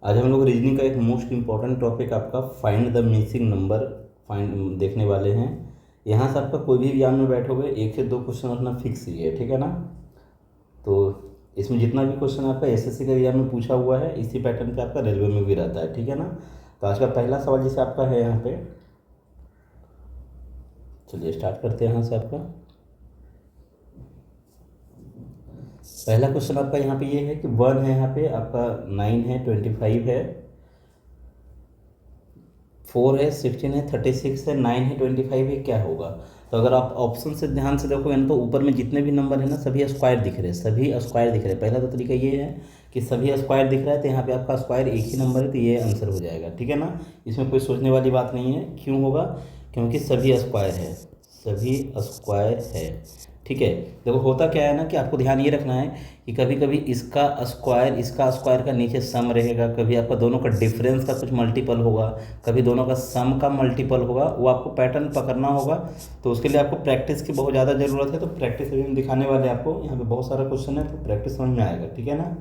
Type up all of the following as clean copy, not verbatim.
आज हम लोग रीजनिंग का एक मोस्ट इम्पॉर्टेंट टॉपिक आपका find the missing number find देखने वाले हैं। यहाँ से आपका कोई भी एग्जाम में बैठोगे 1 से 2 क्वेश्चन अपना फिक्स ही है, ठीक है ना। तो इसमें जितना भी क्वेश्चन आपका एसएससी के एग्जाम में पूछा हुआ है इसी पैटर्न पे आपका रेलवे में भी रहता है, ठीक है ना। तो आज का पहला सवाल जैसे आपका है यहाँ पे, चलिए स्टार्ट करते हैं यहाँ से। आपका पहला क्वेश्चन आपका यहाँ पे ये है कि 1 है, यहाँ पे आपका 9 है, 25 है, 4 है, 16 है, 36 है, 9 है, 25 है, क्या होगा। तो अगर आप ऑप्शन से ध्यान से देखोगे ना तो ऊपर में जितने भी नंबर है ना सभी स्क्वायर दिख रहे हैं, सभी स्क्वायर दिख रहे हैं। पहला तो तरीका ये है कि सभी स्क्वायर दिख रहा है तो यहाँ पे आपका स्क्वायर एक ही नंबर है तो ये आंसर हो जाएगा, ठीक है ना। इसमें कोई सोचने वाली बात नहीं है। क्यों होगा? क्योंकि सभी स्क्वायर है, सभी स्क्वायर है, ठीक है। देखो होता क्या है ना कि आपको ध्यान ये रखना है कि कभी कभी इसका स्क्वायर का नीचे सम रहेगा, कभी आपका दोनों का डिफरेंस का कुछ मल्टीपल होगा, कभी दोनों का सम का मल्टीपल होगा। वो आपको पैटर्न पकड़ना होगा। तो उसके लिए आपको प्रैक्टिस की बहुत ज़्यादा ज़रूरत है। तो प्रैक्टिस अभी हम दिखाने वाले हैं आपको। यहाँ पे बहुत सारा क्वेश्चन है तो प्रैक्टिस समझ में आएगा, ठीक है ना।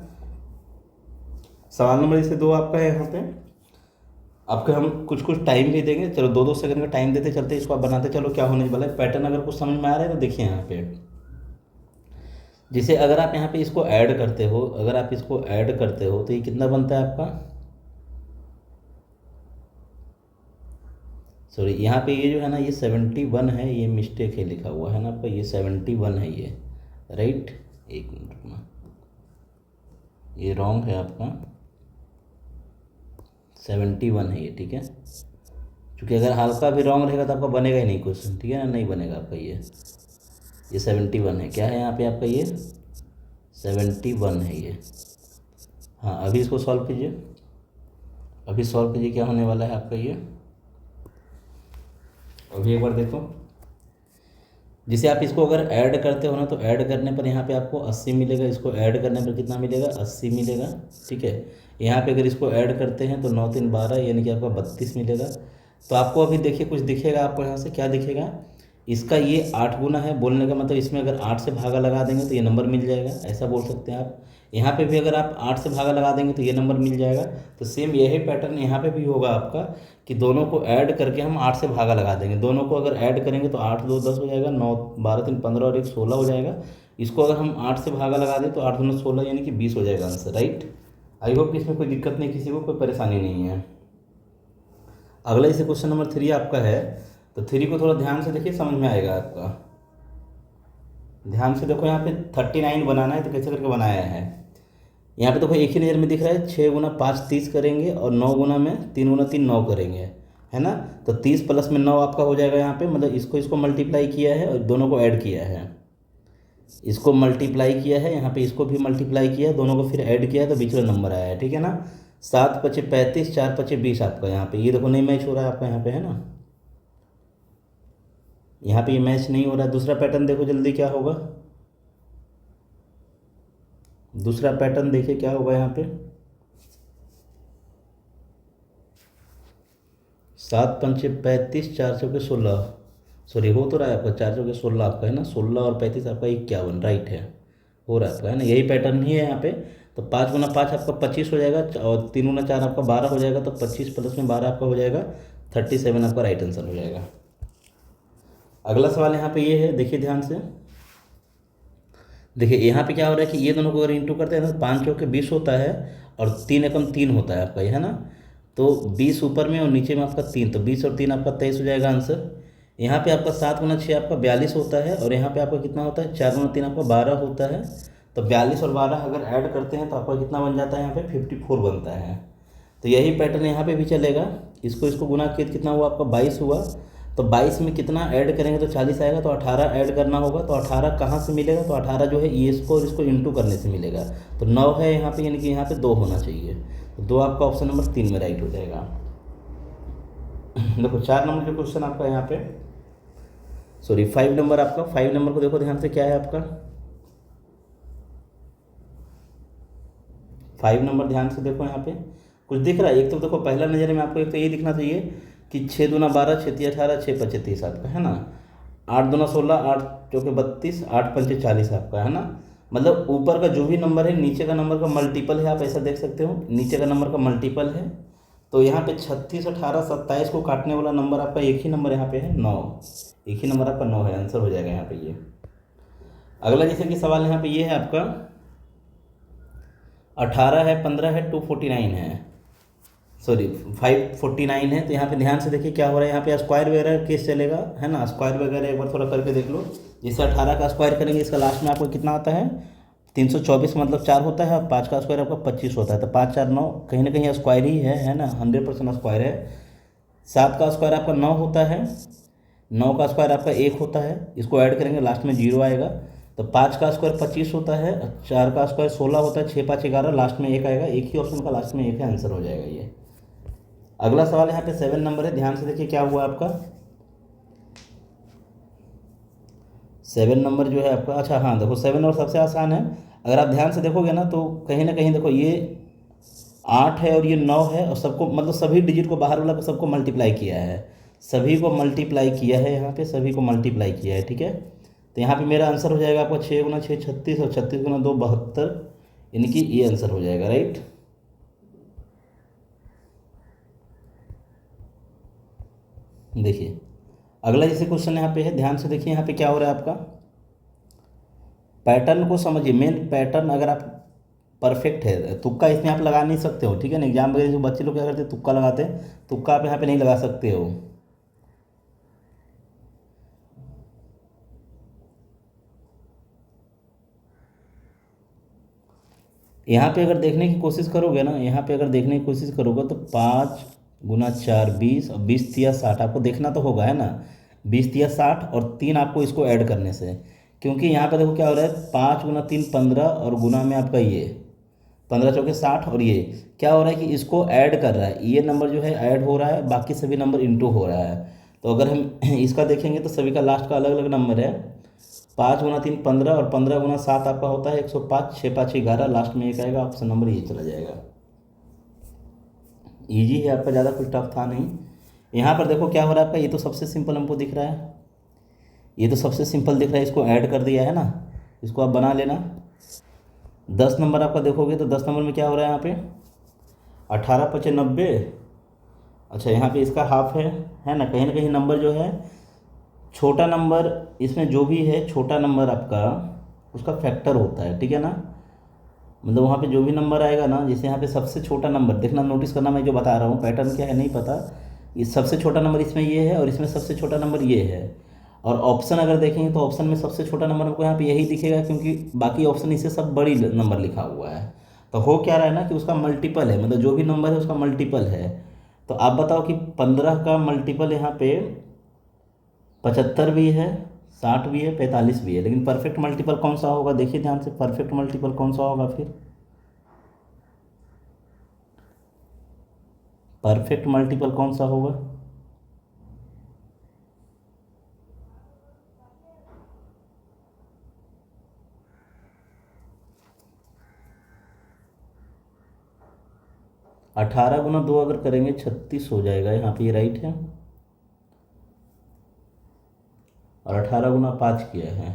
सवाल नंबर इसे 2 आपका है। यहाँ पे आपके हम कुछ टाइम भी देंगे, चलो 2-2 सेकंड का टाइम देते चलते इसको आप बनाते चलो क्या होने वाला है। पैटर्न अगर कुछ समझ में आ रहा है तो देखिए यहाँ पे, जिसे अगर आप यहाँ पे इसको ऐड करते हो, अगर आप इसको ऐड करते हो तो ये कितना बनता है आपका, सॉरी यहाँ पे ये जो है ना ये 71 है, ये मिस्टेक है लिखा हुआ है ना आपका, ये 71 है ये, राइट। एक मिनट रुकना, ये रॉन्ग है आपका, 71 है ये, ठीक है। क्योंकि अगर हल्का भी रॉन्ग रहेगा तो आपका बनेगा ही नहीं क्वेश्चन, ठीक है ना, नहीं बनेगा आपका ये 71 है। क्या है यहाँ पे आपका ये 71 है ये। हाँ अभी इसको सॉल्व कीजिए, अभी सॉल्व कीजिए, क्या होने वाला है आपका ये। अभी एक बार देखो, जिसे आप इसको अगर ऐड करते हो ना तो ऐड करने पर यहाँ पे आपको 80 मिलेगा, इसको ऐड करने पर कितना मिलेगा 80 मिलेगा, ठीक है। यहाँ पे अगर इसको ऐड करते हैं तो 9 3 12 यानी कि आपका 32 मिलेगा। तो आपको अभी देखिए कुछ दिखेगा आपको यहाँ से, क्या दिखेगा, इसका ये 8 गुना है। बोलने का मतलब इसमें अगर 8 से भागा लगा देंगे तो ये नंबर मिल जाएगा, ऐसा बोल सकते हैं आप। यहाँ पे भी अगर आप 8 से भागा लगा देंगे तो ये नंबर मिल जाएगा। तो सेम यही पैटर्न यहाँ पे भी होगा आपका कि दोनों को ऐड करके हम 8 से भागा लगा देंगे। दोनों को अगर ऐड करेंगे तो 8 2 10 हो जाएगा, 9 12 3 15 और 1 16 हो जाएगा। इसको अगर हम 8 से भागा लगा दें तो 8 2 16 यानी कि 20 हो जाएगा आंसर, राइट। आई होप कि इसमें कोई दिक्कत नहीं, किसी को कोई परेशानी नहीं है। अगला इसे क्वेश्चन नंबर 3 आपका है। तो 3 को थोड़ा ध्यान से देखिए, समझ में आएगा आपका। ध्यान से देखो, यहाँ पे 39 बनाना है तो कैसे करके बनाया है। यहाँ पे देखो एक ही नज़र में दिख रहा है, 6 गुना 5 30 करेंगे और 9 गुना में 3 गुना 3 9 करेंगे, है ना। तो 30 प्लस में 9 आपका हो जाएगा यहाँ पे, मतलब इसको मल्टीप्लाई किया है और दोनों को ऐड किया है। इसको मल्टीप्लाई किया है, यहाँ पे इसको भी मल्टीप्लाई किया है, दोनों को फिर ऐड किया है तो बीच में नंबर आया है, ठीक है ना। 7 5 35, 4 5 20 आपका यहाँ पे, ये देखो नहीं मैच हो रहा है आपका यहाँ पे, है ना। यहाँ पे ये मैच नहीं हो रहा है। दूसरा पैटर्न देखो जल्दी क्या होगा, दूसरा पैटर्न देखिए क्या होगा यहाँ पे। 7 5 35, 4 चौके 16, सॉरी हो तो रहा है आपका 4 चौके 16 आपका, है ना। 16 और 35 आपका 51, राइट है, हो रहा है आपका, है ना। यही पैटर्न ही है यहाँ पे। तो 5 गुना 5 आपका 25 हो जाएगा और 3 गुना 4 आपका 12 हो जाएगा। तो 25 प्लस में 12 आपका हो जाएगा 37, आपका राइट आंसर हो जाएगा। अगला सवाल यहाँ पे ये है, देखिए ध्यान से। देखिए यहाँ पे क्या हो रहा है कि ये दोनों को अगर इंटू करते हैं तो 5 चौके 20 होता है और 3 एकम 3 होता है आपका, ये है ना। तो 20 ऊपर में और नीचे में आपका 3, तो 20 और 3 आपका 23 हो जाएगा आंसर। यहाँ पे आपका 7 गुना 6 आपका 42 होता है और यहाँ पे आपका कितना होता है 4 गुना 3 आपका 12 होता है। तो 42 और 12 अगर ऐड करते हैं तो आपका कितना बन जाता है यहाँ पे 54 बनता है। तो यही पैटर्न यहाँ पे भी चलेगा। इसको गुना किया तो कितना हुआ आपका 22 हुआ। तो 22 में कितना ऐड करेंगे तो 40 आएगा, तो 18 ऐड करना होगा। तो 18 कहाँ से मिलेगा, तो 18 जो है ये इसको और इसको इंटू करने से मिलेगा। तो 9 है यहाँ पे, यानी कि यहाँ पे 2 होना चाहिए। तो 2 आपका ऑप्शन नंबर 3 में राइट हो जाएगा। देखो 4 नंबर जो क्वेश्चन आपका यहाँ पे, सॉरी 5 नंबर आपका, 5 नंबर को देखो ध्यान से, क्या है आपका 5 नंबर, ध्यान से देखो यहाँ पे कुछ दिख रहा है। एक तो देखो पहला नज़र में आपको एक तो ये दिखना चाहिए कि 6 दूना 12, 6 तिया 18, 6 पचे 30 आपका, है ना। 8 दूना 16, 8 चौके 32, 8 पंचे 40 आपका, है ना। मतलब ऊपर का जो भी नंबर है नीचे का नंबर का मल्टीपल है, आप ऐसा देख सकते हो, नीचे का नंबर का मल्टीपल है। तो यहाँ पे 36, 18, 27 को काटने वाला नंबर आपका एक ही नंबर यहाँ पे है 9, एक ही नंबर आपका 9 है, आंसर हो जाएगा यहाँ पे ये। अगला जैसे कि सवाल यहाँ पे ये है आपका 18 है, 15 है, 249 है, सॉरी 549 है। तो यहाँ पे ध्यान से देखिए क्या हो रहा है, यहाँ पे स्क्वायर वगैरह केस चलेगा, है ना, स्क्वायर वगैरह एक बार थोड़ा करके देख लो। जैसे 18 का स्क्वायर करेंगे इसका लास्ट में आपको कितना आता है 324, मतलब 4 होता है, और 5 का स्क्वायर आपका 25 होता है, तो 5 4 9, कहीं ना कहीं स्क्वायर ही है ना, 100% स्क्वायर है। 7 का स्क्वायर आपका 9 होता है, 9 का स्क्वायर आपका 1 होता है, इसको ऐड करेंगे लास्ट में 0 आएगा। तो 5 का स्क्वायर 25 होता है, 4 का स्क्वायर 16 होता है, 6 5 11, लास्ट में 1 आएगा, एक ही ऑप्शन का लास्ट में 1 है, आंसर हो जाएगा ये। अगला सवाल यहाँ पे 7 नंबर है, ध्यान से देखिए क्या हुआ आपका 7 नंबर जो है आपका, अच्छा हाँ देखो 7 और सबसे आसान है, अगर आप ध्यान से देखोगे ना तो कहीं ना कहीं देखो ये 8 है और ये 9 है, और सबको मतलब सभी डिजिट को बाहर वाला को सबको मल्टीप्लाई किया है, सभी को मल्टीप्लाई किया है, यहाँ पे सभी को मल्टीप्लाई किया है, ठीक है। तो यहाँ पे मेरा आंसर हो जाएगा आपका 6 गुना 6 36, और 36 गुना 2 72, यानी कि ये आंसर हो जाएगा, राइट। देखिए अगला जैसे क्वेश्चन यहाँ पे है, ध्यान से देखिए यहाँ पे क्या हो रहा है आपका, पैटर्न को समझिए, मेन पैटर्न अगर आप परफेक्ट है, तुक्का इसमें आप लगा नहीं सकते हो, ठीक है ना। एग्जाम वगैरह जो बच्चे लोग क्या करते हैं तुक्का लगाते हैं, तुक्का आप यहाँ पे नहीं लगा सकते हो। यहाँ पे अगर देखने की कोशिश करोगे ना, यहाँ पे अगर देखने की कोशिश करोगे तो 5 गुना 4 20, और 20 तिया 60, आपको देखना तो होगा, है ना, 20 तिया 60, और 3 आपको इसको ऐड करने से, क्योंकि यहाँ पे देखो क्या हो रहा है 5 गुना 3 15, और गुना में आपका ये 15 चौके 60, और ये क्या हो रहा है कि इसको ऐड कर रहा है, ये नंबर जो है ऐड हो रहा है, बाकी सभी नंबर इंटू हो रहा है। तो अगर हम इसका देखेंगे तो सभी का लास्ट का अलग अलग नंबर है, 5 गुना 3 15, और 15 गुना 7 आपका होता है 105, 6 5 11, लास्ट में 1 आएगा, ऑप्शन नंबर ये चला जाएगा। ईजी है आपका, ज़्यादा कुछ टफ था नहीं। यहाँ पर देखो क्या हो रहा है आपका, ये तो सबसे सिंपल हमको दिख रहा है, ये तो सबसे सिंपल दिख रहा है, इसको ऐड कर दिया है ना, इसको आप बना लेना। 10 नंबर आपका देखोगे तो 10 नंबर में क्या हो रहा है यहाँ पे 18 5 90, अच्छा यहाँ पे इसका हाफ है ना कहीं नंबर जो है छोटा नंबर, इसमें जो भी है छोटा नंबर आपका उसका फैक्टर होता है, ठीक है ना। मतलब वहाँ पे जो भी नंबर आएगा ना, जैसे यहाँ पे सबसे छोटा नंबर देखना, नोटिस करना, मैं जो बता रहा हूँ पैटर्न क्या है नहीं पता, ये सबसे छोटा नंबर इसमें ये है, और इसमें सबसे छोटा नंबर ये है। और ऑप्शन अगर देखेंगे तो ऑप्शन में सबसे छोटा नंबर हमको यहाँ पे यही दिखेगा, क्योंकि बाकी ऑप्शन इससे सब बड़ी नंबर लिखा हुआ है। तो हो क्या रहा है ना कि उसका मल्टीपल है, मतलब जो भी नंबर है उसका मल्टीपल है। तो आप बताओ कि 15 का मल्टीपल यहाँ पे 75 भी है, 60 भी है, 45 भी है, लेकिन परफेक्ट मल्टीपल कौन सा होगा, देखिए ध्यान से, परफेक्ट मल्टीपल कौन सा होगा फिर, परफेक्ट मल्टीपल कौन सा होगा। अठारह गुना 2 अगर करेंगे 36 हो जाएगा, यहाँ पे ये राइट है, और 18 गुना 5 किया है,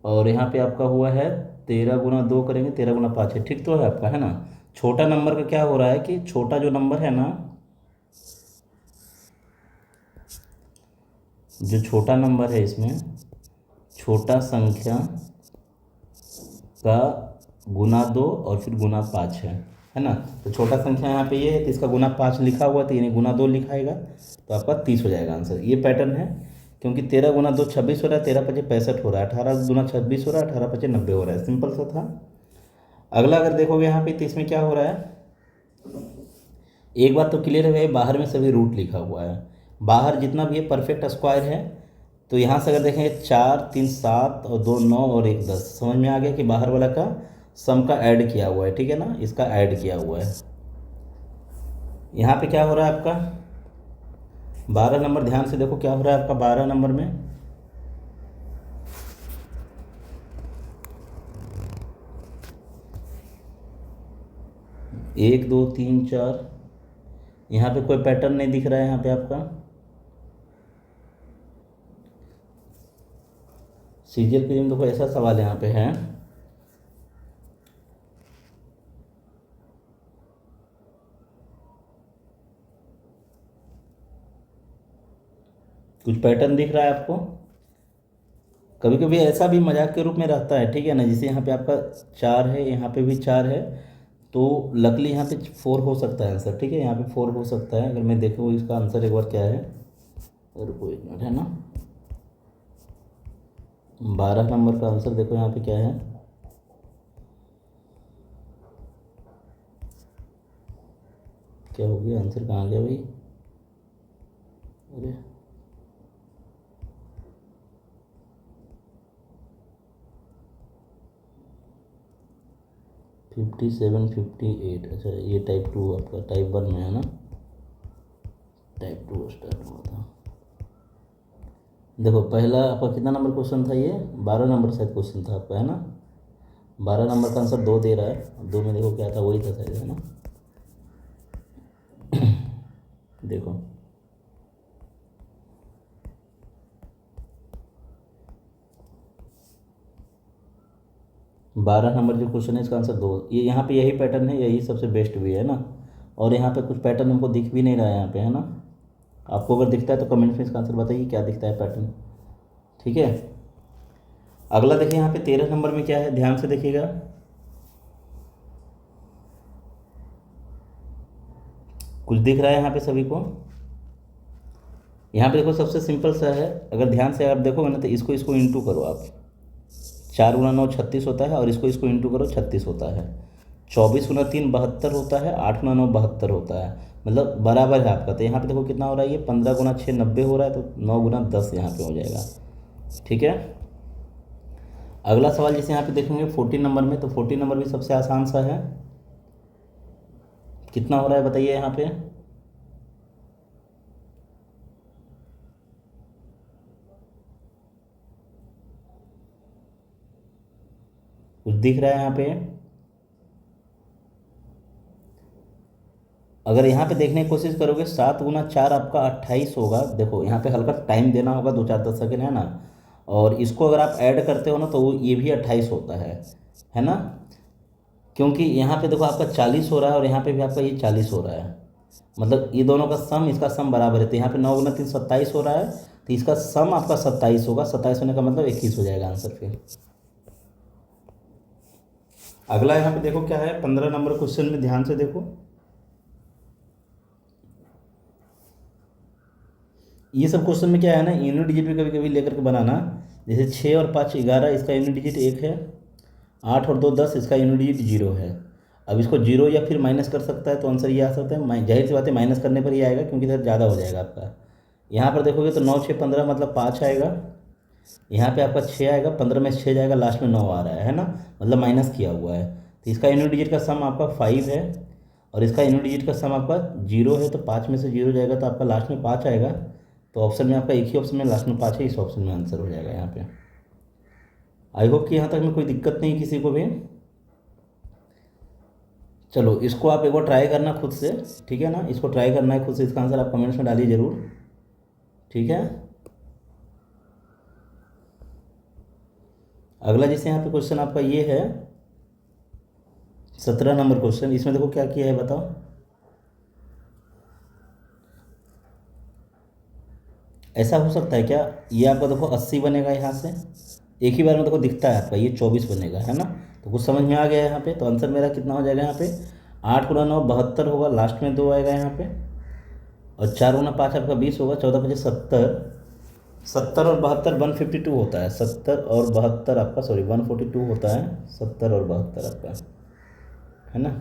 और यहाँ पे आपका हुआ है 13 गुना 2 करेंगे, 13 गुना 5 है, ठीक तो है आपका, है ना। छोटा नंबर का क्या हो रहा है कि छोटा जो नंबर है ना, जो छोटा नंबर है इसमें छोटा संख्या का गुना 2 और फिर गुना 5 है ना। तो छोटा संख्या यहाँ पे ये है, तो इसका गुना 5 लिखा हुआ, तो यानी गुना 2 लिखाएगा, तो आपका 30 हो जाएगा आंसर। ये पैटर्न है, क्योंकि 13 गुना 2 26 हो रहा है, 13 5 65 हो रहा है, 18 गुना 26 हो रहा है, 18 5 90 हो रहा है, सिंपल सा था। अगला अगर देखोगे यहाँ पे तो इसमें क्या हो रहा है, एक बात तो क्लियर है भाई, बाहर में सभी रूट लिखा हुआ है, बाहर जितना भी है परफेक्ट स्क्वायर है। तो यहाँ से अगर देखेंगे 4 3 7 और 2 9 और 1 10, समझ में आ गया कि बाहर वाला का सम का ऐड किया हुआ है, ठीक है ना, इसका ऐड किया हुआ है। यहाँ पे क्या हो रहा है आपका 12 नंबर, ध्यान से देखो क्या हो रहा है आपका 12 नंबर में, एक दो तीन चार, यहाँ पे कोई पैटर्न नहीं दिख रहा है यहाँ पे आपका, सीजीएल पेज में देखो ऐसा सवाल यहाँ पे है, कुछ पैटर्न दिख रहा है आपको। कभी कभी ऐसा भी मजाक के रूप में रहता है, ठीक है ना, जैसे यहाँ पे आपका 4 है, यहाँ पे भी 4 है, तो लकली यहाँ पे 4 हो सकता है आंसर, ठीक है, यहाँ पे 4 हो सकता है। अगर मैं देखूँ इसका आंसर एक बार क्या है, रुको एक मिनट, है ना, 12 नंबर का आंसर देखो यहाँ पे क्या है, क्या हो गया, आंसर कहाँ गया भाई, अरे 57 58, अच्छा ये टाइप 2 आपका, टाइप 1 में है ना, टाइप 2 स्टार्ट हुआ था। देखो पहला आपका कितना नंबर क्वेश्चन था, ये 12 नंबर शायद क्वेश्चन था आपका, है ना, 12 नंबर का आंसर 2 दे रहा है, 2 में देखो क्या था, वही था शायद, है ना। देखो 12 नंबर जो क्वेश्चन है इसका आंसर 2, ये यहाँ पे यही पैटर्न है, यही सबसे बेस्ट भी है ना। और यहाँ पे कुछ पैटर्न हमको दिख भी नहीं रहा है यहाँ पे, है ना। आपको अगर दिखता है तो कमेंट में इसका आंसर बताइए क्या दिखता है पैटर्न, ठीक है। अगला देखिए यहाँ पे 13 नंबर में क्या है, ध्यान से देखिएगा। कुछ दिख रहा है यहाँ पे सभी को। यहाँ पे देखो सबसे सिंपल सा है, अगर ध्यान से आप देखोगे ना तो इसको इसको इंटू करो आप, 4 गुना 9 36 होता है, और इसको इसको इंटू करो 36 होता है। 24 गुना 3 72 होता है, 8 गुना 9 72 होता है, मतलब बराबर है आपका। तो यहाँ पे देखो कितना हो रहा है, ये 15 गुना 6 90 हो रहा है, तो 9 गुना 10 यहाँ पे हो जाएगा, ठीक है। अगला सवाल जैसे यहाँ पे देखेंगे 14 नंबर में, तो 14 नंबर भी सबसे आसान सा है। कितना हो रहा है बताइए यहाँ पे, कुछ दिख रहा है यहाँ पे। अगर यहाँ पे देखने की कोशिश करोगे 7 गुना 4 आपका 28 होगा। देखो यहाँ पे हल्का टाइम देना होगा, 2 4 10 सेकेंड, है ना। और इसको अगर आप ऐड करते हो ना तो वो ये भी 28 होता है ना। क्योंकि यहाँ पे देखो आपका 40 हो रहा है, और यहाँ पे भी आपका ये 40 हो रहा है, मतलब ये दोनों का सम, इसका सम बराबर है। तो यहाँ पे 9 गुना 3 27 हो रहा है, तो इसका सम आपका 27 होगा। 27 होने का मतलब 21 हो जाएगा आंसर फिर। अगला यहाँ पे देखो क्या है, 15 नंबर क्वेश्चन में ध्यान से देखो। ये सब क्वेश्चन में क्या है ना, यूनिट डिजिट भी कभी कभी लेकर के बनाना। जैसे 6 और 5 11, इसका यूनिट डिजिट 1 है। 8 और 2 10, इसका यूनिट डिजिट 0 है। अब इसको 0 या फिर माइनस कर सकता है, तो आंसर ये आ सकता है, जाहिर सी बात है माइनस करने पर ही आएगा, क्योंकि इधर ज़्यादा हो जाएगा आपका। यहाँ पर देखोगे तो 9 6 15 मतलब 5 आएगा। यहाँ पे आपका 6 आएगा, 15 में 6 जाएगा, लास्ट में 9 आ रहा है ना, मतलब माइनस किया हुआ है। तो इसका यूनिट डिजिट का सम आपका 5 है, और इसका यूनिट डिजिट का सम आपका 0 है। तो 5 में से 0 जाएगा तो आपका लास्ट में 5 आएगा। तो ऑप्शन में आपका एक ही ऑप्शन में लास्ट में 5 है, इस ऑप्शन में आंसर हो जाएगा यहाँ पे। आई होप कि यहाँ तक में कोई दिक्कत नहीं किसी को भी। चलो इसको आप एक बार ट्राई करना खुद से, ठीक है ना, इसको ट्राई करना है खुद से। इसका आंसर आप कमेंट्स में डालिए ज़रूर, ठीक है। अगला जैसे यहाँ पे क्वेश्चन आपका ये है 17 नंबर क्वेश्चन। इसमें देखो क्या किया है बताओ। ऐसा हो सकता है क्या, ये आपका देखो 80 बनेगा, यहाँ से एक ही बार में देखो दिखता है आपका ये 24 बनेगा, है ना। तो कुछ समझ में आ गया है यहाँ पे। तो आंसर मेरा कितना हो जाएगा यहाँ पे, 8 गुना 9 72 होगा, लास्ट में 2 आएगा यहाँ पे। और 4 गुना 5 आपका 20 होगा, 14 5 70। 70 और 72 152 होता है, 70 और 72 आपका, सॉरी 142 होता है, 70 और 72 आपका, है ना।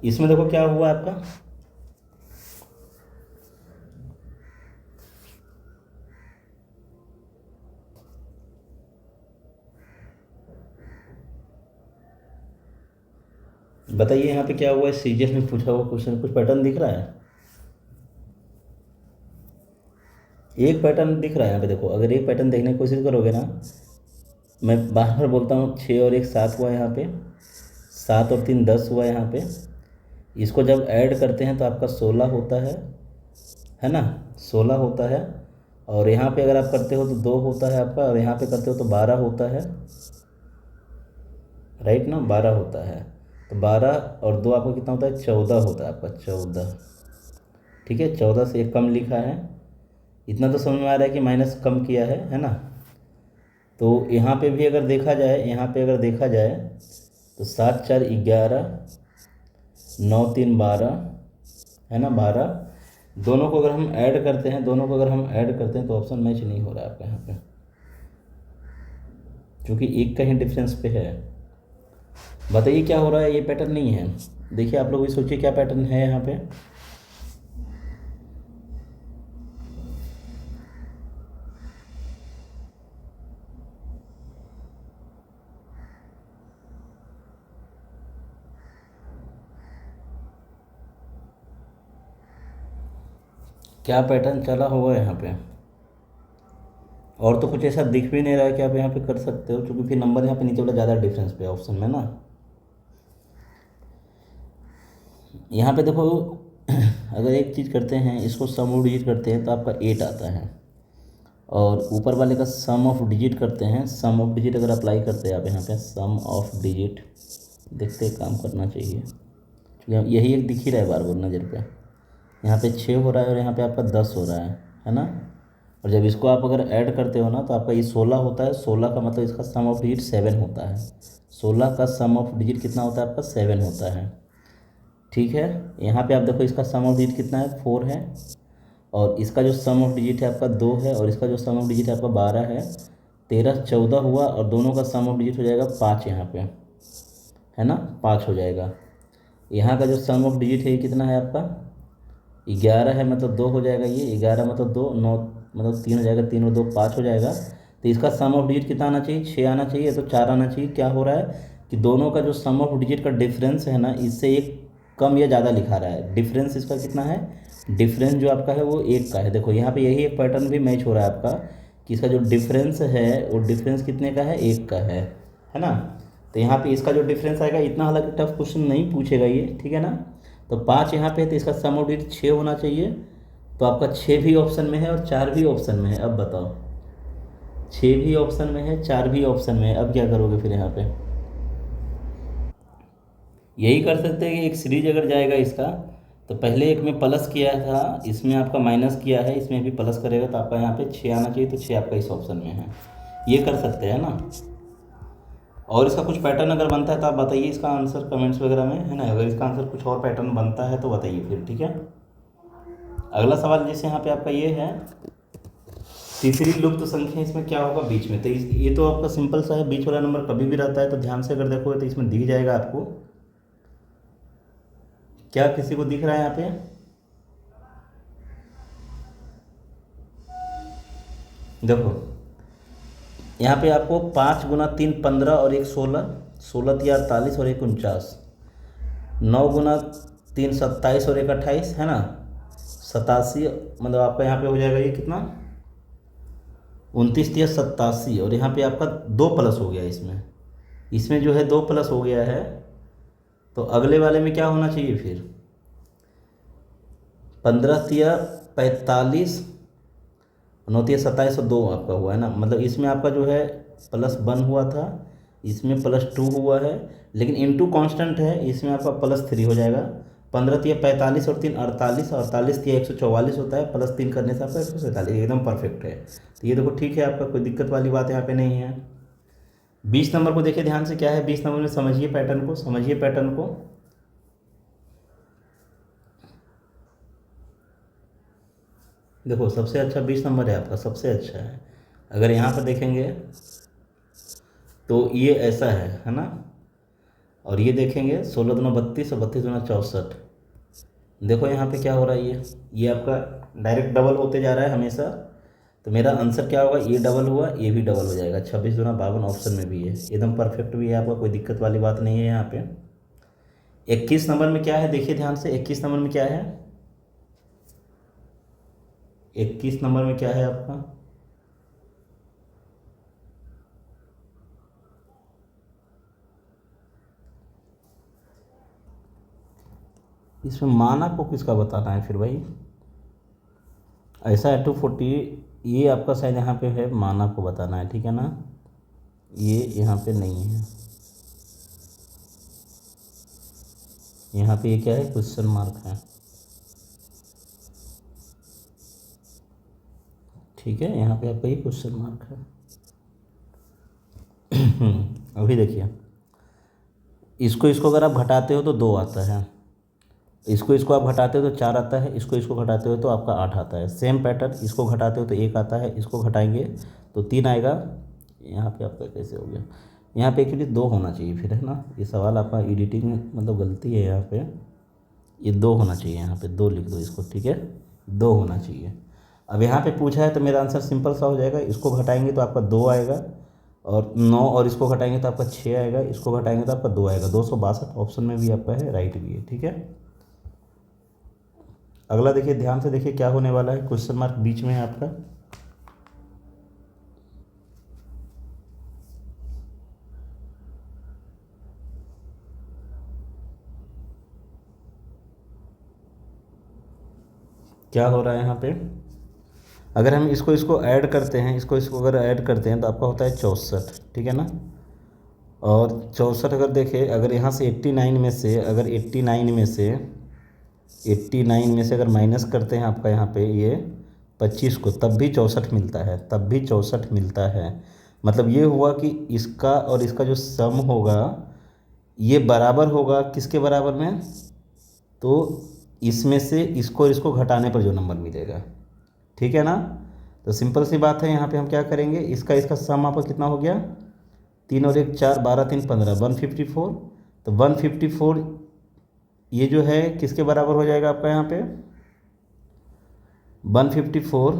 इसमें देखो क्या हुआ आपका, बताइए यहाँ पे क्या हुआ है। सीजीएस में पूछा हुआ क्वेश्चन, कुछ पैटर्न दिख रहा है, एक पैटर्न दिख रहा है यहाँ पे। देखो अगर एक पैटर्न देखने की कोशिश करोगे ना, मैं बार बार बोलता हूँ, 6 और 1 7 हुआ यहाँ पे, 7 और 3 10 हुआ यहाँ पे। इसको जब ऐड करते हैं तो आपका 16 होता है ना, 16 होता है। और यहाँ पे अगर आप करते हो तो 2 होता है आपका, और यहाँ पे करते हो तो 12 होता है, राइट ना, 12 होता है। तो 12 और 2 आपका कितना होता है, 14 होता है आपका, 14। ठीक है, 14 से 1 कम लिखा है। इतना तो समझ में आ रहा है कि माइनस कम किया है ना। तो यहाँ पे भी अगर देखा जाए, यहाँ पे अगर देखा जाए तो 7 4 11, 9 3 12, है ना, 12। दोनों को अगर हम ऐड करते हैं, दोनों को अगर हम ऐड करते हैं तो ऑप्शन मैच नहीं हो रहा है आपका यहाँ पे, क्योंकि एक का ही डिफरेंस पे है। बताइए क्या हो रहा है, ये पैटर्न नहीं है। देखिए आप लोग भी सोचिए क्या पैटर्न है यहाँ पे। क्या पैटर्न चला होगा यहाँ पे, और तो कुछ ऐसा दिख भी नहीं रहा है कि आप यहाँ पे कर सकते हो, क्योंकि फिर नंबर यहाँ पे नीचे वाला ज़्यादा डिफरेंस पे ऑप्शन में ना। यहाँ पे देखो अगर एक चीज़ करते हैं, इसको सम ऑफ डिजिट करते हैं तो आपका 8 आता है, और ऊपर वाले का सम ऑफ डिजिट करते हैं, सम ऑफ डिजिट अगर अप्लाई करते हैं आप यहाँ पे सम ऑफ डिजिट, देखते हैं काम करना चाहिए, क्योंकि यही एक दिख ही रहा है बार बार नज़र पे। यहाँ पे 6 हो रहा है और यहाँ पे आपका 10 हो रहा है ना। और जब इसको आप अगर ऐड करते हो ना तो आपका ये 16 होता है। 16 का मतलब इसका सम ऑफ डिजिट 7 होता है। 16 का सम ऑफ डिजिट कितना होता है आपका, 7 होता है। ठीक है, यहाँ पे आप देखो इसका सम ऑफ डिजिट कितना है, 4 है, और इसका जो सम ऑफ डिजिट है आपका 2 है, और इसका जो सम ऑफ डिजिट है आपका 12 है। 13 14 हुआ, और दोनों का सम ऑफ डिजिट हो जाएगा 5 यहाँ पे, है ना, 5 हो जाएगा। यहाँ का जो सम ऑफ डिजिट है ये कितना है आपका, 11 है, मतलब 2 हो जाएगा। ये 11 मतलब 2, 9 मतलब 3 हो जाएगा, 3 और 2 5 हो जाएगा। तो इसका सम ऑफ डिजिट कितना आना चाहिए, 6 आना चाहिए, तो 4 आना चाहिए। क्या हो रहा है कि दोनों का जो सम ऑफ डिजिट का डिफरेंस है ना, इससे एक कम या ज़्यादा लिखा रहा है। डिफरेंस इसका कितना है, डिफरेंस जो आपका है वो 1 का है। देखो यहाँ पे यही एक पैटर्न भी मैच हो रहा है आपका, कि इसका जो डिफरेंस है वो डिफरेंस कितने का है, 1 का है ना। तो यहाँ पे इसका जो डिफरेंस आएगा इतना, हालांकि टफ क्वेश्चन नहीं पूछेगा ये, ठीक है ना। तो 5 यहाँ पे है, तो इसका सम ऑफ डिजिट 6 होना चाहिए। तो आपका 6 भी ऑप्शन में है और 4 भी ऑप्शन में है। अब बताओ, 6 भी ऑप्शन में है, 4 भी ऑप्शन में है, अब क्या करोगे फिर यहाँ पे। यही कर सकते हैं कि एक सीरीज अगर जाएगा इसका, तो पहले एक में प्लस किया था, इसमें आपका माइनस किया है, इसमें भी प्लस करेगा, तो आपका यहाँ पे 6 आना चाहिए, तो 6 आपका इस ऑप्शन में है। ये कर सकते हैं ना। और इसका कुछ पैटर्न अगर बनता है तो आप बताइए इसका आंसर कमेंट्स वगैरह में, है ना। अगर इसका आंसर कुछ और पैटर्न बनता है तो बताइए फिर, ठीक है। अगला सवाल जैसे यहाँ पे आपका ये है, तीसरी लुप्त संख्या, इसमें क्या होगा बीच में। तो ये तो आपका सिंपल सा है, बीच वाला नंबर कभी भी रहता है, तो ध्यान से अगर देखोगे तो इसमें दिख जाएगा आपको। क्या किसी को दिख रहा है यहाँ पे, देखो यहाँ पे आपको 5 गुना 3 15 और 1 16, 16 3 48 और 1 49, 9 गुना 3 27 और 1 28, है ना, 87, मतलब आपका यहाँ पे हो जाएगा ये कितना, 29 3 87, और यहाँ पे आपका 2 प्लस हो गया इसमें, इसमें जो है 2 प्लस हो गया है। तो अगले वाले में क्या होना चाहिए फिर, 15 3 45, 9 3 27 और 2 आपका हुआ है ना। मतलब इसमें आपका जो है +1 हुआ था, इसमें +2 हुआ है, लेकिन इनटू कांस्टेंट है, इसमें आपका +3 हो जाएगा। 15 3 45 और 3 48, 48 3 144 होता है, +3 करने से आपका 147, एकदम परफेक्ट है। तो ये देखो ठीक है, आपका कोई दिक्कत वाली बात यहाँ पे नहीं है। 20 नंबर को देखिए ध्यान से, क्या है 20 नंबर में, समझिए पैटर्न को, समझिए पैटर्न को। देखो सबसे अच्छा 20 नंबर है आपका, सबसे अच्छा है। अगर यहाँ पर देखेंगे तो ये ऐसा है ना। और ये देखेंगे 16 दूना 32 और 32 दूना 64। देखो यहाँ पे क्या हो रहा है, ये आपका डायरेक्ट डबल होते जा रहा है हमेशा। तो मेरा आंसर क्या होगा, ये डबल हुआ, ये भी डबल हो जाएगा। 26 दूना 52 ऑप्शन में भी है, एकदम परफेक्ट भी है आपका, कोई दिक्कत वाली बात नहीं है यहाँ पे। 21 नंबर में क्या है, देखिए ध्यान से, 21 नंबर में क्या है, 21 नंबर में क्या है आपका, इसमें माना को किसका बताना है फिर भाई। ऐसा है 240, ये आपका शायद यहाँ पे है, मान आपको बताना है, ठीक है ना। ये यहाँ पे नहीं है, यहाँ पे ये क्या है, क्वेश्चन मार्क है, ठीक है। यहाँ पे आपका ये क्वेश्चन मार्क है। अभी देखिए, इसको इसको अगर आप घटाते हो तो 2 आता है, इसको इसको आप घटाते हो तो 4 आता है, इसको इसको घटाते हो तो आपका 8 आता है। सेम पैटर्न, इसको घटाते हो तो 1 आता है, इसको घटाएंगे तो 3 आएगा। यहाँ पे आपका कैसे हो गया, यहाँ पे एक्चुअली 2 होना चाहिए फिर, है ना। ये सवाल आपका एडिटिंग में मतलब गलती है, यहाँ पे ये 2 होना चाहिए, यहाँ पे 2 लिख दो इसको, ठीक है, 2 होना चाहिए। अब यहाँ पे पूछा है तो मेरा आंसर सिंपल सा हो जाएगा, इसको घटाएंगे तो आपका 2 आएगा, और 9, और इसको घटाएंगे तो आपका 6 आएगा, इसको घटाएंगे तो आपका 2 आएगा। 262 ऑप्शन में भी आपका है, राइट भी है, ठीक है। अगला देखिए, ध्यान से देखिए क्या होने वाला है, क्वेश्चन मार्क बीच में है आपका। क्या हो रहा है यहाँ पे, अगर हम इसको इसको ऐड करते हैं, इसको इसको अगर ऐड करते हैं तो आपका होता है 64, ठीक है ना। और 64 अगर देखें, अगर यहाँ से 89 में से, अगर 89 में से 89 में से अगर माइनस करते हैं आपका यहाँ पे ये 25 को, तब भी 64 मिलता है, तब भी 64 मिलता है। मतलब ये हुआ कि इसका और इसका जो सम होगा ये बराबर होगा, किसके बराबर में, तो इसमें से इसको और इसको घटाने पर जो नंबर मिलेगा, ठीक है ना। तो सिंपल सी बात है, यहाँ पे हम क्या करेंगे, इसका इसका सम आपका कितना हो गया, 3 और 1 4, 12 3 15, 154। तो 154 ये जो है किसके बराबर हो जाएगा आपका, यहाँ पे 154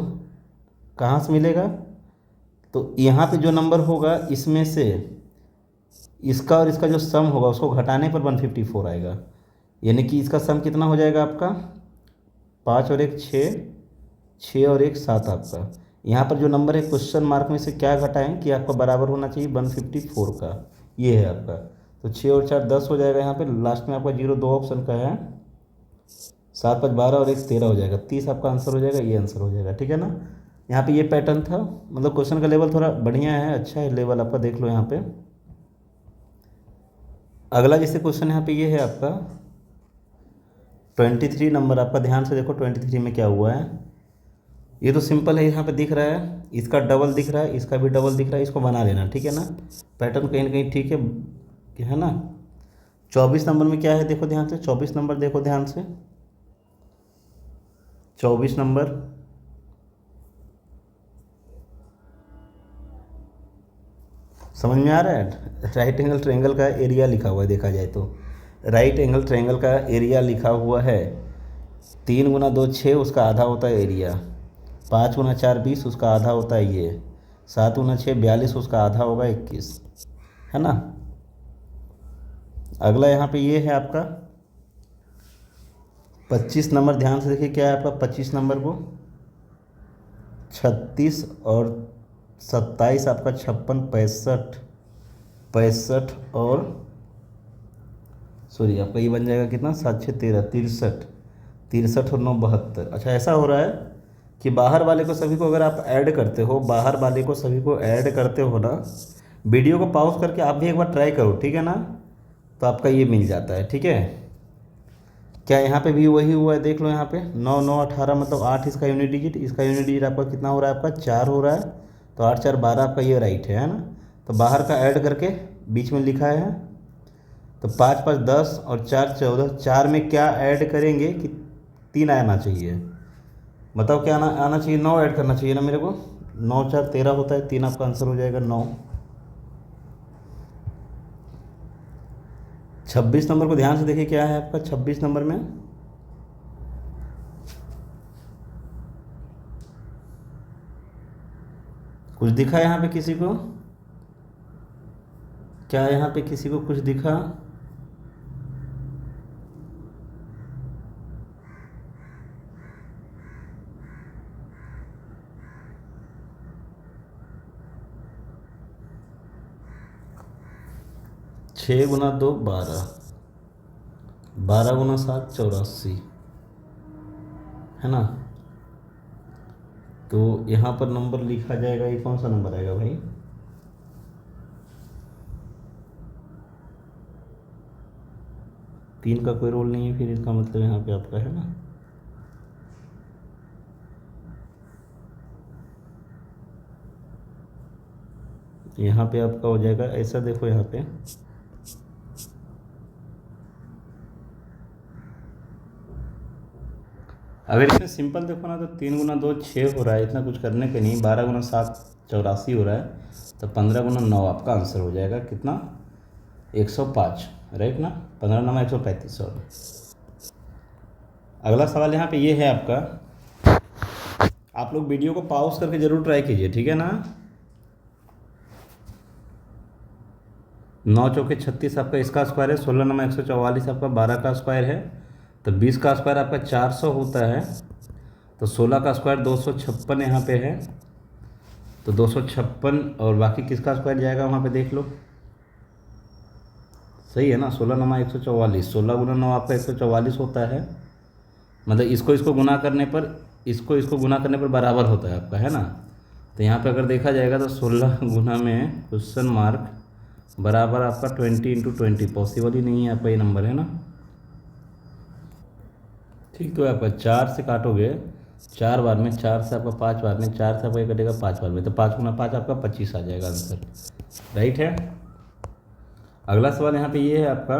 कहाँ से मिलेगा, तो यहाँ पे जो नंबर होगा इसमें से इसका और इसका जो सम होगा उसको घटाने पर 154 आएगा। यानी कि इसका सम कितना हो जाएगा आपका, 5 और 1 6, 6 और 1 7 आपका। यहाँ पर जो नंबर है क्वेश्चन मार्क में से क्या घटाएं कि आपका बराबर होना चाहिए 154 का, ये है आपका। तो 6 और 4 10 हो जाएगा, यहाँ पे लास्ट में आपका 0 2 ऑप्शन का है, 7 5 12 और 1 13 हो जाएगा, 30 आपका आंसर हो जाएगा, ये आंसर हो जाएगा, ठीक है ना। यहाँ पे ये पैटर्न था, मतलब क्वेश्चन का लेवल थोड़ा बढ़िया है, अच्छा है लेवल आपका, देख लो यहाँ पे। अगला जैसे क्वेश्चन यहाँ पे ये है आपका 23 नंबर, आपका ध्यान से देखो 23 में क्या हुआ है। ये तो सिंपल है, यहाँ पे दिख रहा है, इसका डबल दिख रहा है, इसका भी डबल दिख रहा है, इसको बना लेना, ठीक है ना। पैटर्न कहीं ना कहीं ठीक है ना। 24 नंबर में क्या है, देखो ध्यान से, 24 नंबर देखो ध्यान से, 24 नंबर समझ में आ रहा है। राइट एंगल ट्रायंगल का एरिया लिखा हुआ है, देखा जाए तो राइट एंगल ट्रायंगल का एरिया लिखा हुआ है, 3 गुना 2 6, उसका आधा होता है एरिया, 5 गुना 4 20, उसका आधा होता है ये, 7 गुना 6 42, उसका आधा होगा 21, है ना। अगला यहाँ पे ये है आपका 25 नंबर, ध्यान से देखिए क्या है आपका 25 नंबर को, 36 और 27 आपका 56 65 और सॉरी आपका ये बन जाएगा कितना, 7 6 13 63 63 और 9 72। अच्छा ऐसा हो रहा है कि बाहर वाले को सभी को अगर आप ऐड करते हो, बाहर वाले को सभी को ऐड करते हो ना, वीडियो को पॉज करके आप भी एक बार ट्राई करो, ठीक है ना, तो आपका ये मिल जाता है, ठीक है। क्या यहाँ पे भी वही हुआ है, देख लो यहाँ पे 9 9 18, मतलब 8 इसका यूनिट डिजिट, इसका यूनिट डिजिट आपका कितना हो रहा है, आपका 4 हो रहा है, तो 8 4 12 आपका ये राइट है ना। तो बाहर का ऐड करके बीच में लिखा है, तो 5 5 10 और 4 14, 4 में क्या ऐड करेंगे कि 3 आना चाहिए, बताओ क्या आना चाहिए, 9 ऐड करना चाहिए ना मेरे को, 9 4 13 होता है, 3 आपका आंसर हो जाएगा 9। 26 नंबर को ध्यान से देखिए क्या है आपका 26 नंबर में, कुछ दिखा यहाँ पे किसी को, क्या यहाँ पे किसी को कुछ दिखा, छः गुना 2 12, 12 गुना 7 84, है ना। तो यहाँ पर नंबर लिखा जाएगा, ये कौन सा नंबर आएगा भाई? तीन का कोई रोल नहीं है, फिर इसका मतलब यहाँ पे आपका है ना, यहाँ पे आपका हो जाएगा ऐसा। देखो यहाँ पे अगर इसमें सिंपल देखो ना तो 3 × 2 6 हो रहा है, इतना कुछ करने के नहीं। 12 × 7 84 हो रहा है, तो 15 × 9 आपका आंसर हो जाएगा कितना? 105, राइट ना? 15 × 9 135। सॉरी, अगला सवाल यहाँ पे ये है आपका। आप लोग वीडियो को पॉज करके जरूर ट्राई कीजिए, ठीक है ना? 9 चौके 36 आपका इसका स्क्वायर है, 16 × 9 144 आपका 12 का स्क्वायर है, तो 20 का स्क्वायर आपका 400 होता है, तो 16 का स्क्वायर 256 यहाँ पे है, तो 256 और बाकी किसका स्क्वायर जाएगा वहाँ पे देख लो। सही है ना? 16 × 9 144, 16 × 9 आपका 144 होता है, मतलब इसको गुना करने पर इसको गुना करने पर बराबर होता है आपका, है ना? तो यहाँ पे अगर देखा जाएगा तो 16 गुना में क्वेश्चन मार्क बराबर आपका 20 × 20, पॉसिबल ही नहीं है आपका ये नंबर, है ना? ठीक, तो आपका 4 से काटोगे 4 बार में, 4 से आपका 5 बार में, 4 से आपका ये कटेगा 5 बार में, तो 5 × 5 आपका 25 आ जाएगा आंसर, राइट है। अगला सवाल यहाँ पे ये है आपका,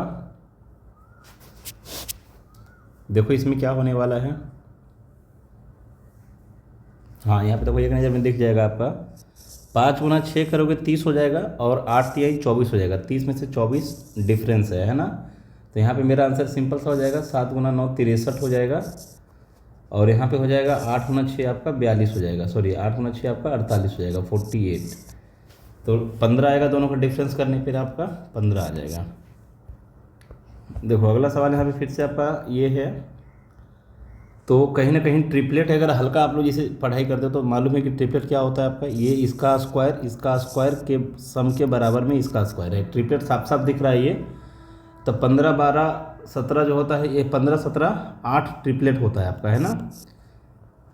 देखो इसमें क्या होने वाला है। हाँ, यहाँ पे देखो एक नज़र में दिख जाएगा आपका। 5 × 6 करोगे 30 हो जाएगा, और 8 × 3 24 हो जाएगा, 30 में से 24 डिफरेंस है ना? तो यहाँ पे मेरा आंसर सिंपल सा हो जाएगा, 7 × 9 63 हो जाएगा, और यहाँ पे हो जाएगा 8 × 6 आपका 42 हो जाएगा, सॉरी 8 × 6 आपका 48 हो जाएगा, 48। तो 15 आएगा दोनों का डिफरेंस करने पर आपका 15 आ जाएगा। देखो अगला सवाल यहाँ पे फिर से आपका ये है, तो कहीं ना कहीं ट्रिपलेट है, अगर हल्का आप लोग जैसे पढ़ाई करते हो तो मालूम है कि ट्रिपलेट क्या होता है आपका। ये इसका स्क्वायर के सम के बराबर में इसका स्क्वायर है, ट्रिपलेट साफ साफ दिख रहा है ये। तो 15 12 17 जो होता है, ये 15 17 8 ट्रिपलेट होता है आपका, है ना?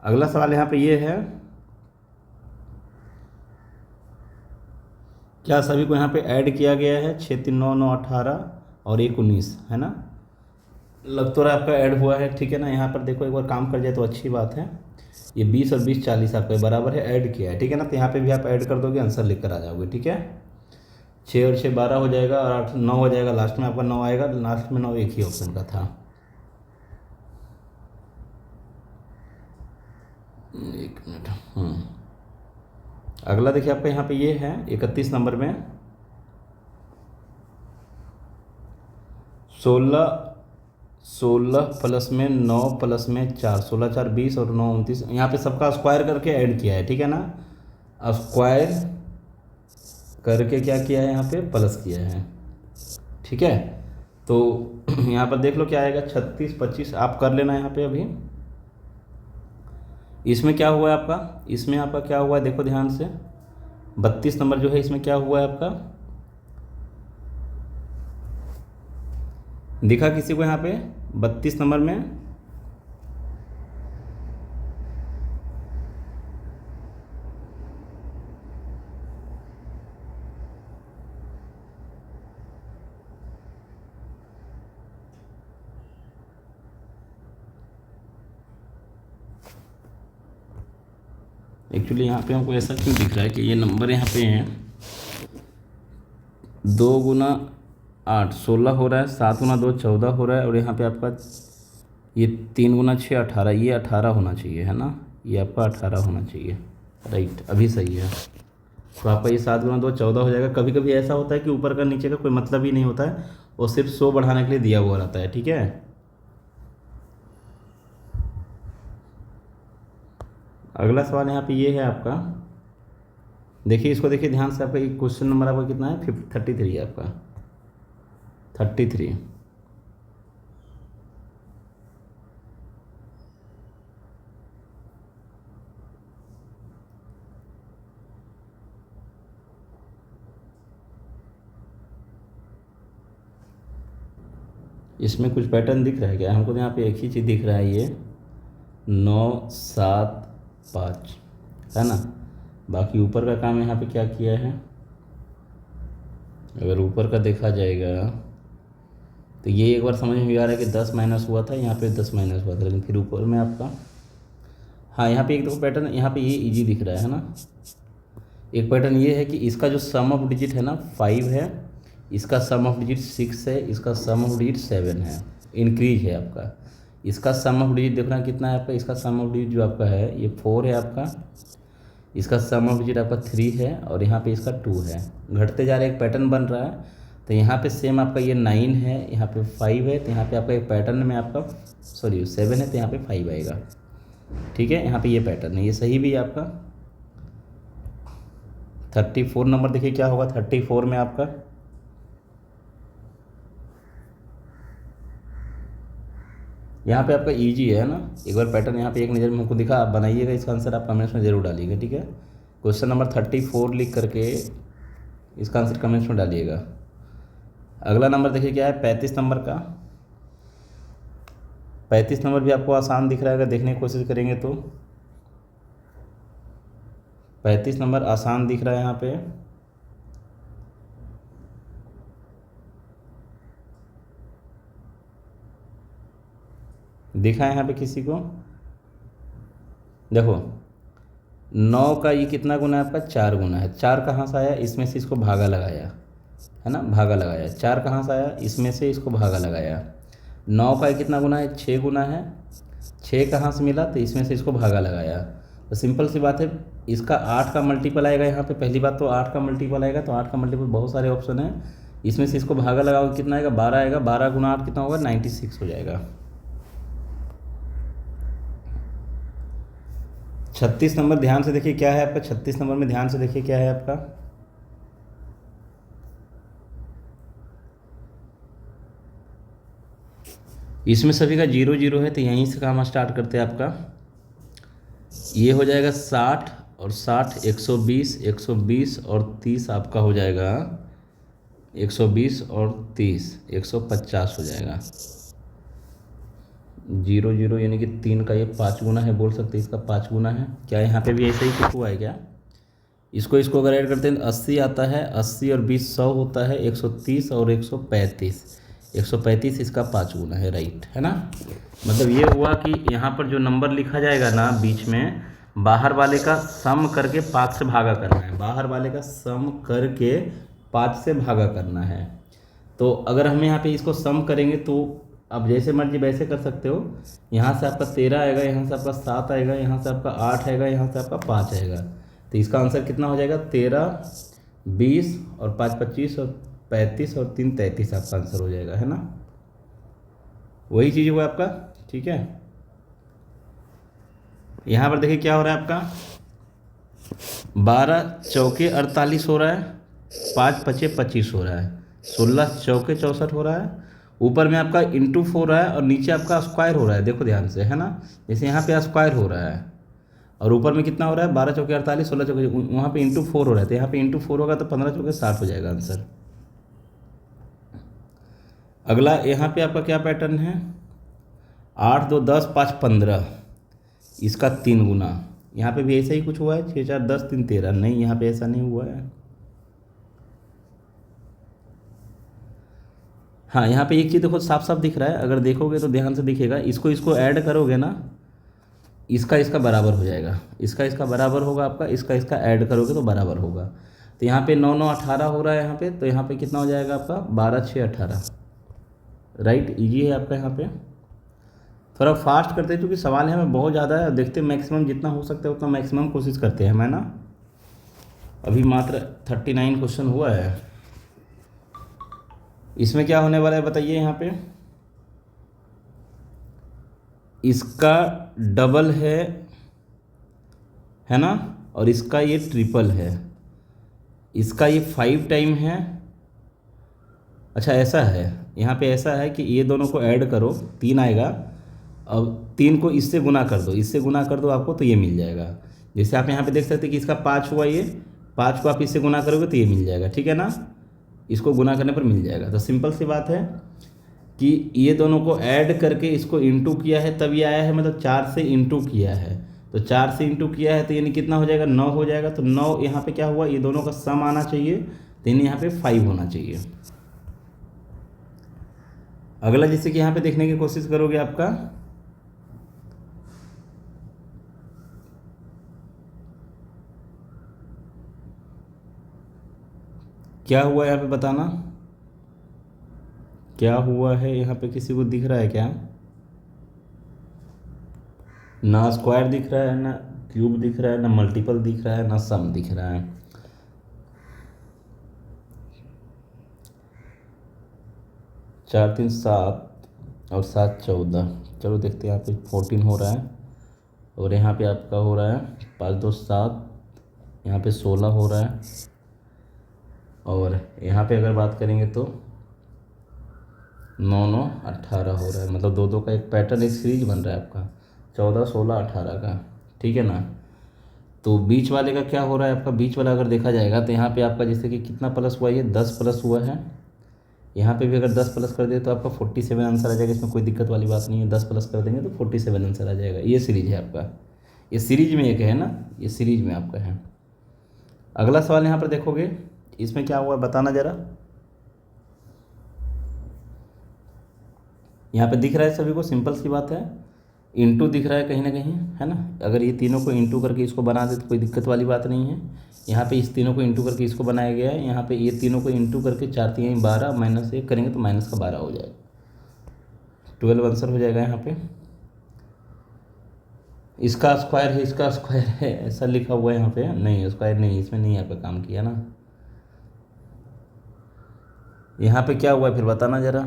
अगला सवाल यहाँ पे ये है, क्या सभी को यहाँ पे ऐड किया गया है? 6 3 9 9 18 और 1 19, है ना? लग तो रहा है आपका ऐड हुआ है, ठीक है ना? यहाँ पर देखो एक बार काम कर जाए तो अच्छी बात है। ये 20 और 20 40 आपका बराबर है, ऐड किया है, ठीक है ना? तो यहाँ पे भी आप ऐड कर दोगे, आंसर लिख कर आ जाओगे, ठीक है? 6 और 6 12 हो जाएगा, और 8 9 हो जाएगा, लास्ट में आपका 9 आएगा, लास्ट में 9 एक ही ऑप्शन का था। एक मिनट। अगला देखिए आपका यहाँ पे ये है 31 नंबर में, 16 प्लस में 9 प्लस में 4, 16 4 20 और 9 29, यहाँ पे सबका स्क्वायर करके ऐड किया है, ठीक है ना? अब स्क्वायर करके क्या किया है, यहाँ पे प्लस किया है, ठीक है? तो यहाँ पर देख लो क्या आएगा, 36 25 आप कर लेना यहाँ पे। अभी इसमें क्या हुआ है आपका, इसमें आपका क्या हुआ है देखो ध्यान से, 32 नंबर जो है इसमें क्या हुआ है आपका, दिखा किसी को यहाँ पे 32 नंबर में? एक्चुअली यहाँ पे हमको ऐसा क्यों दिख रहा है कि ये नंबर यहाँ पे हैं, 2 × 8 16 हो रहा है, 7 × 2 14 हो रहा है, और यहाँ पे आपका ये 3 × 6 18, ये 18 होना चाहिए, है ना? ये आपका 18 होना चाहिए, राइट, अभी सही है। तो आपका ये 7 × 2 14 हो जाएगा। कभी कभी ऐसा होता है कि ऊपर का नीचे का कोई मतलब ही नहीं होता है, वो सिर्फ 100 बढ़ाने के लिए दिया हुआ रहता है, ठीक है? अगला सवाल यहाँ पे ये है आपका, देखिए इसको देखिए ध्यान से, आपका ये क्वेश्चन नंबर आपका कितना है, 33 है आपका, 33। इसमें कुछ पैटर्न दिख रहा है क्या हमको? यहाँ पे एक ही चीज़ दिख रहा है, ये 9 7 5, है ना। बाकी ऊपर का काम यहाँ पे क्या किया है, अगर ऊपर का देखा जाएगा तो ये एक बार समझ में भी आ रहा है कि 10 माइनस हुआ था, यहाँ पे 10 माइनस हुआ था, लेकिन फिर ऊपर में आपका हाँ यहाँ पे एक देखो पैटर्न, यहाँ पे ये इजी दिख रहा है ना। एक पैटर्न ये है कि इसका जो सम ऑफ डिजिट है ना 5 है, इसका सम ऑफ डिजिट 6 है, इसका सम ऑफ डिजिट 7 है, इंक्रीज है आपका। इसका सम ऑफ डिजिट देखना कितना है आपका, इसका सम ऑफ डिजिट जो आपका है ये 4 है आपका, इसका सम ऑफ डिजिट आपका 3 है, और यहाँ पे इसका 2 है। घटते जा रहा है, एक पैटर्न बन रहा है। तो यहाँ पे सेम आपका ये 9 है, यहाँ पे 5 है, तो यहाँ पे आपका एक पैटर्न में आपका 7 है, तो यहाँ पे 5 आएगा। ठीक है, यहाँ पे ये पैटर्न है, ये सही भी है आपका। 34 नंबर देखिए क्या होगा 34 में आपका, यहाँ पे आपका इजी है ना। एक बार पैटर्न यहाँ पे एक नज़र में हमको दिखा, आप बनाइएगा, इसका आंसर आप कमेंट्स में ज़रूर डालिएगा। ठीक है, क्वेश्चन नंबर 34 लिख करके इसका आंसर कमेंट्स में डालिएगा। अगला नंबर देखिए क्या है 35 नंबर का। 35 नंबर भी आपको आसान दिख रहा है, अगर देखने की कोशिश करेंगे तो 35 नंबर आसान दिख रहा है यहाँ पे। दिखा है यहाँ पे किसी को, देखो 9 का ये कितना गुना है आपका, 4 गुना है। 4 कहाँ से आया, इसमें से इसको भागा लगाया, है ना, भागा लगाया। 4 कहाँ से आया, इसमें से इसको भागा लगाया। 9 का कितना गुना है, 6 गुना है। 6 कहाँ से मिला, तो इसमें से इसको भागा लगाया। तो सिंपल सी बात है, इसका 8 का मल्टीपल आएगा यहाँ पे। पहली बात तो 8 का मल्टीपल आएगा, तो 8 का मल्टीपल बहुत सारे ऑप्शन है, इसमें से इसको भागा लगाओ कितना आएगा, 12 आएगा। 12 गुना 8 कितना होगा, 96 हो जाएगा। 36 नंबर ध्यान से देखिए क्या है आपका, 36 नंबर में ध्यान से देखिए क्या है आपका। इसमें सभी का 0 0 है, तो यहीं से काम स्टार्ट करते हैं आपका। ये हो जाएगा 60 और 60 120, 120 और 30 आपका हो जाएगा 120 और 30 150 हो जाएगा। 0 0 यानी कि 3 का ये 5 गुना है, बोल सकते हैं इसका 5 गुना है। क्या यहाँ पे भी ऐसा ही कुछ हुआ है क्या, इसको अगर ऐड करते हैं 80 आता है, 80 और 20 100 होता है, 130 और 135, 135 इसका 5 गुना है, राइट है ना। मतलब ये हुआ कि यहाँ पर जो नंबर लिखा जाएगा ना बीच में, बाहर वाले का सम करके 5 से भागा करना है, बाहर वाले का सम करके 5 से भागा करना है। तो अगर हम यहाँ पे इसको सम करेंगे तो आप जैसे मर्जी वैसे कर सकते हो। यहाँ से आपका 13 आएगा, यहाँ से आपका 7 आएगा, यहाँ से आपका 8 आएगा, यहाँ से आपका 5 आएगा। तो इसका आंसर कितना हो जाएगा, 13 20 और 5 25 और 35 और 3 33 आपका आंसर हो जाएगा, है ना। वही चीज़ हुआ आपका। ठीक है, यहाँ पर देखिए क्या हो रहा है आपका, 12 चौके 48 हो रहा है, 5 पचे 25 हो रहा है, 16 चौके 64 हो रहा है, ऊपर में आपका इंटू 4 रहा है और नीचे आपका स्क्वायर हो रहा है। देखो ध्यान से, है ना, जैसे यहाँ पे स्क्वायर हो रहा है और ऊपर में कितना हो रहा है, 12 चौके 48, 16 चौके, वहाँ पे इंटू 4 हो रहा है, तो यहाँ पे इंटू 4 होगा तो 15 चौके 60 हो जाएगा आंसर। अगला यहाँ पे आपका क्या पैटर्न है, 8 2 10 5 15, इसका 3 गुना। यहाँ पे भी ऐसा ही कुछ हुआ है, 6 4 10 3 13, नहीं यहाँ पे ऐसा नहीं हुआ है। हाँ यहाँ पे एक चीज़ देखो साफ साफ दिख रहा है, अगर देखोगे तो ध्यान से दिखेगा, इसको ऐड करोगे ना, इसका बराबर हो जाएगा, इसका बराबर होगा आपका, इसका ऐड करोगे तो बराबर होगा। तो यहाँ पे 9 9 18 हो रहा है यहाँ पे, तो यहाँ पे कितना हो जाएगा आपका, 12 6 18, राइट। इजी है आपका। यहाँ पे थोड़ा फास्ट करते हैं क्योंकि सवाल है हमें बहुत ज़्यादा है, देखते हैं मैक्सिमम जितना हो सकता है उतना मैक्सिमम कोशिश करते हैं, है ना। अभी मात्र 39 क्वेश्चन हुआ है, इसमें क्या होने वाला है बताइए। यहाँ पे इसका डबल है ना, और इसका ये ट्रिपल है, इसका ये 5 टाइम है। अच्छा ऐसा है, यहाँ पे ऐसा है कि ये दोनों को ऐड करो, 3 आएगा, अब 3 को इससे गुना कर दो, इससे गुना कर दो आपको, तो ये मिल जाएगा। जैसे आप यहाँ पे देख सकते हैं कि इसका 5 हुआ, ये 5 को आप इससे गुना करोगे तो ये मिल जाएगा, ठीक है ना, इसको गुना करने पर मिल जाएगा। तो सिंपल सी बात है कि ये दोनों को ऐड करके इसको इंटू किया है तब ये आया है, मतलब 4 से इंटू किया है, तो 4 से इंटू किया है तो यानी कितना हो जाएगा, 9 हो जाएगा। तो 9 यहाँ पे क्या हुआ, ये दोनों का सम आना चाहिए, तो यानी यहाँ पे 5 होना चाहिए। अगला जैसे कि यहाँ पे देखने की कोशिश करोगे, आपका क्या हुआ यहाँ पे बताना, क्या हुआ है यहाँ पे, किसी को दिख रहा है क्या? ना स्क्वायर दिख रहा है, ना क्यूब दिख रहा है, ना मल्टीपल दिख रहा है, ना सम दिख रहा है। चार तीन सात और 7 14, चलो देखते हैं। यहाँ पे 14 हो रहा है, और यहाँ पे आपका हो रहा है 5 2 7, यहाँ पे 16 हो रहा है, और यहाँ पे अगर बात करेंगे तो 9 9 18 हो रहा है। मतलब दो दो का एक पैटर्न, एक सीरीज बन रहा है आपका 14 16 18 का, ठीक है ना। तो बीच वाले का क्या हो रहा है आपका, बीच वाला अगर देखा जाएगा तो यहाँ पे आपका जैसे कि कितना प्लस हुआ, ये 10 प्लस हुआ है। यहाँ पे भी अगर 10 प्लस कर दे तो आपका 47 आंसर आ जाएगा। इसमें कोई दिक्कत वाली बात नहीं है, 10 प्लस कर देंगे तो 47 आंसर आ जाएगा। ये सीरीज है आपका, ये सीरीज में एक है ना, ये सीरीज में आपका है। अगला सवाल यहाँ पर देखोगे, इसमें क्या हुआ बताना ज़रा। यहाँ पे दिख रहा है सभी को, सिंपल सी बात है, इंटू दिख रहा है कहीं ना कहीं, है ना। अगर ये तीनों को इंटू करके इसको बना दे तो कोई दिक्कत वाली बात नहीं है। यहाँ पे इस तीनों को इंटू करके इसको बनाया गया है। यहाँ पे ये तीनों को इंटू करके 4 3 12 माइनस 1 करेंगे तो माइनस का 12 हो जाएगा, 12 आंसर हो जाएगा। यहाँ पे इसका स्क्वायर है, इसका स्क्वायर है, ऐसा लिखा हुआ है यहाँ पे, नहीं स्क्वायर नहीं, इसमें नहीं यहाँ पे काम किया ना। यहाँ पे क्या हुआ है फिर बताना ज़रा।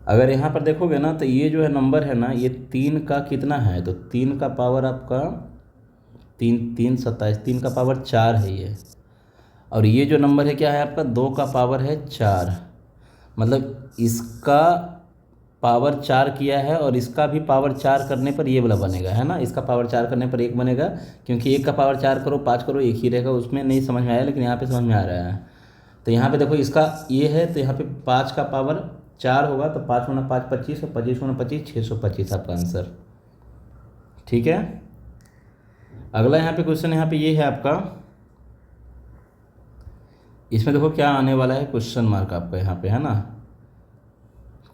अगर यहाँ पर देखोगे ना तो ये जो है नंबर है ना, ये 3 का कितना है, तो 3 का पावर आपका 3 3 27, 3 का पावर 4 है ये। और ये जो नंबर है क्या है आपका, 2 का पावर है 4। मतलब इसका पावर 4 किया है, और इसका भी पावर 4 करने पर ये वाला बनेगा, है ना। इसका पावर 4 करने पर 1 बनेगा, क्योंकि 1 का पावर 4 करो 5 करो एक ही रहेगा। उसमें नहीं समझ में आया, लेकिन यहाँ पे समझ में आ रहा है। तो यहाँ पे देखो इसका ये है, तो यहाँ पे 5 का पावर 4 होगा, तो 5 गुना 5 25, और 25 गुना 25 625 आपका आंसर, ठीक है। अगला यहाँ पे क्वेश्चन यहाँ पे ये है आपका, इसमें देखो क्या आने वाला है, क्वेश्चन मार्क आपका यहाँ पे, है ना।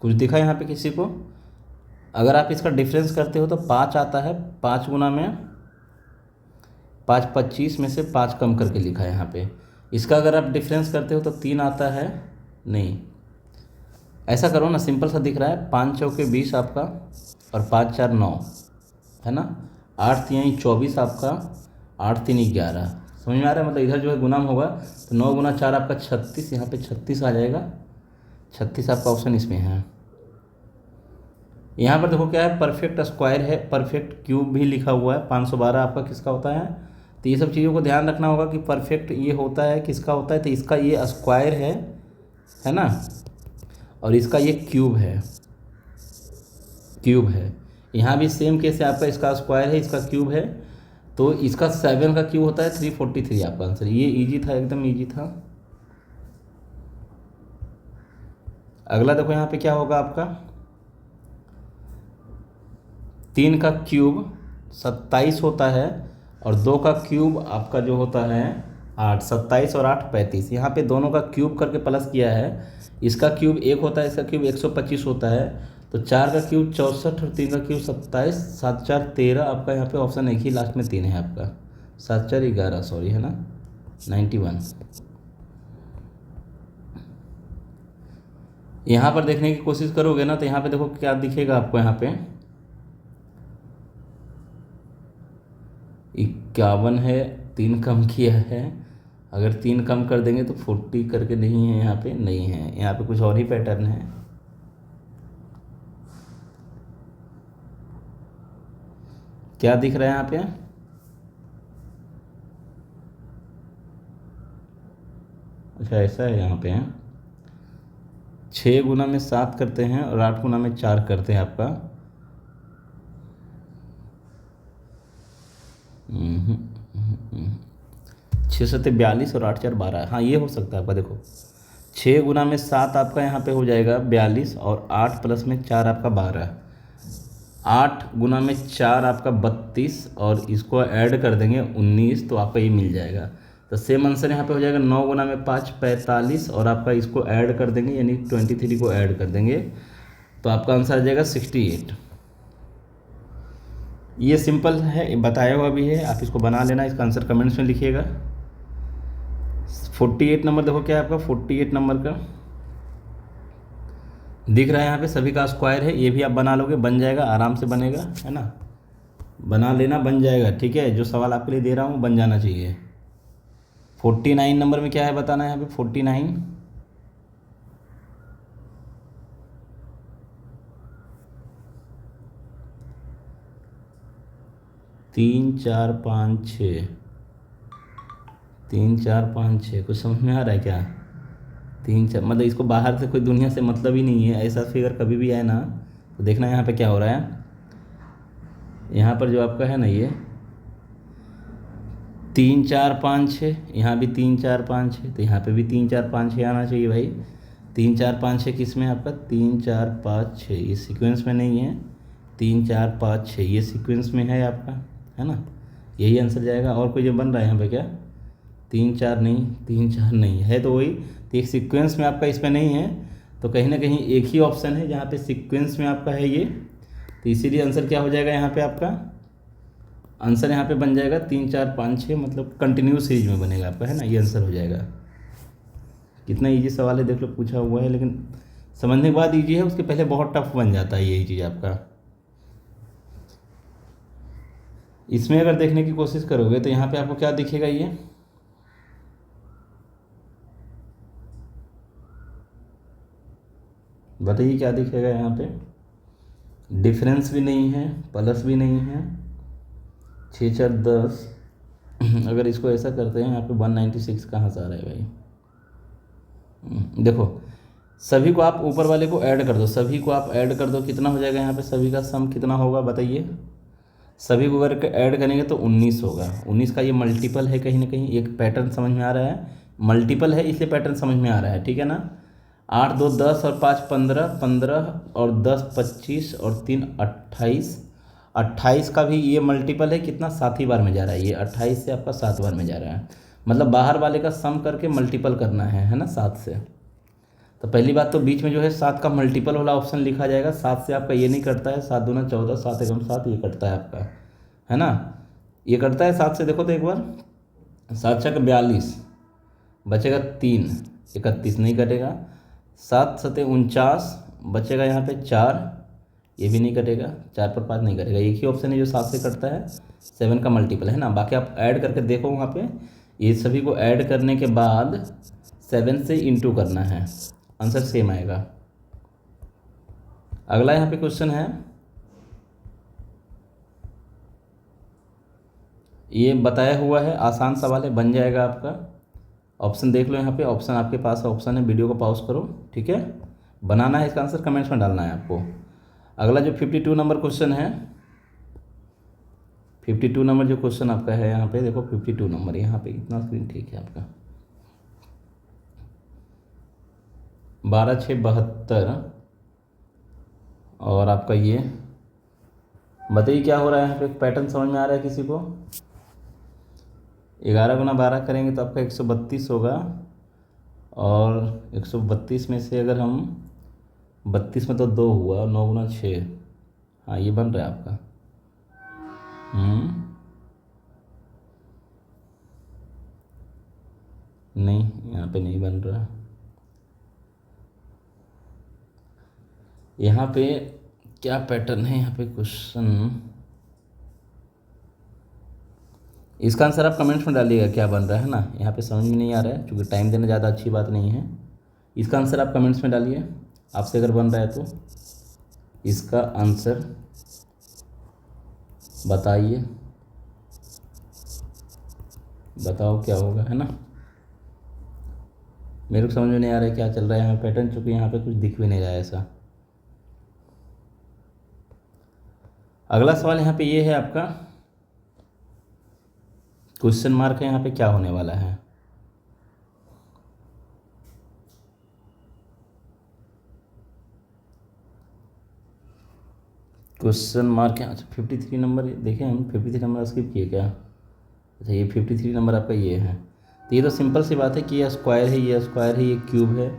कुछ दिखा यहाँ पे किसी को? अगर आप इसका डिफरेंस करते हो तो 5 आता है, 5 गुना में 5 25 में से 5 कम करके लिखा है यहाँ पे। इसका अगर आप डिफरेंस करते हो तो 3 आता है, नहीं ऐसा करो ना, सिंपल सा दिख रहा है, 5 चौके 20 आपका, और 5 4 9, है ना। 8 3 24 आपका, 8 3 11, समझ में आ रहा है। मतलब इधर जो है गुणाम होगा, तो 9 गुना 4 आपका 36, यहाँ पे 36 आ जाएगा। 36 आपका ऑप्शन इसमें है। यहाँ पर देखो क्या है, परफेक्ट स्क्वायर है, परफेक्ट क्यूब भी लिखा हुआ है। 512 आपका किसका होता है, तो ये सब चीज़ों को ध्यान रखना होगा कि परफेक्ट ये होता है किसका होता है, तो इसका ये स्क्वायर है ना, और इसका ये क्यूब है, क्यूब है। यहाँ भी सेम केस है आपका, इसका स्क्वायर है, इसका क्यूब है, तो इसका 7 का क्यूब होता है 343 आपका आंसर। ये इजी था, एकदम इजी था। अगला देखो यहाँ पे क्या होगा आपका, 3 का क्यूब 27 होता है, और 2 का क्यूब आपका जो होता है 8, 27 और 8 35। यहाँ पे दोनों का क्यूब करके प्लस किया है। इसका क्यूब 1 होता है, इसका क्यूब 125 होता है, तो 4 का क्यूब 64 और 3 का क्यूब 27, 7 4 13 आपका। यहाँ पे ऑप्शन एक ही लास्ट में 3 है आपका, 7 4 11 सॉरी, है ना, 91। यहाँ पर देखने की कोशिश करोगे ना तो यहाँ पे देखो क्या दिखेगा आपको, यहाँ पे 51 है, 3 कम किया है। अगर 3 कम कर देंगे तो 40 करके नहीं है, यहाँ पे नहीं है, यहाँ पे कुछ और ही पैटर्न है। क्या दिख रहा है यहाँ पे, अच्छा ऐसा है यहाँ पे, 6 गुना में 7 करते हैं और 8 गुना में 4 करते हैं आपका। 6 7 42 और 8 4 12, हाँ ये हो सकता है आपका। देखो 6 × 7 आपका यहाँ पे हो जाएगा 42 और 8 प्लस में 4 आपका 12। 8 × 4 आपका 32 और इसको ऐड कर देंगे 19 तो आपका ये मिल जाएगा। तो सेम आंसर यहाँ पे हो जाएगा 9 × 5 45 और आपका इसको ऐड कर देंगे यानी 23 को ऐड कर देंगे तो आपका आंसर आ जाएगा 68। ये सिंपल है, बताया हुआ भी है, आप इसको बना लेना। इसका आंसर कमेंट्स में लिखिएगा। 48 नंबर देखो क्या है आपका, 48 नंबर का दिख रहा है यहाँ पे, सभी का स्क्वायर है। ये भी आप बना लोगे, बन जाएगा, आराम से बनेगा, है ना। बना लेना, बन जाएगा, ठीक है। जो सवाल आपके लिए दे रहा हूँ बन जाना चाहिए। 49 नंबर में क्या है बताना है यहाँ पे, 49। 3 4 5 6, 3 4 5 6 कुछ समझ में आ रहा है क्या? 3 4 मतलब इसको बाहर से कोई दुनिया से मतलब ही नहीं है। ऐसा फिगर कभी भी आए ना तो देखना यहाँ पे क्या हो रहा है। यहाँ पर जो आपका है ना ये 3 4 5 6, यहाँ भी 3 4 5 6, तो यहाँ पे भी 3 4 5 6 आना चाहिए भाई। 3 4 5 6 किस में आपका, 3 4 5 6, ये सीक्वेंस में नहीं है। 3 4 5 6 ये सीक्वेंस में है आपका, है ना। यही आंसर जाएगा। और कोई जो बन रहा है यहाँ पे क्या, 3 4 नहीं, 3 4 नहीं है तो वही, तो एक सीक्वेंस में आपका इसमें नहीं है तो कहीं ना कहीं एक ही ऑप्शन है जहाँ पे सीक्वेंस में आपका है ये, तो इसीलिए आंसर क्या हो जाएगा यहाँ पे आपका, आंसर यहाँ पे बन जाएगा 3 4 5 6, मतलब कंटिन्यूस सीरीज में बनेगा आपका, है ना। ये आंसर हो जाएगा। कितना इजी सवाल है देख लो, पूछा हुआ है लेकिन समझने के बाद इजी है, उसके पहले बहुत टफ बन जाता है यही चीज़ आपका। इसमें अगर देखने की कोशिश करोगे तो यहाँ पे आपको क्या दिखेगा, ये बताइए क्या दिखेगा यहाँ पे। डिफरेंस भी नहीं है, प्लस भी नहीं है। 6 4 10 अगर इसको ऐसा करते हैं यहाँ पे 196 कहाँ से आ रहा है भाई। देखो सभी को आप ऊपर वाले को ऐड कर दो, सभी को आप ऐड कर दो, कितना हो जाएगा यहाँ पे, सभी का सम कितना होगा बताइए। सभी को अगर ऐड करेंगे तो 19 होगा। 19 का ये मल्टीपल है, कहीं ना कहीं एक पैटर्न समझ में आ रहा है, मल्टीपल है इसलिए पैटर्न समझ में आ रहा है, ठीक है ना। 8 2 10 और 5 15, 15 और 10 25 और 3 28। 28 का भी ये मल्टीपल है, कितना, 7 ही बार में जा रहा है ये, 28 से आपका 7 बार में जा रहा है, मतलब बाहर वाले का सम करके मल्टीपल करना है ना 7 से। तो पहली बात तो बीच में जो है 7 का मल्टीपल वाला ऑप्शन लिखा जाएगा। 7 से आपका ये नहीं कटता है, 7 दूना 14, 7 एकम 7 ये कटता है आपका, है ना। ये कटता है 7 से, देखो तो एक बार, 7 छक 42, बचेगा 3, 31 नहीं कटेगा। 7 7 49, बचेगा यहाँ पे 4, ये भी नहीं कटेगा। 4 पर 5 नहीं कटेगा, एक ही ऑप्शन है जो 7 से कटता है, 7 का मल्टीपल, है ना। बाकी आप ऐड करके देखो वहाँ पे, ये सभी को ऐड करने के बाद 7 से इंटू करना है, आंसर सेम आएगा। अगला यहाँ पे क्वेश्चन है, ये बताया हुआ है, आसान सवाल है, बन जाएगा आपका। ऑप्शन देख लो यहाँ पे, ऑप्शन आपके पास ऑप्शन है, वीडियो को पॉज करो, ठीक है। बनाना है इसका आंसर, कमेंट्स में डालना है आपको। अगला जो 52 नंबर क्वेश्चन है, 52 नंबर जो क्वेश्चन आपका है यहाँ पे देखो, 52 नंबर यहाँ पे, इतना स्क्रीन ठीक है आपका। 12 6 72 और आपका ये बताइए क्या हो रहा है यहाँ पे, पैटर्न समझ में आ रहा है किसी को। 11 गुना 12 करेंगे तो आपका 132 होगा, और 132 में से अगर हम 32 में तो 2 हुआ, 9 गुना 6, हाँ ये बन रहा है आपका। नहीं, यहाँ पे नहीं बन रहा। यहाँ पे क्या पैटर्न है यहाँ पे क्वेश्चन, इसका आंसर आप कमेंट्स में डालिएगा क्या बन रहा है ना। यहाँ पे समझ में नहीं आ रहा है क्योंकि टाइम देना ज़्यादा अच्छी बात नहीं है। इसका आंसर आप कमेंट्स में डालिए, आपसे अगर बन रहा है तो इसका आंसर बताइए, बताओ क्या होगा, है ना। मेरे को समझ में नहीं आ रहा है क्या चल रहा है यहाँ पैटर्न, चूँकि यहाँ पे कुछ दिख भी नहीं रहा है ऐसा। अगला सवाल यहाँ पे ये है आपका, क्वेश्चन मार्क है यहाँ पे, क्या होने वाला है। क्वेश्चन मार्क है। अच्छा 53 नंबर देखें हम, 53 नंबर स्किप किए क्या? अच्छा ये 53 नंबर आपका ये है। तो ये तो सिंपल सी बात है कि ये स्क्वायर है, ये स्क्वायर है, ये क्यूब है,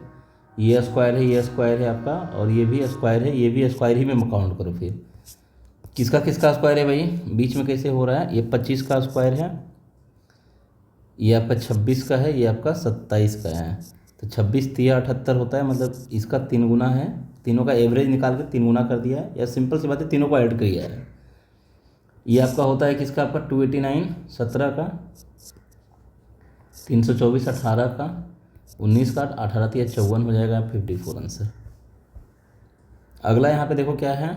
ये स्क्वायर है, ये स्क्वायर है आपका, और ये भी स्क्वायर है, ये भी स्क्वायर ही में काउंट करो। फिर किसका किसका स्क्वायर है भाई, बीच में कैसे हो रहा है? ये 25 का स्क्वायर है, ये आपका 26 का है, ये आपका 27 का है। तो 26 तिया 78 होता है, मतलब इसका 3 गुना है। तीनों का एवरेज निकाल के 3 गुना कर दिया है, या सिंपल सी बात है तीनों को ऐड किया है। ये आपका होता है किसका? आपका 289 17 का, 324 18 का, 19 का, 18 तिया 54 हो जाएगा 54 आंसर। अगला यहाँ पे देखो क्या है,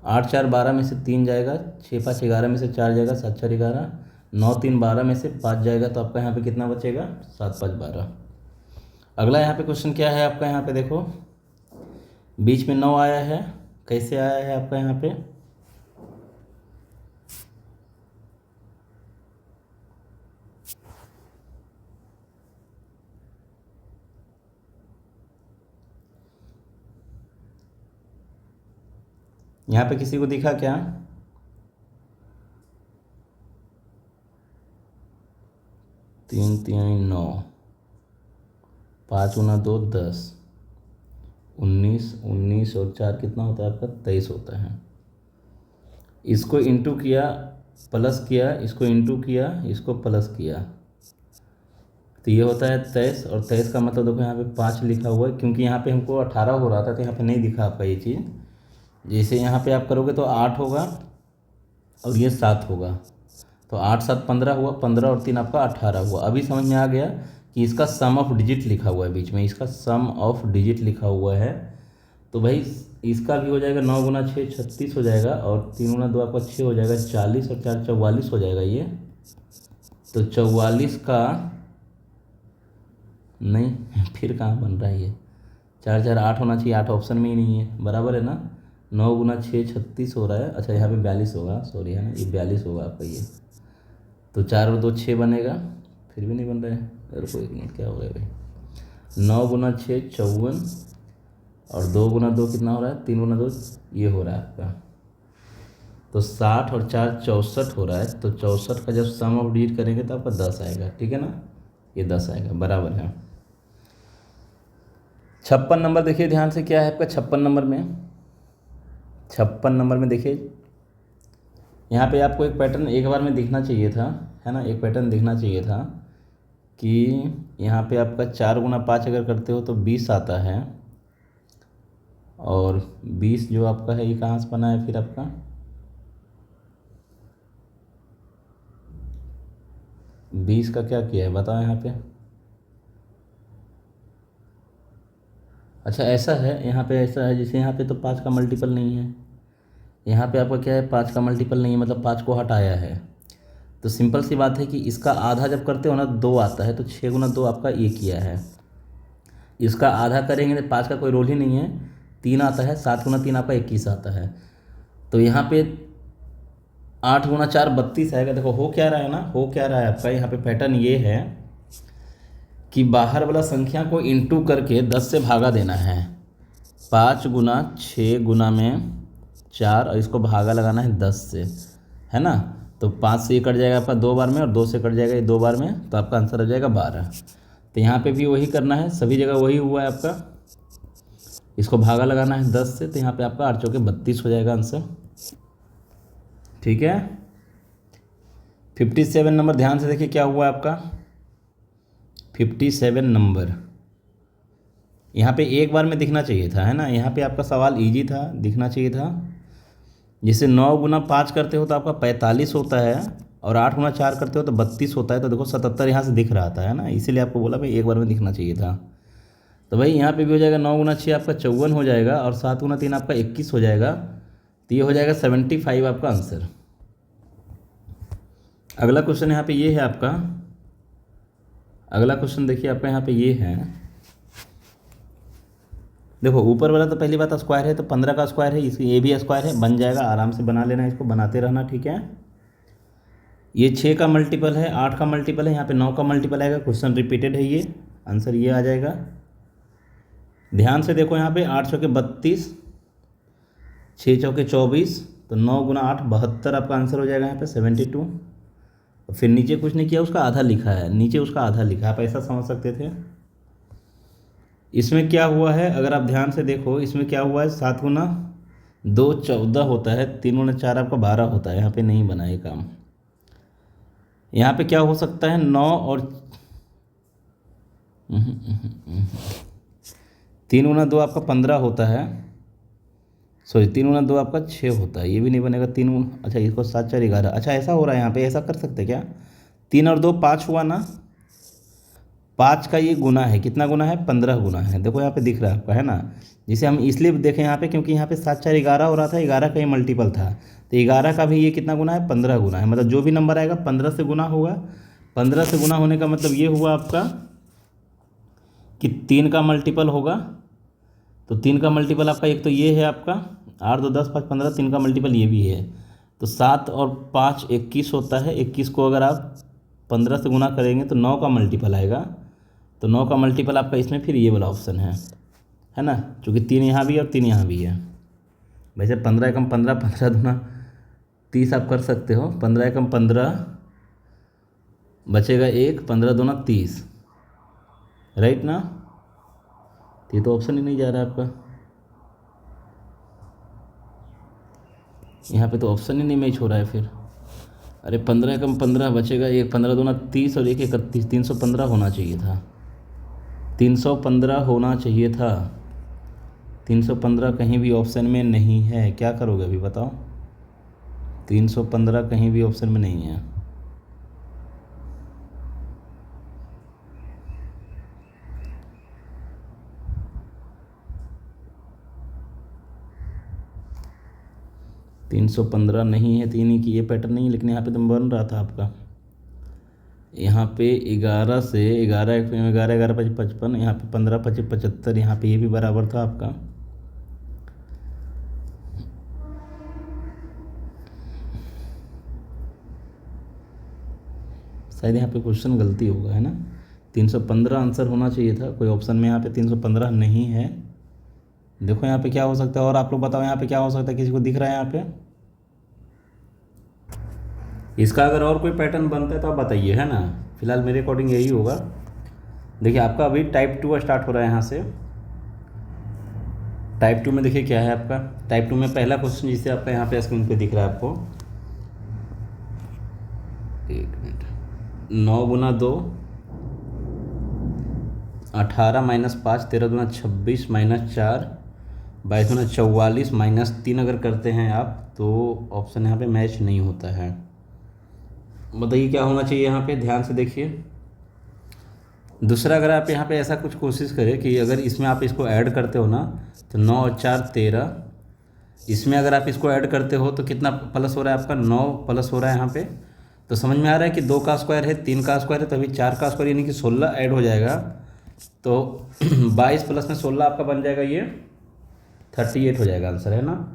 8 4 12 में से 3 जाएगा, 6 5 11 में से 4 जाएगा, 7 4 11, 9 3 12 में से 5 जाएगा, तो आपका यहाँ पे कितना बचेगा? 7 5 12। अगला यहाँ पे क्वेश्चन क्या है आपका, यहाँ पे देखो बीच में 9 आया है, कैसे आया है आपका यहाँ पे? यहाँ पे किसी को दिखा क्या? 3 3 9, 5 गुना 2 10, 19 19 और 4 कितना होता है आपका? 23 होता है। इसको इंटू किया, प्लस किया, इसको इंटू किया, इसको प्लस किया, तो ये होता है 23। और 23 का मतलब देखो यहाँ पे 5 लिखा हुआ है, क्योंकि यहाँ पे हमको 18 हो रहा था, तो यहाँ पे नहीं दिखा आपका ये चीज़। जैसे यहाँ पे आप करोगे तो 8 होगा और ये 7 होगा, तो 8 7 15 हुआ, 15 और 3 आपका 18 हुआ। अभी समझ में आ गया कि इसका सम ऑफ डिजिट लिखा हुआ है बीच में, इसका सम ऑफ डिजिट लिखा हुआ है। तो भाई इसका भी हो जाएगा 9 गुना 6 36 हो जाएगा, और 3 गुना 2 आपका 6 हो जाएगा 40, और 4 44 हो जाएगा ये। तो 44 का नहीं फिर कहाँ बन रहा है ये? 4 4 8 होना चाहिए, 8 ऑप्शन में ही नहीं है, बराबर है ना? 9 गुना 6 36 हो रहा है। अच्छा यहाँ पे 42 होगा, सॉरी है ना, ये 42 होगा आपका ये। तो 4 और 2 6 बनेगा, फिर भी नहीं बन रहा है। अरे कोई नहीं, क्या हो रहा है भाई? 9 गुना 6 54, और 2 गुना 2 कितना हो रहा है? 3 गुना 2 ये हो रहा है आपका। तो 60 और 4 64 हो रहा है। तो 64 का जब सम ऑफ डिजिट करेंगे तो आपका 10 आएगा, ठीक है ना? ये 10 आएगा, बराबर है। 56 नंबर देखिए ध्यान से, क्या है आपका 56 नंबर में? 56 नंबर में देखिए, यहाँ पे आपको एक पैटर्न एक बार में दिखना चाहिए था, है ना? एक पैटर्न दिखना चाहिए था कि यहाँ पे आपका 4 गुना 5 अगर करते हो तो 20 आता है, और 20 जो आपका है ये कहाँ से बना है फिर आपका? बीस का क्या किया है बताओ यहाँ पे? अच्छा ऐसा है, यहाँ पे ऐसा है जैसे यहाँ पे तो 5 का मल्टीपल नहीं है, यहाँ पे आपका क्या है? 5 का मल्टीपल नहीं है, मतलब 5 को हटाया है। तो सिंपल सी बात है कि इसका आधा जब करते हो ना 2 आता है, तो 6 गुना 2 आपका ये किया है। इसका आधा करेंगे तो 5 का कोई रोल ही नहीं है, 3 आता है, 7 गुना 3 आपका 21 आता है। तो यहाँ पे 8 गुना 4 32 आएगा। देखो हो क्या रहा है ना, हो क्या रहा है आपका यहाँ पे पैटर्न ये है कि बाहर वाला संख्या को इंटू करके 10 से भागा देना है। 5 गुना 6 गुना में 4, और इसको भागा लगाना है 10 से, है ना? तो 5 से ये कट जाएगा आपका 2 बार में, और 2 से कट जाएगा ये 2 बार में, तो आपका आंसर आ जाएगा 12। तो यहाँ पे भी वही करना है, सभी जगह वही हुआ है आपका। इसको भागा लगाना है 10 से, तो यहाँ पे आपका 8 चौके 32 हो जाएगा आंसर, ठीक है? 57 नंबर ध्यान से देखिए क्या हुआ है आपका। 57 नंबर यहाँ पे एक बार में दिखना चाहिए था, है ना? यहाँ पे आपका सवाल इजी था, दिखना चाहिए था। जैसे 9 गुना 5 करते हो तो आपका 45 होता है, और 8 गुना 4 करते हो तो 32 होता है। तो देखो 77 यहाँ से दिख रहा था, है ना? इसीलिए आपको बोला भाई एक बार में दिखना चाहिए था। तो भाई यहाँ पे भी हो जाएगा 9 गुना 6 आपका 54 हो जाएगा, और 7 गुना 3 आपका 21 हो जाएगा। तो ये हो जाएगा 75 आपका आंसर। अगला क्वेश्चन यहाँ पे ये है आपका, अगला क्वेश्चन देखिए आपका यहाँ पे ये है। देखो ऊपर वाला तो पहली बात स्क्वायर है, तो 15 का स्क्वायर है, इसकी ये भी स्क्वायर है, बन जाएगा, आराम से बना लेना, इसको बनाते रहना, ठीक है? ये 6 का मल्टीपल है, 8 का मल्टीपल है, यहाँ पे 9 का मल्टीपल आएगा, क्वेश्चन रिपीटेड है, ये आंसर ये आ जाएगा। ध्यान से देखो यहाँ पे 8 चौके 32, छः चौके 24, तो 9 गुना 8 72 आपका आंसर हो जाएगा यहाँ पे 72। फिर नीचे कुछ नहीं किया, उसका आधा लिखा है, नीचे उसका आधा लिखा है, आप ऐसा समझ सकते थे। इसमें क्या हुआ है, अगर आप ध्यान से देखो, इसमें क्या हुआ है, 7 गुना 2 14 होता है, 3 गुना 4 आपका 12 होता है, यहाँ पे नहीं बना ये काम। यहाँ पे क्या हो सकता है, 9 और 3 गुना 2 आपका 15 होता है, सॉरी 3 गुना 2 आपका 6 होता है, ये भी नहीं बनेगा। 3 गुना, अच्छा इसको 7 4 11, अच्छा ऐसा हो रहा है यहाँ पे, ऐसा कर सकते क्या, 3 और 2 5 हुआ ना, 5 का ये गुना है, कितना गुना है, 15 गुना है, देखो यहाँ पे दिख रहा है आपका, है ना। जिसे हम इसलिए देखें यहाँ पे क्योंकि यहाँ पे 7 4 11 हो रहा था, 11 का ही मल्टीपल था, तो 11 का भी ये कितना गुना है, 15 गुना है, मतलब जो भी नंबर आएगा 15 से गुना होगा। 15 से गुना होने का मतलब ये हुआ आपका कि 3 का मल्टीपल होगा, तो 3 का मल्टीपल आपका एक तो ये है आपका 8 2 10 5 15, 3 का मल्टीपल ये भी है, तो 7 और 5 21 होता है। 21 को अगर आप 15 से गुना करेंगे तो 9 का मल्टीपल आएगा, तो 9 का मल्टीपल आपका इसमें फिर ये वाला ऑप्शन है ना, चूँकि 3 यहाँ भी है और 3 यहाँ भी है। वैसे 15 एकम 15, 15 दूना 30 आप कर सकते हो, 15 एकम 15 बचेगा 1, 15 दूना 30, राइट ना। ये तो ऑप्शन ही नहीं जा रहा है आपका, यहाँ पे तो ऑप्शन ही नहीं मैच हो रहा है फिर। अरे 15 एकम 15 बचेगा 1, 15 दूना 30 और 1 31, 315 होना चाहिए था, 315 होना चाहिए था। 315 कहीं भी ऑप्शन में नहीं है, क्या करोगे अभी बताओ, 315 कहीं भी ऑप्शन में नहीं है। तीन सौ पंद्रह नहीं है, 3 ही की ये पैटर्न नहीं है, लेकिन यहाँ पे तो बन रहा था आपका, यहाँ पे 11 से 11 11 11 5 55, यहाँ पे 15 25 75, यहाँ पे ये भी बराबर था आपका। शायद यहाँ पे क्वेश्चन गलती होगा, है ना, 315 आंसर होना चाहिए था, कोई ऑप्शन में यहाँ पे 315 नहीं है। देखो यहाँ पे क्या हो सकता है, और आप लोग बताओ यहाँ पे क्या हो सकता है, किसी को दिख रहा है यहाँ पे इसका अगर और कोई पैटर्न बनता है तो आप बताइए, है ना। फिलहाल मेरे अकॉर्डिंग यही होगा। देखिए आपका अभी टाइप 2 स्टार्ट हो रहा है यहाँ से। टाइप 2 में देखिए क्या है आपका, टाइप 2 में पहला क्वेश्चन जिसे आपका यहाँ पे स्क्रीन पे दिख रहा है आपको, 1 मिनट, 9 गुना 2 18 माइनस 5, 13 दूना 26 माइनस 4, 22 दूना 44 माइनस 3 अगर करते हैं आप तो ऑप्शन यहाँ पे मैच नहीं होता है। बताइए क्या होना चाहिए यहाँ पे, ध्यान से देखिए। दूसरा, अगर आप यहाँ पे ऐसा कुछ कोशिश करें कि अगर इसमें आप इसको ऐड करते हो ना, तो 9 और 4 13, इसमें अगर आप इसको ऐड करते हो तो कितना प्लस हो रहा है आपका, 9 प्लस हो रहा है यहाँ पे। तो समझ में आ रहा है कि 2 का स्क्वायर है, 3 का स्क्वायर है, तो अभी 4 का स्क्वायर यानी कि 16 ऐड हो जाएगा, तो 22 प्लस में 16 आपका बन जाएगा, ये 38 हो जाएगा आंसर, है ना।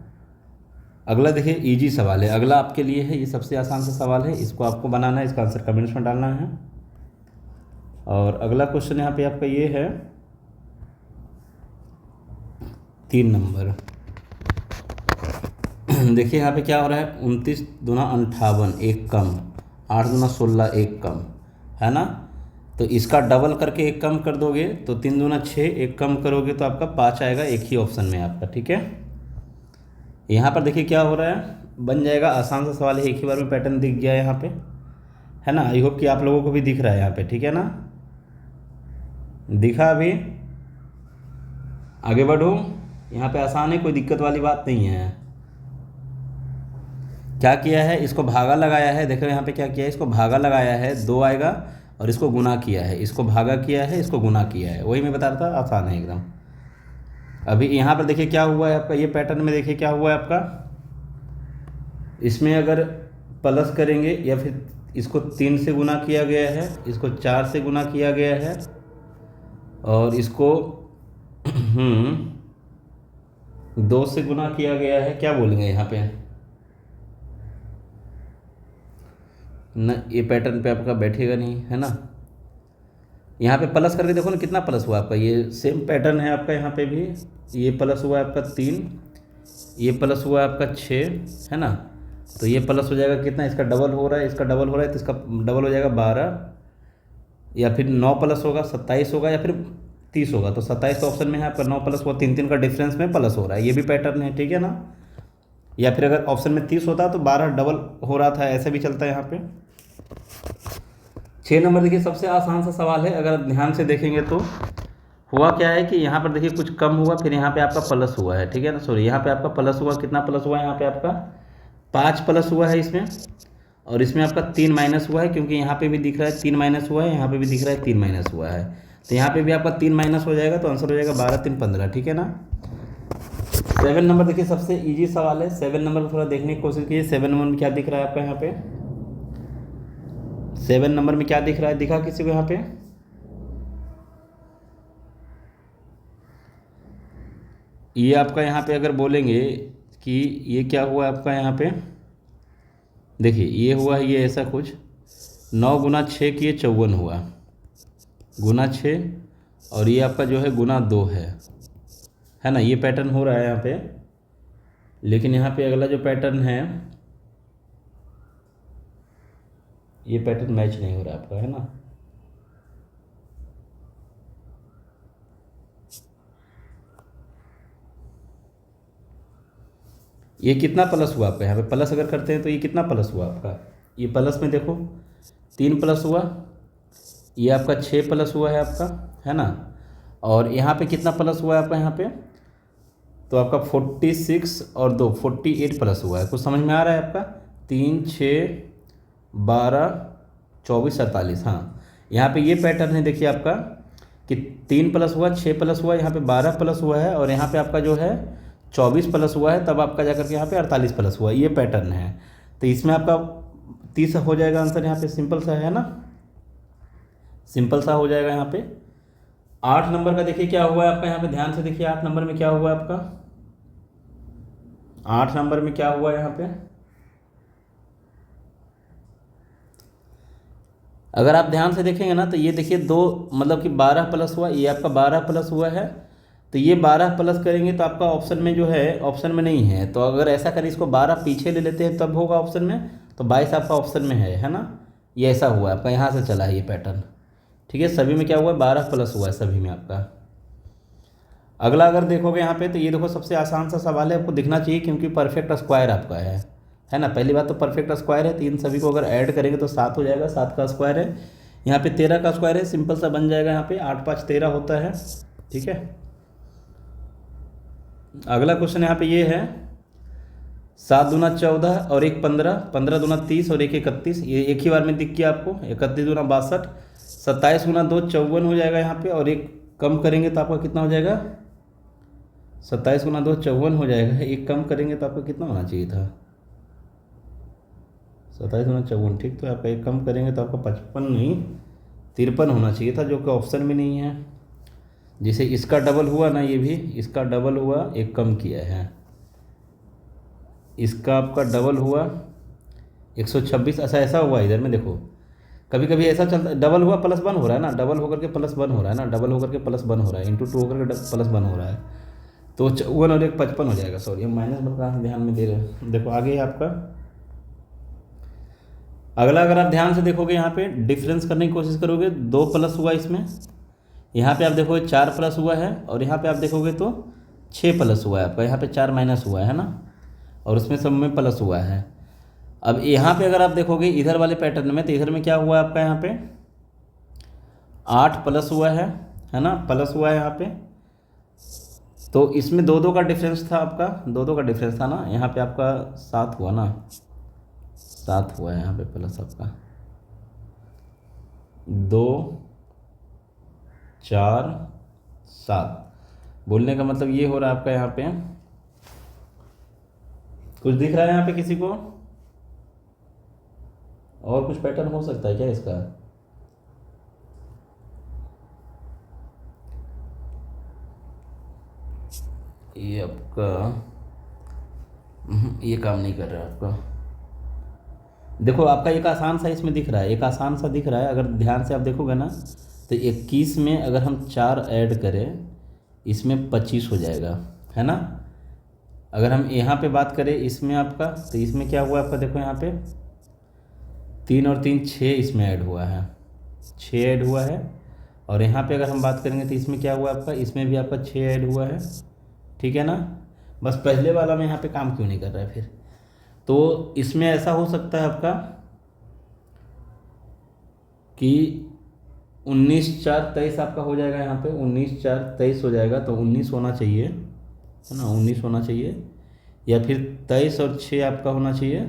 अगला देखिए इजी सवाल है, अगला आपके लिए है, ये सबसे आसान सा सवाल है, इसको आपको बनाना है, इसका आंसर कमेंट्स में डालना है। और अगला क्वेश्चन यहाँ पे आपका ये है 3 नंबर। देखिए यहाँ पे क्या हो रहा है, 29 दूना 58 एक कम, 8 दूना 16 एक कम, है ना। तो इसका डबल करके एक कम कर दोगे तो 3 दूना 6, एक कम करोगे तो आपका 5 आएगा, एक ही ऑप्शन में आपका, ठीक है। यहाँ पर देखिए क्या हो रहा है, बन जाएगा, आसान सा सवाल है, एक ही बार में पैटर्न दिख गया यहाँ पे, है ना। आई होप कि आप लोगों को भी दिख रहा है यहाँ पे, ठीक है ना, दिखा। अभी आगे बढ़ो, यहाँ पे आसान है, कोई दिक्कत वाली बात नहीं है। क्या किया है, इसको भागा लगाया है, देखो यहाँ पे क्या किया है, इसको भागा लगाया है, 2 आएगा, और इसको गुना किया है, इसको भागा किया है, इसको गुना किया है, वही मैं बता रहा था, आसान है एकदम। अभी यहाँ पर देखिए क्या हुआ है आपका, ये पैटर्न में देखिए क्या हुआ है आपका, इसमें अगर प्लस करेंगे या फिर इसको 3 से गुना किया गया है, इसको 4 से गुना किया गया है, और इसको 2 से गुना किया गया है, क्या बोलेंगे यहाँ पे न, ये पैटर्न पे आपका बैठेगा नहीं, है ना। यहाँ पे प्लस करके देखो ना कितना प्लस हुआ आपका, ये सेम पैटर्न है आपका, यहाँ पे भी ये प्लस हुआ है आपका 3, ये प्लस हुआ आपका 6 है ना, तो ये प्लस हो जाएगा कितना, इसका डबल हो रहा है, इसका डबल हो रहा है, तो इसका डबल हो जाएगा 12, या फिर 9 प्लस होगा 27 होगा, या फिर 30 होगा। तो 27 का ऑप्शन में है आपका, 9 प्लस हुआ, 3 3 का डिफरेंस में प्लस हो रहा है, ये भी पैटर्न है, ठीक है ना। या फिर अगर ऑप्शन में 30 होता तो 12 डबल हो रहा था, ऐसे भी चलता है यहाँ पे। 6 नंबर देखिए, सबसे आसान सा सवाल है, अगर ध्यान से देखेंगे तो हुआ क्या है कि यहाँ पर देखिए कुछ कम हुआ, फिर यहाँ पे आपका प्लस हुआ है, ठीक है ना, सॉरी यहाँ पे आपका प्लस हुआ, कितना प्लस हुआ है यहाँ पे आपका 5 प्लस हुआ है इसमें, और इसमें आपका 3 माइनस हुआ है, क्योंकि यहाँ पे भी दिख रहा है 3 माइनस हुआ है, यहाँ पे भी दिख रहा है 3 माइनस हुआ है, तो यहाँ पे भी आपका 3 माइनस हो जाएगा, तो आंसर हो जाएगा 12 3 15, ठीक है ना। 7 नंबर देखिए, सबसे ईजी सवाल है। 7 नंबर को थोड़ा देखने की कोशिश कीजिए। 7 नंबर में क्या दिख रहा है आपका यहाँ पे, 7 नंबर में क्या दिख रहा है, दिखा किसी को यहाँ पे, ये आपका यहाँ पे अगर बोलेंगे कि ये क्या हुआ आपका यहाँ पे, देखिए ये हुआ है, ये ऐसा कुछ 9 गुना 6 किए 54 हुआ, गुना 6, और ये आपका जो है गुना 2 है ना, ये पैटर्न हो रहा है यहाँ पे। लेकिन यहाँ पे अगला जो पैटर्न है, ये पैटर्न मैच नहीं हो रहा आपका, है ना। ये कितना प्लस हुआ आपका यहाँ पे, प्लस अगर करते हैं तो ये कितना प्लस हुआ आपका, ये प्लस में देखो 3 प्लस हुआ, ये आपका 6 प्लस हुआ है आपका, है ना, और यहाँ पे कितना प्लस हुआ है आपका यहाँ पे, तो आपका 46 और 2 48 प्लस हुआ है। कुछ समझ में आ रहा है आपका, 3 6 12 24 47, हाँ यहाँ पे ये पैटर्न है देखिए आपका कि 3 प्लस हुआ, 6 प्लस हुआ, यहाँ पे 12 प्लस हुआ है, और यहाँ पे आपका जो है 24 प्लस हुआ है, तब आपका जाकर के यहाँ पे 48 प्लस हुआ, ये पैटर्न है। तो इसमें आपका 30 हो जाएगा आंसर यहाँ पे, सिंपल सा है ना, सिंपल सा हो जाएगा यहाँ पे। 8 नंबर का देखिए क्या हुआ है आपका यहाँ पे, ध्यान से देखिए 8 नंबर में क्या हुआ है आपका, 8 नंबर में क्या हुआ है यहाँ पे, अगर आप ध्यान से देखेंगे ना तो ये देखिए 2 मतलब कि 12 प्लस हुआ, ये आपका 12 प्लस हुआ है, तो ये 12 प्लस करेंगे तो आपका ऑप्शन में जो है, ऑप्शन में नहीं है, तो अगर ऐसा करें इसको 12 पीछे ले लेते हैं तब होगा ऑप्शन में, तो 22 आपका ऑप्शन में है ना, ये ऐसा हुआ आपका, यहाँ से चला है ये पैटर्न, ठीक है। सभी में क्या हुआ है, 12 प्लस हुआ है सभी में आपका। अगला अगर देखोगे यहाँ पे, तो ये देखो सबसे आसान सा सवाल है, आपको दिखना चाहिए क्योंकि परफेक्ट स्क्वायर आपका है ना। पहली बात तो परफेक्ट स्क्वायर है, तो इन सभी को अगर ऐड करेंगे तो 7 हो जाएगा, 7 का स्क्वायर है, यहाँ पे 13 का स्क्वायर है, सिंपल सा बन जाएगा यहाँ पे, 8 5 13 होता है, ठीक है। अगला क्वेश्चन यहाँ पे ये है, 7 दूना 14 और 1 15, 15 दूना 30 और 1 31, ये एक ही बार में दिख गया आपको, 31 दूना 62, 27 गुना 2 54 हो जाएगा यहाँ पे, और एक कम करेंगे तो आपका कितना हो जाएगा, 27 गुना 2 54 हो जाएगा, एक कम करेंगे तो आपका कितना होना चाहिए था, 27 गुना 54, ठीक, तो आपका एक कम करेंगे तो आपका 55 नहीं 53 होना चाहिए था, जो कि ऑप्शन में नहीं है। जैसे इसका डबल हुआ ना, ये भी इसका डबल हुआ, एक कम किया है, इसका आपका डबल हुआ 126, ऐसा हुआ इधर में देखो, कभी कभी ऐसा चलता है, डबल हुआ प्लस 1 हो रहा है ना, डबल होकर के प्लस 1 हो रहा है ना, डबल होकर के प्लस 1 हो रहा है, इंटू 2 होकर के प्लस 1 हो रहा है, तो 54 और 1 55 हो जाएगा, सॉरी हम माइनस में कहाँ ध्यान में दे रहे हैं। देखो आगे आपका अगला, अगर आप ध्यान से देखोगे यहाँ पे डिफरेंस करने की कोशिश करोगे, 2 प्लस हुआ इसमें, यहाँ पे आप देखोगे 4 प्लस हुआ है, और यहाँ पे आप देखोगे तो 6 प्लस हुआ है आपका, यहाँ पे 4 माइनस हुआ है ना, और उसमें सब में प्लस हुआ है। अब यहाँ पे अगर आप देखोगे इधर वाले पैटर्न में, तो इधर में क्या हुआ है आपका, यहाँ पे 8 प्लस हुआ है ना, प्लस हुआ है यहाँ पे, तो इसमें 2 2 का डिफरेंस था आपका, 2 2 का डिफरेंस था ना, यहाँ पे आपका 7 हुआ ना, 7 हुआ है यहाँ पे प्लस आपका, 2 4 7, बोलने का मतलब ये हो रहा है आपका, यहाँ पे कुछ दिख रहा है यहाँ पे किसी को, और कुछ पैटर्न हो सकता है क्या इसका, ये आपका ये काम नहीं कर रहा है आपका। देखो आपका एक आसान सा इसमें दिख रहा है, एक आसान सा दिख रहा है, अगर ध्यान से आप देखोगे ना तो 21 में अगर हम 4 ऐड करें, इसमें 25 हो जाएगा, है ना, अगर हम यहाँ पे बात करें इसमें आपका, तो इसमें क्या हुआ आपका, देखो यहाँ पे 3 और 3 6 इसमें ऐड हुआ है, 6 ऐड हुआ है। और यहाँ पे अगर हम बात करेंगे तो इसमें क्या हुआ आपका, इसमें भी आपका 6 ऐड हुआ है, ठीक है ना। बस पहले वाला में यहाँ पे काम क्यों नहीं कर रहा है फिर। तो इसमें ऐसा हो सकता है आपका कि 19 4 23 आपका हो जाएगा, यहाँ पे 19 4 23 हो जाएगा, तो 19 होना चाहिए, है ना, 19 होना चाहिए। या फिर 23 और 6 आपका होना चाहिए,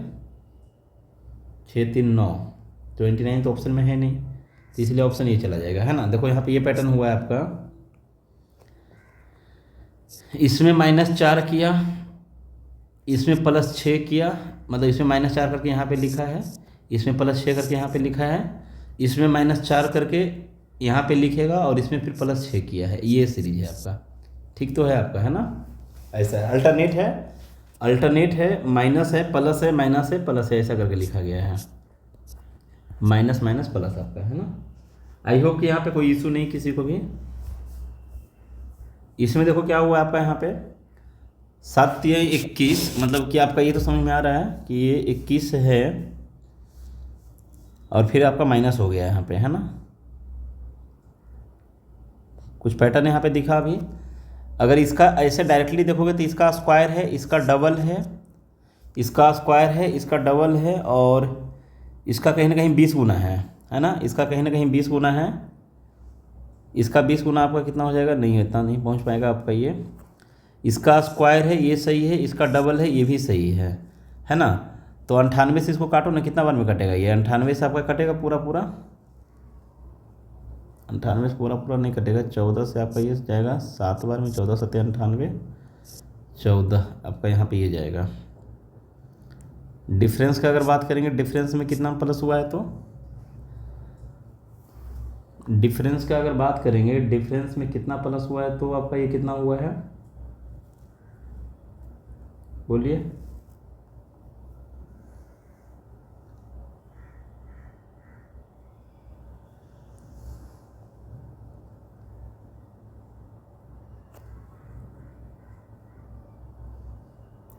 6 3 9, 29 तो ऑप्शन में है नहीं, तो इसलिए ऑप्शन ये चला जाएगा, है ना। देखो यहाँ पे ये पैटर्न हुआ है आपका, इसमें -4 किया, इसमें +6 किया, मतलब इसमें -4 करके यहाँ पे लिखा है, इसमें +6 करके यहाँ पे लिखा है, इसमें -4 करके यहाँ पे लिखेगा, और इसमें फिर +6 किया है। ये सीरीज है आपका, ठीक तो है आपका, है ना। ऐसा है, अल्टरनेट है, माइनस है, प्लस है, माइनस है, प्लस है, ऐसा करके लिखा गया है, माइनस माइनस प्लस आपका, है ना। आई होप कि यहाँ पे कोई इशू नहीं किसी को भी। इसमें देखो क्या हुआ आपका, यहाँ पे 7 3 21, मतलब कि आपका ये तो समझ में आ रहा है कि ये 21 है, और फिर आपका माइनस हो गया यहाँ पे, है ना। कुछ पैटर्न यहाँ पे दिखा अभी। अगर इसका ऐसे डायरेक्टली देखोगे तो इसका स्क्वायर है, इसका डबल है, इसका स्क्वायर है, इसका डबल है, और इसका कहीं ना कहीं 20 गुना है ना, इसका कहीं ना कहीं 20 गुना है। इसका 20 गुना आपका कितना हो जाएगा, नहीं इतना नहीं पहुंच पाएगा आपका ये। इसका स्क्वायर है, ये सही है, इसका डबल है, ये भी सही है ना। तो 98 से इसको काटो ना, कितना बार में कटेगा ये, 98 से आपका कटेगा पूरा पूरा, 98 से पूरा पूरा नहीं कटेगा, 14 से आपका ये जाएगा 7 बार में, 14 7 98, 14 आपका यहाँ पे ये जाएगा। डिफरेंस का अगर बात करेंगे, डिफरेंस में कितना प्लस हुआ है, तो डिफरेंस का अगर बात करेंगे, डिफरेंस में कितना प्लस हुआ है, तो आपका ये कितना हुआ है, बोलिए।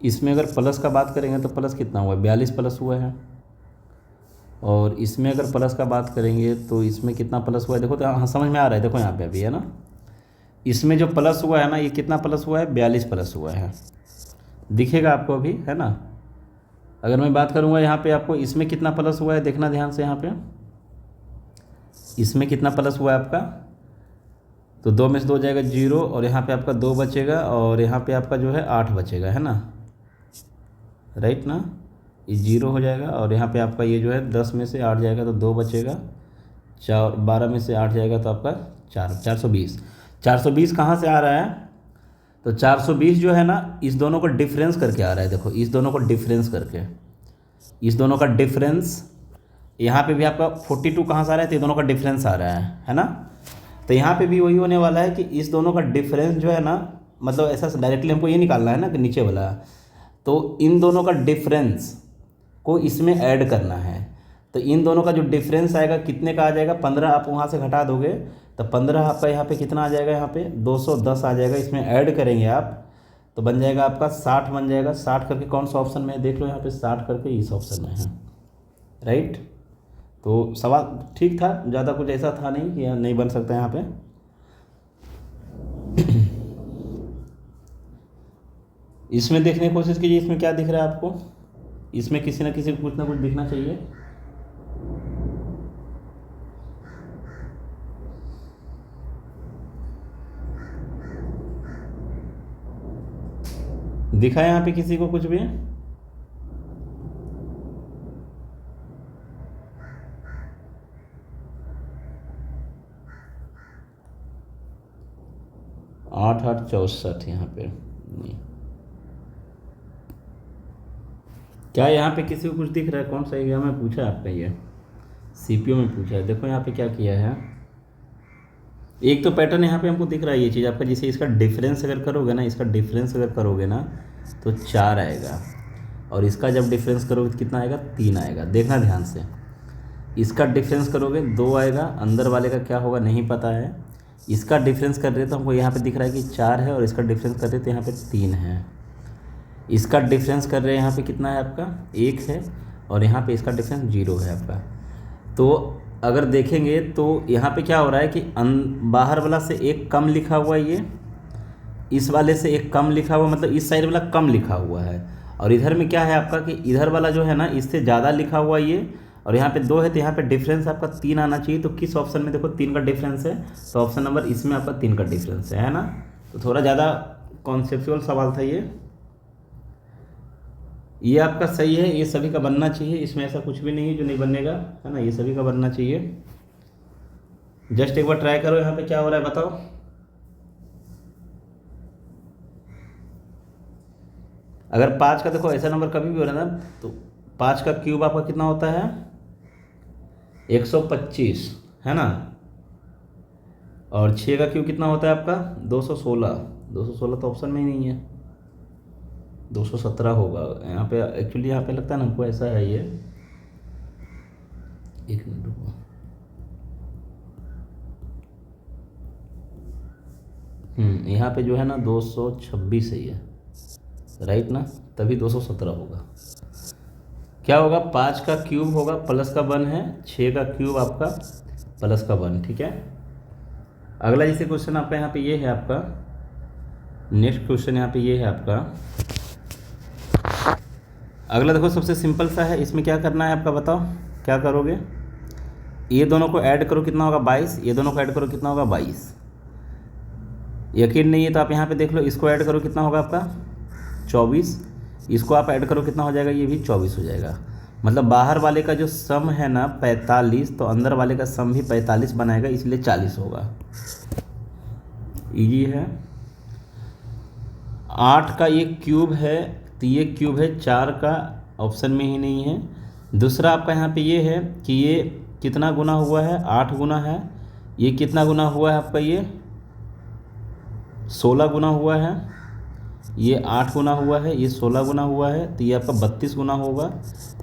इसमें अगर प्लस का बात करेंगे तो प्लस कितना हुआ है, 42 प्लस हुआ है। और इसमें अगर प्लस का बात करेंगे तो इसमें कितना प्लस हुआ है, देखो तो हाँ समझ में आ रहा है, देखो यहाँ पे अभी, है ना। इसमें जो प्लस हुआ है ना, ये कितना प्लस हुआ है, 42 प्लस हुआ है, दिखेगा आपको अभी, है ना। अगर मैं बात करूँगा यहाँ पे आपको, इसमें कितना प्लस हुआ है, देखना ध्यान से यहाँ पे, इसमें कितना प्लस हुआ है आपका, तो 2 में से 2 जाएगा 0, और यहाँ पे आपका 2 बचेगा, और यहाँ पे आपका जो है 8 बचेगा, है ना, राइट ना। ये 0 हो जाएगा, और यहाँ पे आपका ये जो है 10 में से 8 जाएगा तो 2 बचेगा, 12 में से 8 जाएगा तो आपका 420। 420 कहाँ से आ रहा है, तो 420 जो है ना, इस दोनों को डिफरेंस करके आ रहा है। देखो इस दोनों को डिफरेंस करके, इस दोनों का डिफरेंस, यहाँ पे भी आपका 42 कहाँ से आ रहा है, तो ये दोनों का डिफरेंस आ रहा है ना। तो यहाँ पे भी वही होने वाला है कि इस दोनों का डिफरेंस जो है ना, मतलब ऐसा डायरेक्टली हमको ये निकालना है ना कि नीचे वाला, तो इन दोनों का डिफरेंस को इसमें ऐड करना है। तो इन दोनों का जो डिफरेंस आएगा कितने का आ जाएगा, 15 आप वहाँ से घटा दोगे तो 15 आपका यहाँ पे कितना आ जाएगा, यहाँ पे 210 आ जाएगा। इसमें ऐड करेंगे आप तो बन जाएगा आपका 60 बन जाएगा। 60 करके कौन सा ऑप्शन में, देख लो यहाँ पे 60 करके इस ऑप्शन में है, राइट। तो सवाल ठीक था, ज़्यादा कुछ ऐसा था नहीं कि नहीं बन सकता यहाँ पे। इसमें देखने की कोशिश कीजिए, इसमें क्या दिख रहा है आपको, इसमें किसी न किसी को कुछ ना कुछ दिखना चाहिए। दिखा है यहाँ पे किसी को कुछ भी, आठ 64 यहाँ पे नहीं। क्या यहाँ पे किसी को कुछ दिख रहा है, कौन सा एरिया में पूछा है आपका, ये सीपीयू में पूछा है। देखो यहाँ पे क्या किया है, एक तो पैटर्न यहाँ पे हमको दिख रहा है ये चीज़ आपका, जिसे इसका डिफरेंस अगर करोगे ना, इसका डिफरेंस अगर करोगे ना तो 4 आएगा, और इसका जब डिफरेंस करोगे तो कितना आएगा, 3 आएगा। देखना ध्यान से, इसका डिफरेंस करोगे 2 आएगा, अंदर वाले का क्या होगा नहीं पता है। इसका डिफरेंस कर रहे तो हमको यहाँ पे दिख रहा है कि 4 है, और इसका डिफरेंस कर रहे तो यहाँ पे 3 है। इसका डिफरेंस कर रहे हैं यहाँ पे कितना है आपका 1 है, और यहाँ पे इसका डिफरेंस 0 है आपका। तो अगर देखेंगे तो यहाँ पे क्या हो रहा है कि बाहर वाला से 1 कम लिखा हुआ है, ये इस वाले से 1 कम लिखा हुआ, मतलब इस साइड वाला कम लिखा हुआ है, और इधर में क्या है आपका कि इधर वाला जो है ना इससे ज़्यादा लिखा हुआ ये, और यहाँ पे 2 है, तो यहाँ पे डिफरेंस आपका 3 आना चाहिए। तो किस ऑप्शन में देखो 3 का डिफरेंस है, तो ऑप्शन नंबर इसमें आपका 3 का डिफरेंस है ना। तो थोड़ा ज़्यादा कॉन्सेप्चुअल सवाल था ये आपका सही है, ये सभी का बनना चाहिए, इसमें ऐसा कुछ भी नहीं है जो नहीं बनेगा, है ना, ये सभी का बनना चाहिए। जस्ट एक बार ट्राई करो यहाँ पे क्या हो रहा है बताओ। अगर 5 का देखो ऐसा नंबर कभी भी हो रहा है ना, तो 5 का क्यूब आपका कितना होता है 125, है ना, और 6 का क्यूब कितना होता है आपका 216। 216 तो ऑप्शन में ही नहीं है, 217 होगा यहाँ पे। एक्चुअली यहाँ पे लगता है ना हमको ऐसा है ये, एक मिनट रुको, यहाँ पे जो है ना 226 है ये, राइट ना, तभी 217 होगा। क्या होगा 5 का क्यूब होगा प्लस का 1 है, 6 का क्यूब आपका प्लस का 1, ठीक है। अगला जैसे क्वेश्चन आपका यहाँ पे ये है आपका, नेक्स्ट क्वेश्चन यहाँ पे ये है आपका। अगला देखो सबसे सिंपल सा है, इसमें क्या करना है आपका बताओ, क्या करोगे, ये दोनों को ऐड करो कितना होगा 22, ये दोनों को ऐड करो कितना होगा 22। यकीन नहीं है तो आप यहाँ पे देख लो, इसको ऐड करो कितना होगा आपका 24, इसको आप ऐड करो कितना हो जाएगा, ये भी 24 हो जाएगा। मतलब बाहर वाले का जो सम है ना 45, तो अंदर वाले का सम भी 45 बनाएगा, इसलिए 40 होगा। इजी है। 8 का ये क्यूब है, तो ये क्यूब है, 4 का ऑप्शन में ही नहीं है। दूसरा आपका यहाँ पे ये है कि ये कितना गुना हुआ है, 8 गुना है। ये कितना गुना हुआ है आपका, ये 16 गुना हुआ है। ये 8 गुना हुआ है, ये 16 गुना हुआ है, तो ये आपका 32 गुना होगा।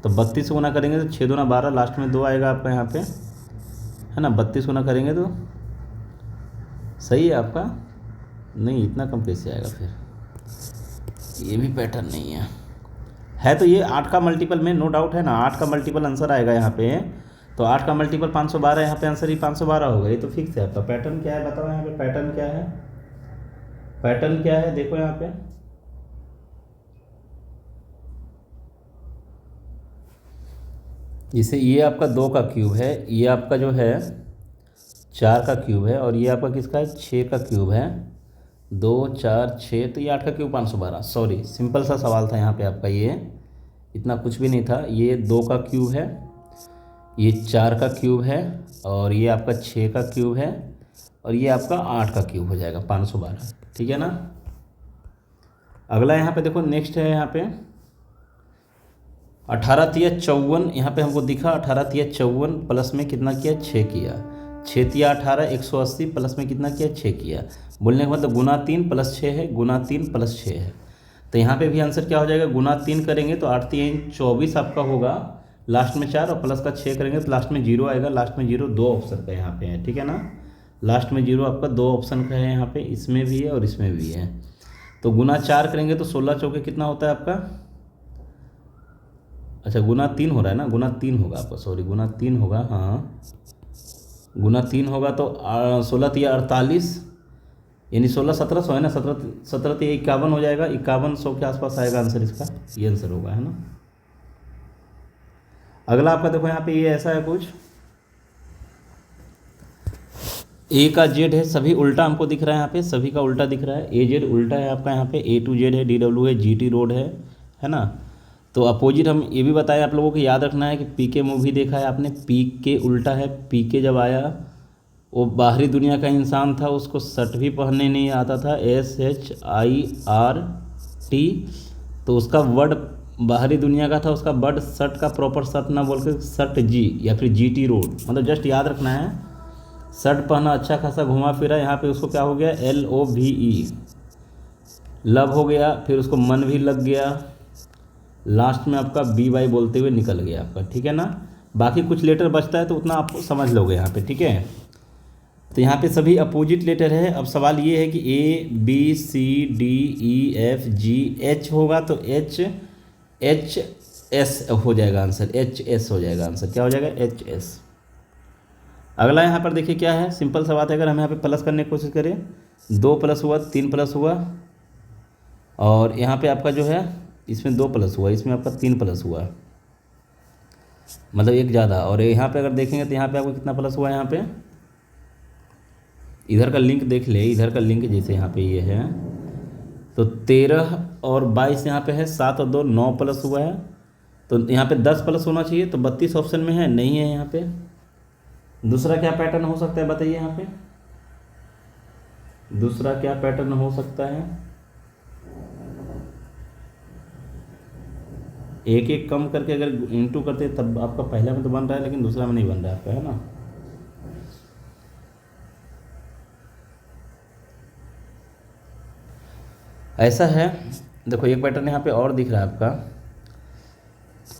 तो 32 गुना करेंगे तो 6 दूना 12, लास्ट में 2 आएगा आपका यहाँ पे, है ना। 32 गुना करेंगे तो सही है आपका, नहीं इतना कम कैसे आएगा फिर, ये भी पैटर्न नहीं है तो ये 8 का मल्टीपल में नो डाउट है ना, 8 का मल्टीपल आंसर आएगा यहाँ पे। तो 8 का मल्टीपल 512, यहाँ पे आंसर ही 512 होगा, ये तो फिक्स है आपका। पैटर्न क्या है बताओ यहाँ पे, पैटर्न क्या है, पैटर्न क्या है देखो यहाँ पे। जैसे ये आपका 2 का क्यूब है, ये आपका जो है 4 का क्यूब है, और ये आपका किसका है 6 का क्यूब है, 2 4 6, तो ये 8 का क्यूब 512। सॉरी, सिंपल सा सवाल था यहाँ पे आपका, ये इतना कुछ भी नहीं था। ये 2 का क्यूब है, ये 4 का क्यूब है, और ये आपका 6 का क्यूब है, और ये आपका 8 का क्यूब हो जाएगा 512, ठीक है ना। अगला यहाँ पे देखो, नेक्स्ट है यहाँ पे 18 तिया 54, यहाँ पे हमको दिखा 18 तिया 54, प्लस में कितना किया 6 किया, 6 तिया 18 180, प्लस में कितना किया 6 किया। बोलने का मतलब गुना 3 प्लस 6 है, गुना 3 प्लस 6 है। तो यहाँ पे भी आंसर क्या हो जाएगा, गुना 3 करेंगे तो 8 3 24 आपका होगा, लास्ट में 4, और प्लस का 6 करेंगे तो लास्ट में 0 आएगा। लास्ट में 0 2 ऑप्शन का यहाँ पे है, ठीक है ना। लास्ट में 0 आपका 2 ऑप्शन का है यहाँ पे, इसमें भी है और इसमें भी है। तो गुना 4 करेंगे तो 16 चौके कितना होता है आपका, अच्छा गुना 3 हो रहा है ना, गुना 3 होगा आपका, सॉरी गुना 3 होगा, हाँ गुना 3 होगा। तो 16 तिया 48, यानी 16 1700 है ना, 17 तिया 51 हो जाएगा, 5100 के आसपास आएगा आंसर इसका, ये आंसर होगा, है ना। अगला आपका देखो यहाँ पे ये ऐसा है कुछ, ए का जेड है, सभी उल्टा हमको दिख रहा है यहाँ पे, सभी का उल्टा दिख रहा है। ए जेड उल्टा है आपका यहाँ पे, ए टू जेड है, डी डब्ल्यू है, जी टी रोड है ना। तो अपोजिट हम ये भी बताएं आप लोगों को, याद रखना है कि पी के मूवी देखा है आपने, पी के उल्टा है। पी के जब आया वो बाहरी दुनिया का इंसान था, उसको शर्ट भी पहनने नहीं आता था, SHIRT, तो उसका वर्ड बाहरी दुनिया का था, उसका वर्ड शर्ट का प्रॉपर शर्ट ना बोल के शर्ट जी या फिर GT रोड, मतलब जस्ट याद रखना है। शर्ट पहना, अच्छा खासा घुमा फिरा, यहाँ पे उसको क्या हो गया LOVE, लव हो गया, फिर उसको मन भी लग गया, लास्ट में आपका BY बोलते हुए निकल गया आपका, ठीक है ना। बाकी कुछ लेटर बचता है तो उतना आप समझ लोगे यहाँ पे, ठीक है। तो यहाँ पे सभी अपोजिट लेटर है। अब सवाल ये है कि ABCDEFG H होगा तो HS हो जाएगा आंसर, HS हो जाएगा आंसर। क्या हो जाएगा? HS। अगला यहाँ पर देखिए क्या है, सिंपल सा बात है। अगर हम यहाँ पे प्लस करने की कोशिश करें, 2 प्लस हुआ, 3 प्लस हुआ, और यहाँ पे आपका जो है इसमें 2 प्लस हुआ, इसमें आपका 3 प्लस हुआ, मतलब एक ज़्यादा। और यहाँ पे अगर देखेंगे तो यहाँ पे आपको कितना प्लस हुआ है? यहाँ पे इधर का लिंक देख ले, इधर का लिंक जैसे यहाँ पे ये है तो 13 और 22 यहाँ पे है, 7 और 2 9 प्लस हुआ है। तो यहाँ पे 10 प्लस होना चाहिए, तो 32 ऑप्शन में है, नहीं है यहाँ पे। दूसरा क्या पैटर्न हो सकता है बताइए? यहाँ पे दूसरा क्या पैटर्न हो सकता है? एक एक कम करके अगर इंटू करते तब आपका पहला में तो बन रहा है, लेकिन दूसरा में नहीं बन रहा है आपका, है ना। ऐसा है, देखो एक पैटर्न यहाँ पे और दिख रहा है आपका।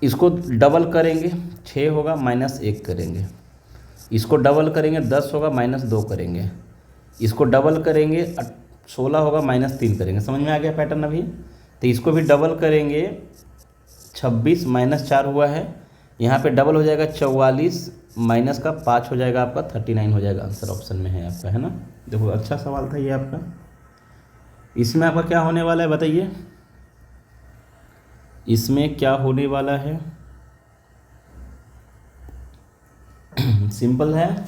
इसको डबल करेंगे 6 होगा, -1 करेंगे। इसको डबल करेंगे 10 होगा, -2 करेंगे। इसको डबल करेंगे 16 होगा, -3 करेंगे। समझ में आ गया पैटर्न अभी? तो इसको भी डबल करेंगे 26 -4 हुआ है, यहाँ पे डबल हो जाएगा 44 माइनस का 5 हो जाएगा आपका 39 हो जाएगा। आंसर ऑप्शन में है आपका, है ना। देखो अच्छा सवाल था ये आपका। इसमें आपका क्या होने वाला है बताइए? इसमें क्या होने वाला है? सिंपल है,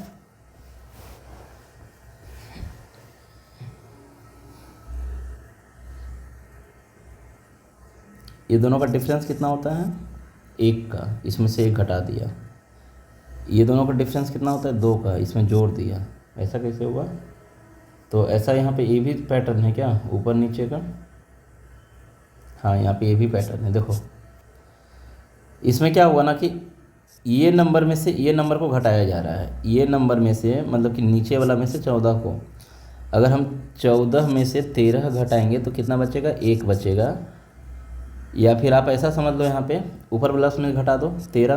ये दोनों का डिफरेंस कितना होता है? 1 का, इसमें से 1 घटा दिया। ये दोनों का डिफरेंस कितना होता है? 2 का, इसमें जोड़ दिया। ऐसा कैसे हुआ? तो ऐसा यहाँ पे ये भी पैटर्न है क्या, ऊपर नीचे का? हाँ, यहाँ पे ये भी पैटर्न है। देखो इसमें क्या हुआ ना कि ये नंबर में से ये नंबर को घटाया जा रहा है। ये नंबर में से मतलब कि नीचे वाला में से 14 को, अगर हम 14 में से 13 घटाएंगे तो कितना बचेगा? 1 बचेगा। या फिर आप ऐसा समझ लो, यहाँ पे ऊपर प्लस में घटा दो, 13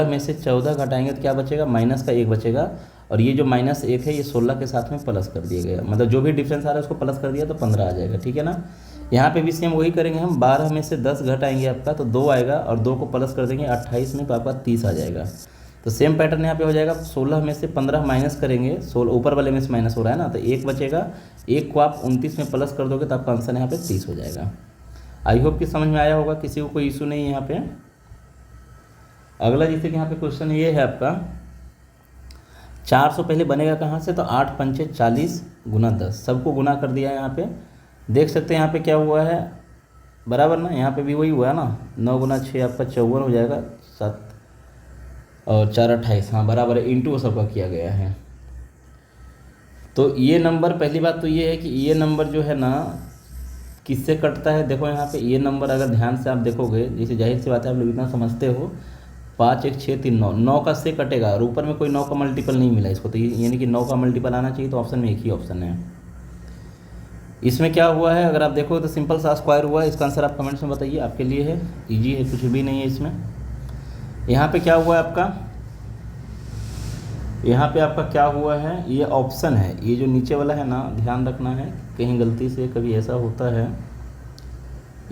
में से 14 घटाएंगे तो क्या बचेगा? -1 बचेगा। और ये जो -1 है ये 16 के साथ में प्लस कर दिया गया, मतलब जो भी डिफरेंस आ रहा है उसको प्लस कर दिया तो 15 आ जाएगा, ठीक है ना। यहाँ पे भी सेम वही करेंगे हम। 12 में से 10 घटाएंगे आपका तो 2 आएगा, और 2 को प्लस कर देंगे 28 में तो आपका 30 आ जाएगा। तो सेम पैटर्न यहाँ पे हो जाएगा। 16 में से 15 माइनस करेंगे, 16 ऊपर वाले में से माइनस हो रहा है ना, तो 1 बचेगा। 1 को आप 29 में प्लस कर दोगे तो आपका आंसर यहाँ पे 30 हो जाएगा। आई होप कि समझ में आया होगा, किसी को कोई इशू नहीं है यहाँ पे। अगला जैसे कि यहाँ पे क्वेश्चन ये है आपका, 400 पहले बनेगा कहाँ से? तो 8 पंचे 40 गुना 10, सबको गुना कर दिया है। यहाँ पे देख सकते हैं यहाँ पे क्या हुआ है, बराबर ना। यहाँ पे भी वही हुआ है ना, 9 गुना 6 आपका 54 हो जाएगा, 7 और 4 28, हाँ बराबर है, इंटू सबका किया गया है। तो ये नंबर, पहली बात तो ये है कि ये नंबर जो है ना किससे कटता है? देखो यहाँ पे ये नंबर अगर ध्यान से आप देखोगे, जैसे जाहिर सी बात है आप लोग इतना समझते हो, 5 1 6 3 9, 9 का से कटेगा, और ऊपर में कोई 9 का मल्टीपल नहीं मिला इसको, तो यानी कि 9 का मल्टीपल आना चाहिए। तो ऑप्शन में एक ही ऑप्शन है। इसमें क्या हुआ है अगर आप देखो तो सिंपल सा स्क्वायर हुआ है। इसका आंसर आप कमेंट्स में बताइए, आपके लिए है, ईजी है, कुछ भी नहीं है इसमें। यहाँ पे क्या हुआ है आपका, यहाँ पे आपका क्या हुआ है, ये ऑप्शन है। ये जो नीचे वाला है ना, ध्यान रखना है, कहीं गलती से कभी ऐसा होता है,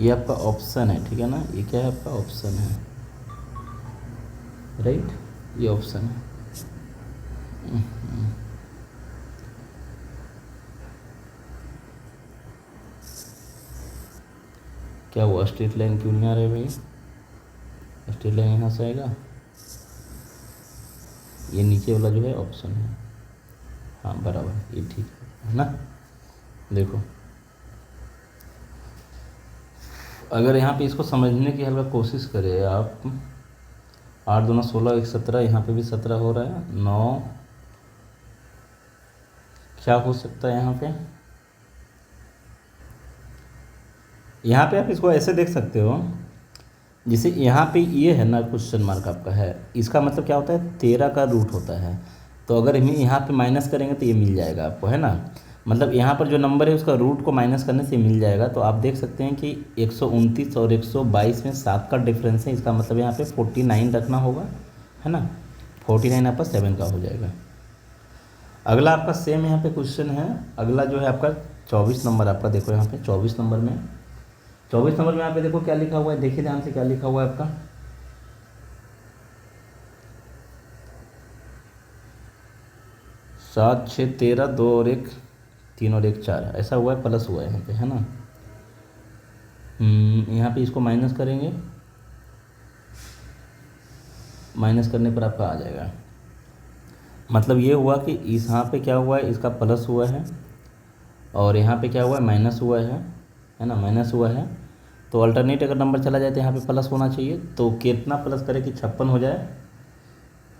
ये आपका ऑप्शन है, ठीक है ना। ये क्या है आपका ऑप्शन है, राइट, ये ऑप्शन है। क्या हुआ, स्ट्रेट लाइन क्यों नहीं आ रही भाई? स्ट्रेट लाइन यहाँ से आएगा, ये नीचे वाला जो है ऑप्शन है, हाँ बराबर, ये ठीक है ना। देखो अगर यहाँ पे इसको समझने की हल्का कोशिश करें आप, 8 दूना 16 1 17, यहाँ पे भी 17 हो रहा है, 9 क्या हो सकता है यहाँ पे? यहाँ पे आप इसको ऐसे देख सकते हो, जैसे यहाँ पे ये है ना क्वेश्चन मार्क आपका है, इसका मतलब क्या होता है, 13 का रूट होता है। तो अगर हम यहाँ पे माइनस करेंगे तो ये मिल जाएगा आपको, है ना। मतलब यहाँ पर जो नंबर है उसका रूट को माइनस करने से मिल जाएगा। तो आप देख सकते हैं कि 129 और 122 में 7 का डिफरेंस है, इसका मतलब यहाँ पे 49 रखना होगा, है ना। 49 आपका 7 का हो जाएगा। अगला आपका सेम यहाँ पे क्वेश्चन है। अगला जो है आपका 24 नंबर आपका, देखो यहाँ पे 24 नंबर में, 24 नंबर में यहाँ पे देखो क्या लिखा हुआ है, देखिए ध्यान से क्या लिखा हुआ है आपका। 7 6 13, 2 और 1 3 और 1 4 ऐसा हुआ है, प्लस हुआ है यहाँ पे, है ना। यहाँ पे इसको माइनस करेंगे, माइनस करने पर आपका आ जाएगा। मतलब ये हुआ कि इस यहाँ पे क्या हुआ है, इसका प्लस हुआ है, और यहाँ पे क्या हुआ है, माइनस हुआ है ना, माइनस हुआ है। तो अल्टरनेट अगर नंबर चला जाए तो यहाँ पे प्लस होना चाहिए। तो कितना प्लस करें कि 56 हो जाए।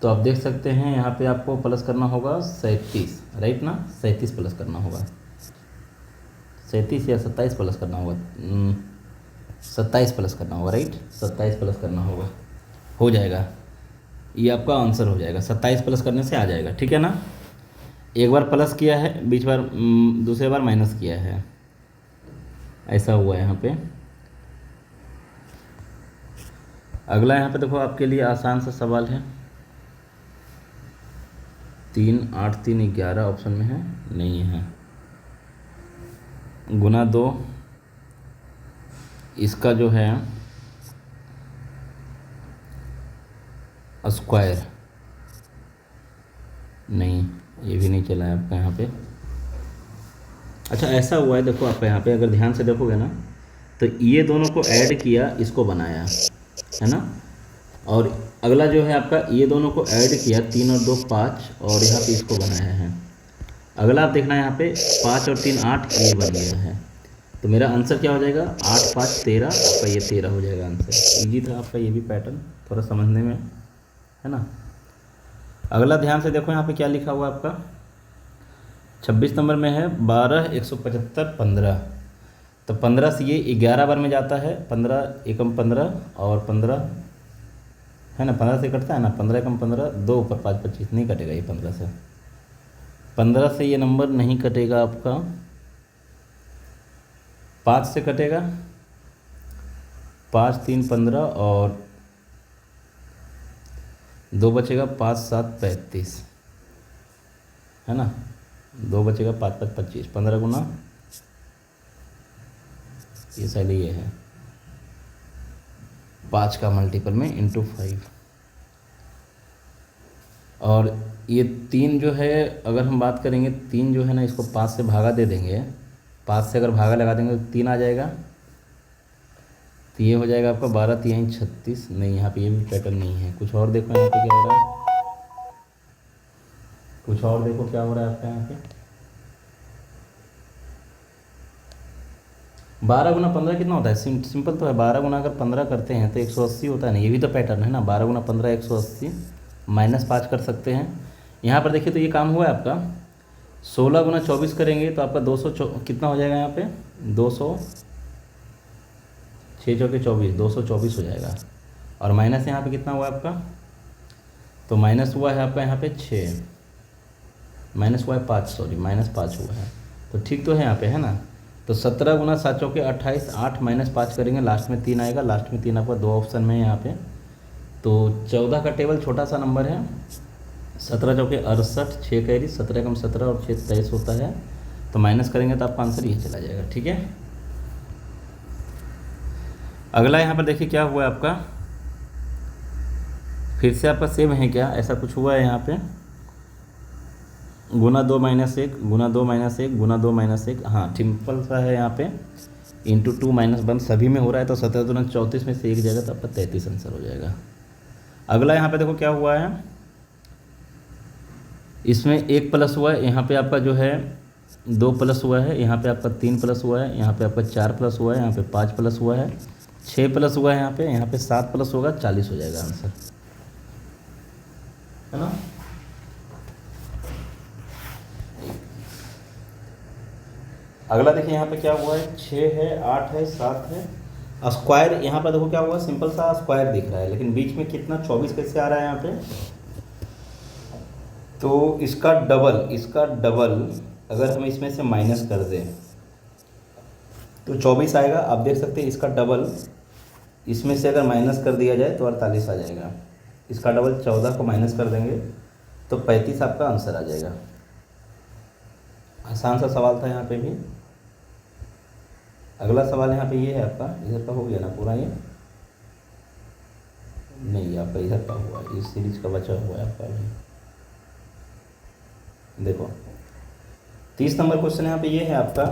तो आप देख सकते हैं यहाँ पे आपको प्लस करना होगा 37, राइट ना, 37 प्लस करना होगा, 37 या 27 प्लस करना होगा, 27 प्लस करना होगा, राइट, 27 प्लस करना होगा, हो जाएगा। ये आपका आंसर हो जाएगा, 27 प्लस करने से आ जाएगा, ठीक है ना। एक बार प्लस किया है, बीच बार दूसरे बार माइनस किया है, ऐसा हुआ है यहाँ पे। अगला यहाँ पे देखो आपके लिए आसान सा सवाल है। 3 8 3 11 ऑप्शन में है, नहीं है। गुना 2, इसका जो है स्क्वायर, नहीं, ये भी नहीं चला है आपका यहाँ पे। अच्छा ऐसा हुआ है, देखो आपका यहाँ पे अगर ध्यान से देखोगे ना, तो ये दोनों को ऐड किया, इसको बनाया, है ना। और अगला जो है आपका, ये दोनों को ऐड किया, 3 और 2 5, और यहाँ पे इसको बनाया है। अगला आप देखना यहाँ पे 5 और 3 8, ये बन गया है। तो मेरा आंसर क्या हो जाएगा, 8 5 13, आपका ये 13 हो जाएगा आंसर। इजी था आपका ये भी पैटर्न, थोड़ा समझने में, है ना। अगला ध्यान से देखो यहाँ पे क्या लिखा हुआ है आपका, 26 नंबर में है 12 175 15। तो 15 से ये 11 बार में जाता है, 15 एकम 15 और 15, है ना, 15 से कटता है ना, 15 एकम 15, 2 ऊपर 5 25, नहीं कटेगा ये 15 से ये नंबर नहीं कटेगा आपका। 5 से कटेगा, 5 3 15 और 2 बचेगा, 5 7 35, है ना, 2 बचेगा, 5 5 25, 15 गुना, ये साइड ये है 5 का मल्टीपल में इंटू 5। और ये 3 जो है, अगर हम बात करेंगे 3 जो है ना, इसको 5 से भागा दे देंगे, 5 से अगर भागा लगा देंगे तो 3 आ जाएगा। तो ये हो जाएगा आपका 12 3 36, नहीं, यहाँ पे ये भी पैटर्न नहीं है। कुछ और देखो यहाँ पे क्या हो रहा है, कुछ और देखो क्या हो रहा है आपका यहाँ पे। 12 गुना 15 कितना होता है, सिंपल तो है। 12 गुना अगर 15 करते हैं तो 180 होता है ना, ये भी तो पैटर्न है ना। 12 गुना 15 180, -5 कर सकते हैं। यहाँ पर देखिए तो ये काम हुआ है आपका। 16 गुना 24 करेंगे तो आपका 200 कितना हो जाएगा यहाँ पे, 200, 6 चौके 24, 224 हो जाएगा। और माइनस यहाँ पे कितना हुआ आपका, तो माइनस हुआ है आपका यहाँ पे 6, माइनस हुआ है 5, सॉरी -5 हुआ है। तो ठीक तो है यहाँ पे, है ना। तो 17 गुना 7 चौके 28, 8 -5 करेंगे, लास्ट में 3 आएगा, लास्ट में 3 आपका 2 ऑप्शन में है यहाँ पे। तो 14 का टेबल छोटा सा नंबर है, 17 चौके 68, 6 कैरी, 17 कम 17 और 6 23 होता है। तो माइनस करेंगे तो आपका आंसर ये चला जाएगा, ठीक है। अगला यहाँ पर देखिए क्या हुआ है आपका, फिर से आपका सेम है क्या, ऐसा कुछ हुआ है यहाँ पे। गुना 2 - 1, गुना 2 - 1, गुना 2 - 1, हाँ सिंपल सा है यहाँ पे। इंटू 2 - 1 सभी में हो रहा है। तो 17 दूना 34 में से 1 जाएगा तो आपका 33 आंसर हो जाएगा। अगला यहाँ पे देखो क्या हुआ है, इसमें 1 प्लस हुआ है, यहाँ पे आपका जो है 2 प्लस हुआ है, यहाँ पे आपका 3 प्लस हुआ है, यहाँ पे आपका 4 प्लस हुआ है, यहाँ पे 5 प्लस हुआ है, 6 प्लस हुआ है, यहाँ पे 7 प्लस होगा, 40 हो जाएगा आंसर, है ना। अगला देखिए यहाँ पे क्या हुआ है, 6 है, 8 है, 7 है, स्क्वायर। यहाँ पर देखो क्या हुआ, सिंपल सा स्क्वायर दिख रहा है, लेकिन बीच में कितना 24 कैसे आ रहा है यहाँ पे। तो इसका डबल अगर हम इसमें से माइनस कर दें तो 24 आएगा। आप देख सकते हैं इसका डबल इसमें से अगर माइनस कर दिया जाए तो 48 आ जाएगा। इसका डबल 14 को माइनस कर देंगे तो 35 आपका आंसर आ जाएगा। आसान सा सवाल था यहाँ पे भी। अगला सवाल यहाँ पे ये है आपका, इधर का हो गया ना पूरा, ये नहीं आपका इधर का हुआ, इस सीरीज का बचा हुआ है आपका अभी। देखो 30 नंबर क्वेश्चन यहाँ पे ये है आपका,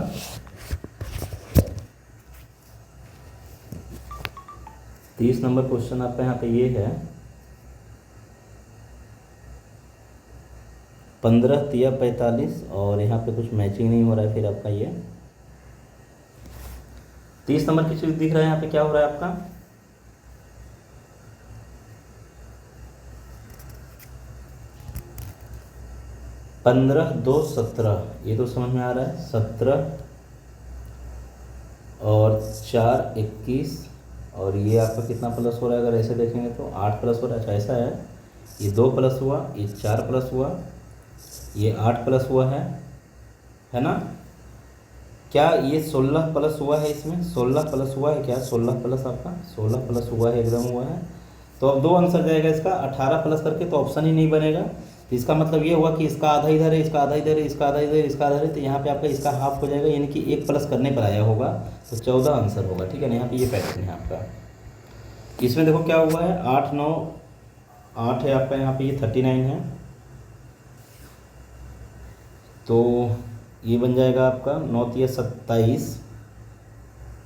30 नंबर क्वेश्चन आपका यहाँ पे ये है, 15 तिया 45 और यहाँ पे कुछ मैचिंग नहीं हो रहा है। फिर आपका ये 30 नंबर की चीज़ दिख रहा है यहाँ पे, क्या हो रहा है आपका, 15 2 17, ये तो समझ में आ रहा है, 17 और 4 21, और ये आपका कितना प्लस हो रहा है, अगर ऐसे देखेंगे तो 8 प्लस हो रहा है। अच्छा ऐसा है, ये 2 प्लस हुआ, ये 4 प्लस हुआ, ये 8 प्लस हुआ है ना। क्या ये 16 प्लस हुआ है, इसमें 16 प्लस हुआ है क्या, 16 प्लस आपका 16 प्लस हुआ है, एकदम हुआ है। तो अब 2 आंसर जाएगा इसका, 18 प्लस करके तो ऑप्शन ही नहीं बनेगा। तो इसका मतलब ये हुआ कि इसका आधा इधर है, इसका आधा इधर है, इसका आधा इधर है, इसका आधा है, तो यहाँ पे आपका इसका हाफ हो जाएगा, यानी कि 1 प्लस करने पर आया होगा, तो 14 आंसर होगा। ठीक है ना, यहाँ पे ये पैटर्न है आपका। इसमें देखो क्या हुआ है, 8 9 8 है आपका, यहाँ पे ये 39 है, तो ये बन जाएगा आपका 9 तिया 27,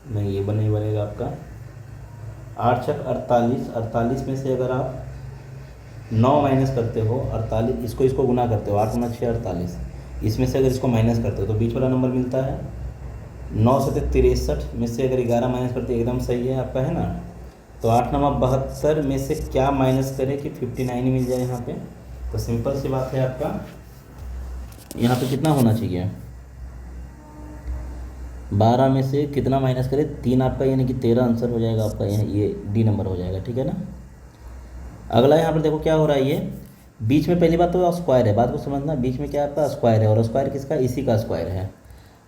नहीं ये नहीं बनेगा आपका, 8 छक 48, 48 में से अगर आप 9 माइनस करते हो, 48 इसको गुना करते हो, 8 गुना 6 48, इसमें से अगर इसको माइनस करते हो तो बीच वाला नंबर मिलता है। 9 से 63 में से अगर 11 माइनस करते एकदम सही है आपका, है ना। तो 8 9 72 में से क्या माइनस करें कि 59 मिल जाए यहाँ पे। तो सिंपल सी बात है आपका, यहाँ पे कितना होना चाहिए, 12 में से कितना माइनस करें, 3 आपका, यानी कि 13 आंसर हो जाएगा आपका, यहाँ ये डी नंबर हो जाएगा। ठीक है ना। अगला यहाँ पर देखो क्या हो रहा है, ये बीच में पहली बात तो स्क्वायर है, बात को समझना, बीच में क्या आपका स्क्वायर है, और स्क्वायर किसका, इसी का स्क्वायर है,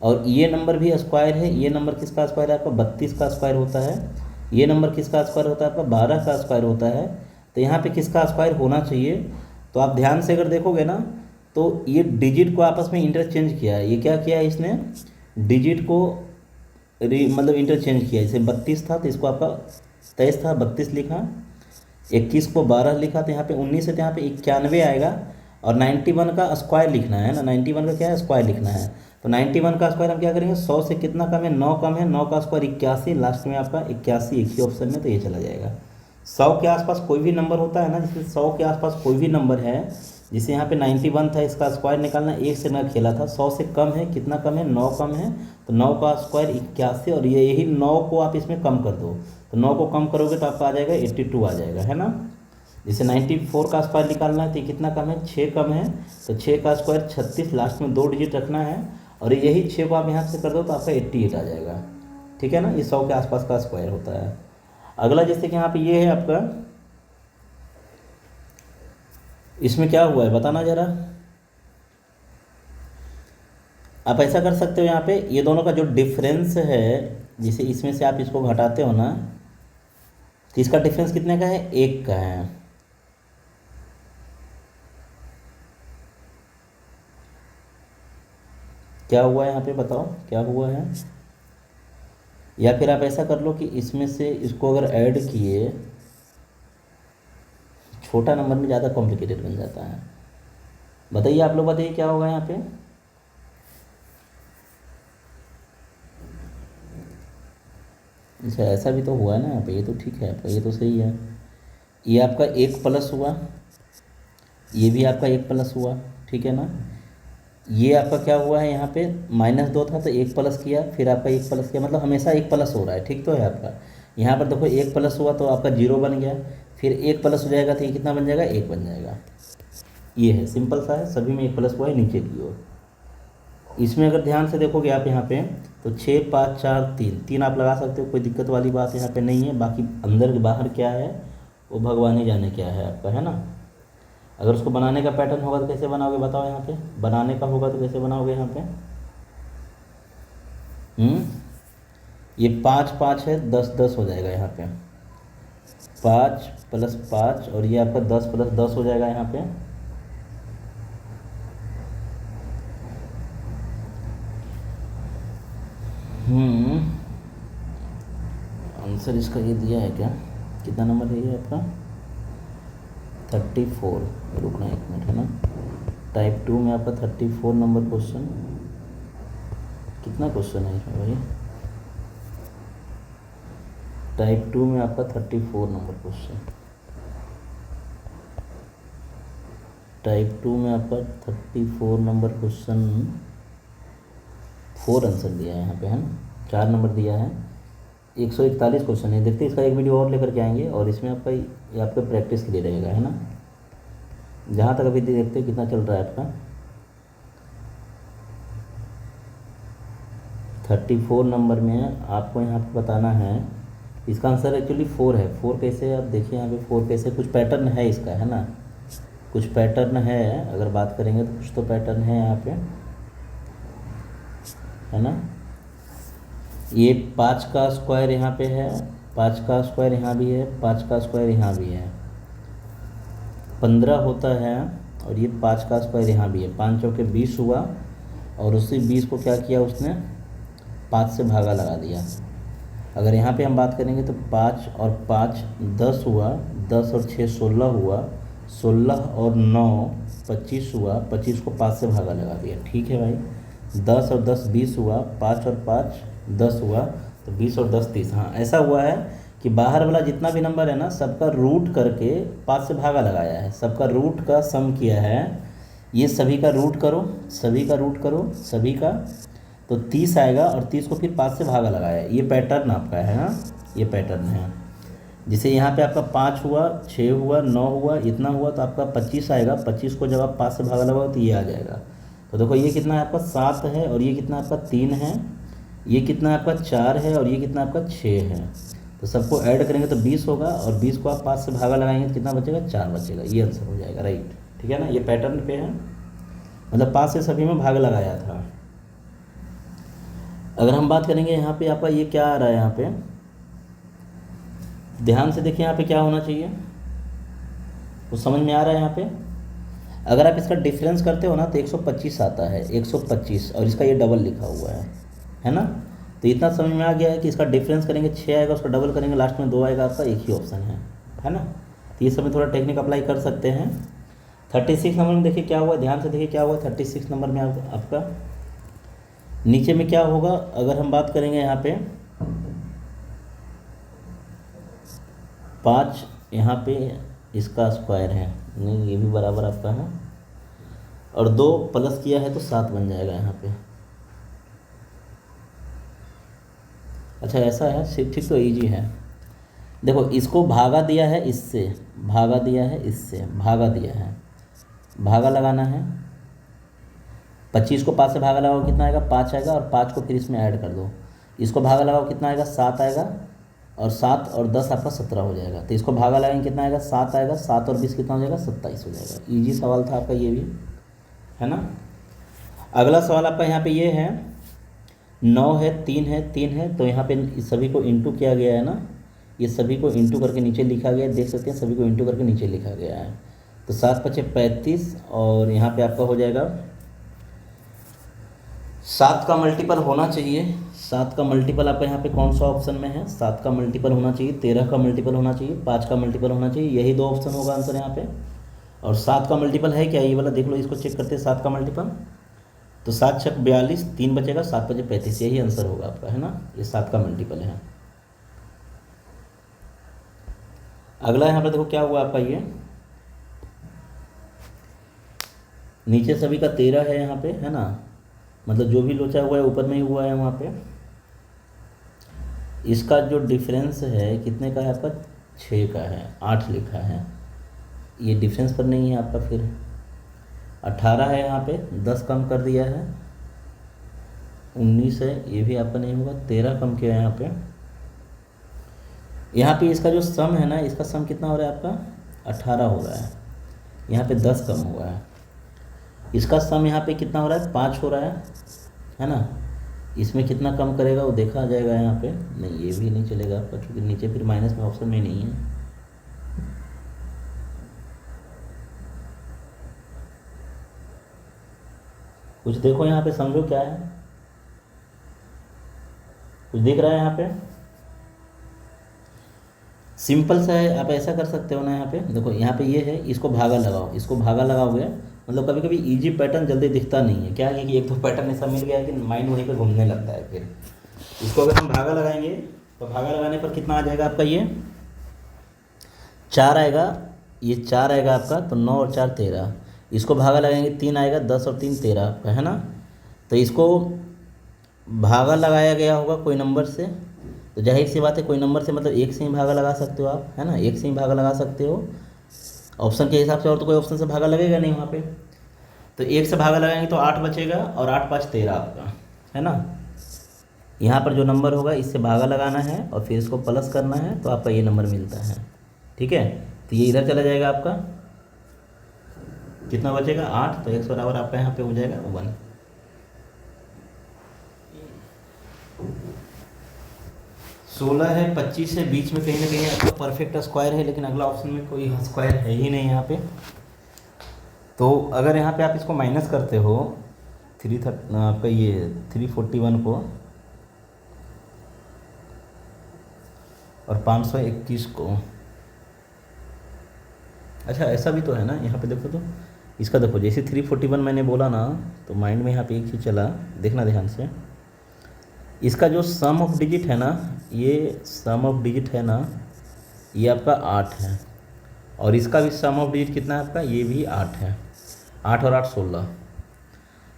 और ये नंबर भी स्क्वायर है। ये नंबर किसका स्क्वायर है आपका, 32 का स्क्वायर होता है। ये नंबर किसका स्क्वायर होता है आपका, 12 का स्क्वायर होता है। तो यहाँ पे किसका स्क्वायर होना चाहिए, तो आप ध्यान से अगर देखोगे ना, तो ये डिजिट को आपस में इंटरचेंज किया है। ये क्या किया है इसने, डिजिट को मतलब इंटरचेंज किया। जैसे 32 था तो इसको आपका 23 था, 32 लिखा, 21 को 12 लिखा, तो यहाँ पे 19 है, तो यहाँ पे 91 आएगा, और 91 का स्क्वायर लिखना है ना, 91 का क्या है, स्क्वायर लिखना है। तो 91 का स्क्वायर हम क्या करेंगे, 100 से कितना कम है, 9 कम है, 9 का स्क्वायर 81, लास्ट में आपका 81 एक ही ऑप्शन में, तो ये चला जाएगा। 100 के आसपास कोई भी नंबर होता है ना, जिसमें 100 के आसपास कोई भी नंबर है, जिसे यहाँ पे 91 था, इसका स्क्वायर निकालना, एक से ना खेला था, 100 से कम है, कितना कम है, 9 कम है, तो 9 का स्क्वायर 81, और ये यही 9 को आप इसमें कम कर दो, तो 9 को कम करोगे तो आपका आ जाएगा 82 आ जाएगा, है ना। जैसे 94 का स्क्वायर निकालना है, तो कितना कम है, 6 कम है, तो 6 का स्क्वायर 36, लास्ट में 2 डिजिट रखना है, और यही 6 को आप यहाँ से कर दो तो आपका 88 आ जाएगा। ठीक है ना, ये 100 के आसपास का स्क्वायर होता है। अगला जैसे कि यहाँ पे ये है आपका, इसमें क्या हुआ है बताना ज़रा। आप ऐसा कर सकते हो, यहाँ पे ये दोनों का जो डिफरेंस है, जिसे इसमें से आप इसको घटाते हो ना, तो इसका डिफरेंस कितने का है, 1 का है। क्या हुआ है यहाँ पे बताओ, क्या हुआ है। या फिर आप ऐसा कर लो कि इसमें से इसको अगर ऐड किए, छोटा नंबर में ज़्यादा कॉम्प्लिकेटेड बन जाता है। बताइए आप लोग, बताइए क्या होगा यहाँ पे। अच्छा ऐसा भी तो हुआ है ना यहाँ पे, ये तो ठीक है आपका, ये तो सही है। ये आपका 1 प्लस हुआ, ये भी आपका 1 प्लस हुआ, ठीक है ना। ये आपका क्या हुआ है, यहाँ पे -2 था तो 1 प्लस किया, फिर आपका 1 प्लस किया, मतलब हमेशा 1 प्लस हो रहा है, ठीक तो है आपका। यहाँ पर देखो 1 प्लस हुआ तो आपका 0 बन गया, फिर 1 प्लस हो जाएगा तो ये कितना बन जाएगा, 1 बन जाएगा। ये है, सिंपल सा है, सभी में 1 प्लस हुआ है नीचे की ओर। इसमें अगर ध्यान से देखोगे आप यहाँ पे, तो 6 5 4 3 आप लगा सकते हो, कोई दिक्कत वाली बात यहाँ पे नहीं है। बाकी अंदर बाहर क्या है वो भगवान ही जाने क्या है आपका, है ना। अगर उसको बनाने का पैटर्न होगा तो कैसे बनाओगे बताओ, यहाँ पे बनाने का होगा तो कैसे बनाओगे यहाँ पे। ये 5 5 है, 10 10 हो जाएगा यहाँ पे, 5 + 5, और ये आपका 10 + 10 हो जाएगा यहाँ पे। आंसर इसका ये दिया है क्या, कितना नंबर है ये आपका 34, रुकना 1 मिनट है ना। टाइप 2 में आपका 34 नंबर क्वेश्चन, कितना क्वेश्चन है इसमें भाई, टाइप 2 में आपका 34 नंबर क्वेश्चन, टाइप 2 में आपका 34 नंबर क्वेश्चन, 4 आंसर दिया है यहाँ पे है ना, 4 नंबर दिया है, 141 क्वेश्चन है। देखते हैं इसका एक वीडियो और लेकर के आएंगे और इसमें आपका ये आपका प्रैक्टिस के लिए रहेगा है ना। जहाँ तक अभी देखते हैं कितना चल रहा है आपका 34 नंबर में आपको यहाँ पे बताना है। इसका आंसर एक्चुअली 4 है। 4 कैसे है आप देखिए यहाँ पे, 4 कैसे, कुछ पैटर्न है इसका है ना, कुछ पैटर्न है। अगर बात करेंगे तो कुछ तो पैटर्न है यहाँ पे है ना। ये 5 का स्क्वायर यहाँ पे है, 5 का स्क्वायर यहाँ भी है, 5 का स्क्वायर यहाँ भी है, 15 होता है। और ये 5 का स्क्वायर यहाँ भी है, 5 चौके 20 हुआ और उसी 20 को क्या किया उसने 5 से भागा लगा दिया। अगर यहाँ पे हम बात करेंगे तो 5 और 5 10 हुआ, 10 और 6 16 हुआ, 16 और 9 25 हुआ, 25 को 5 से भागा लगा दिया। ठीक है भाई, 10 और 10 20 हुआ, 5 और 5 10 हुआ, तो 20 और 10 30। हाँ ऐसा हुआ है कि बाहर वाला जितना भी नंबर है ना सबका रूट करके 5 से भागा लगाया है, सबका रूट का सम किया है। ये सभी का रूट करो, सभी का रूट करो, सभी का, तो 30 आएगा और 30 को फिर 5 से भागा लगाया है। ये पैटर्न आपका है ना, ये पैटर्न है। जैसे यहाँ पे आपका 5 हुआ, 6 हुआ, 9 हुआ, इतना हुआ तो आपका 25 आएगा। 25 को जब आप 5 से भागा लगाओ तो ये आ जाएगा। तो देखो ये कितना है आपका 7 है और ये कितना आपका 3 है, ये कितना आपका 4 है और ये कितना आपका 6 है। तो सबको ऐड करेंगे तो 20 होगा और 20 को आप 5 से भागा लगाएंगे तो कितना बचेगा 4 बचेगा। ये आंसर हो जाएगा राइट। ठीक है ना, ये पैटर्न पे है, मतलब 5 से सभी में भाग लगाया था। अगर हम बात करेंगे यहाँ पे आपका ये क्या आ रहा है, यहाँ पे ध्यान से देखिए यहाँ पे क्या होना चाहिए वो समझ में आ रहा है। यहाँ पे अगर आप इसका डिफरेंस करते हो ना तो 125 आता है, 125, और इसका ये डबल लिखा हुआ है ना। तो इतना समझ में आ गया है कि इसका डिफरेंस करेंगे 6 आएगा, उसका डबल करेंगे लास्ट में 2 आएगा, आपका एक ही ऑप्शन है ना। तो ये सब में थोड़ा टेक्निक अप्लाई कर सकते हैं। 36 नंबर में देखिए क्या हुआ, ध्यान से देखिए क्या हुआ 36 नंबर में आपका नीचे में क्या होगा। अगर हम बात करेंगे यहाँ पे 5 यहाँ पे इसका स्क्वायर है, नहीं ये भी बराबर आपका है, और 2 प्लस किया है तो 7 बन जाएगा यहाँ पे। अच्छा ऐसा है, ठीक तो इजी है। देखो इसको भागा दिया है इससे, भागा दिया है इससे, भागा दिया है, भागा लगाना है। 25 को 5 से भागा लगाओ कितना आएगा 5 आएगा, और 5 को फिर इसमें ऐड कर दो, इसको भागा लगाओ कितना आएगा 7 आएगा, और 7 और 10 आपका 17 हो जाएगा। तो इसको भागा लगाएंगे कितना आएगा 7 आएगा, 7 और 20 कितना हो जाएगा 27 हो जाएगा। इजी सवाल था आपका ये भी है ना। अगला सवाल आपका यहाँ पे ये है 9 है, 3 है, 3 है, तो यहाँ पे सभी को इंटू किया गया है ना, ये सभी को इंटू करके नीचे लिखा गया है, देख सकते हैं सभी को इंटू करके नीचे लिखा गया है। तो 7 × 5 = 35 और यहाँ पे आपका हो जाएगा 7 का मल्टीपल होना चाहिए। 7 का मल्टीपल आपका यहाँ पे कौन सा ऑप्शन में है, 7 का मल्टीपल होना चाहिए, 13 का मल्टीपल होना चाहिए, 5 का मल्टीपल होना चाहिए, यही 2 ऑप्शन होगा आंसर यहाँ पे। और 7 का मल्टीपल है क्या, ये वाला देख लो, इसको चेक करते हैं 7 का मल्टीपल। तो 7 × 6 = 42, 3 बचेगा, 7 × 5 = 35, यही आंसर होगा आपका है ना, ये 7 का मल्टीपल है। अगला यहाँ पर देखो क्या हुआ आपका, ये नीचे सभी का 13 है यहाँ पे है ना, मतलब जो भी लोचा हुआ है ऊपर में ही हुआ है वहाँ पे। इसका जो डिफरेंस है कितने का है आपका 6 का है, 8 लिखा है, ये डिफरेंस पर नहीं है आपका। फिर 18 है यहाँ पे, 10 कम कर दिया है, 19 है, ये भी आपका नहीं होगा, 13 कम किया है यहाँ पे। यहाँ पे इसका जो सम है ना, इसका सम कितना हो रहा है आपका 18 हो रहा है, यहाँ पे 10 कम हुआ है। इसका सम यहाँ पे कितना हो रहा है 5 हो रहा है ना। इसमें कितना कम करेगा वो देखा जाएगा यहाँ पे, नहीं ये भी नहीं चलेगा आपका, क्योंकि नीचे फिर माइनस में ऑप्शन में नहीं है। कुछ देखो यहाँ पे समझो क्या है, कुछ दिख रहा है यहाँ पे? सिंपल सा है, आप ऐसा कर सकते हो ना, यहाँ पे देखो, यहाँ पे ये है, इसको भागा लगाओ, इसको भागा लगाओगे, मतलब कभी कभी इजी पैटर्न जल्दी दिखता नहीं है, क्या है कि एक तो पैटर्न ऐसा मिल गया है कि माइंड वहीं पे घूमने लगता है। फिर इसको अगर हम भागा लगाएंगे तो भागा लगाने पर कितना आ जाएगा आपका, ये 4 आएगा, ये 4 आएगा आपका, तो 9 और 4 13। इसको भागा लगाएंगे 3 आएगा, 10 और 3 13, है ना। तो इसको भागा लगाया गया होगा कोई नंबर से, तो जाहिर सी बात है कोई नंबर से, मतलब एक से ही भागा लगा सकते हो आप, है ना, एक से ही भागा लगा सकते हो ऑप्शन के हिसाब से, और तो कोई ऑप्शन से भागा लगेगा नहीं वहाँ पे। तो एक से भागा लगाएंगे तो 8 बचेगा, और 8 5 13 आपका, है ना। यहाँ पर जो नंबर होगा इससे भागा लगाना है और फिर इसको प्लस करना है, तो आपका ये नंबर मिलता है, ठीक है। तो ये इधर चला जाएगा, आपका कितना बचेगा 8, तो 100 बराबर आपका यहाँ पे हो जाएगा 1। 16 है, 25 है, बीच में कहीं ना कहीं आपका परफेक्ट स्क्वायर है, लेकिन अगला ऑप्शन में कोई स्क्वायर है ही नहीं यहाँ पे। तो अगर यहाँ पे आप इसको माइनस करते हो आपका ये 341 को और 521 को, अच्छा ऐसा भी तो है ना, यहाँ पे देखो तो इसका देखो, जैसे 341 मैंने बोला ना, तो माइंड में यहाँ पे एक चीज़ चला, देखना ध्यान से, इसका जो सम ऑफ डिजिट है ना, ये सम ऑफ डिजिट है ना, ये आपका 8 है, और इसका भी सम ऑफ डिजिट कितना है आपका, ये भी 8 है, 8 और 8 16।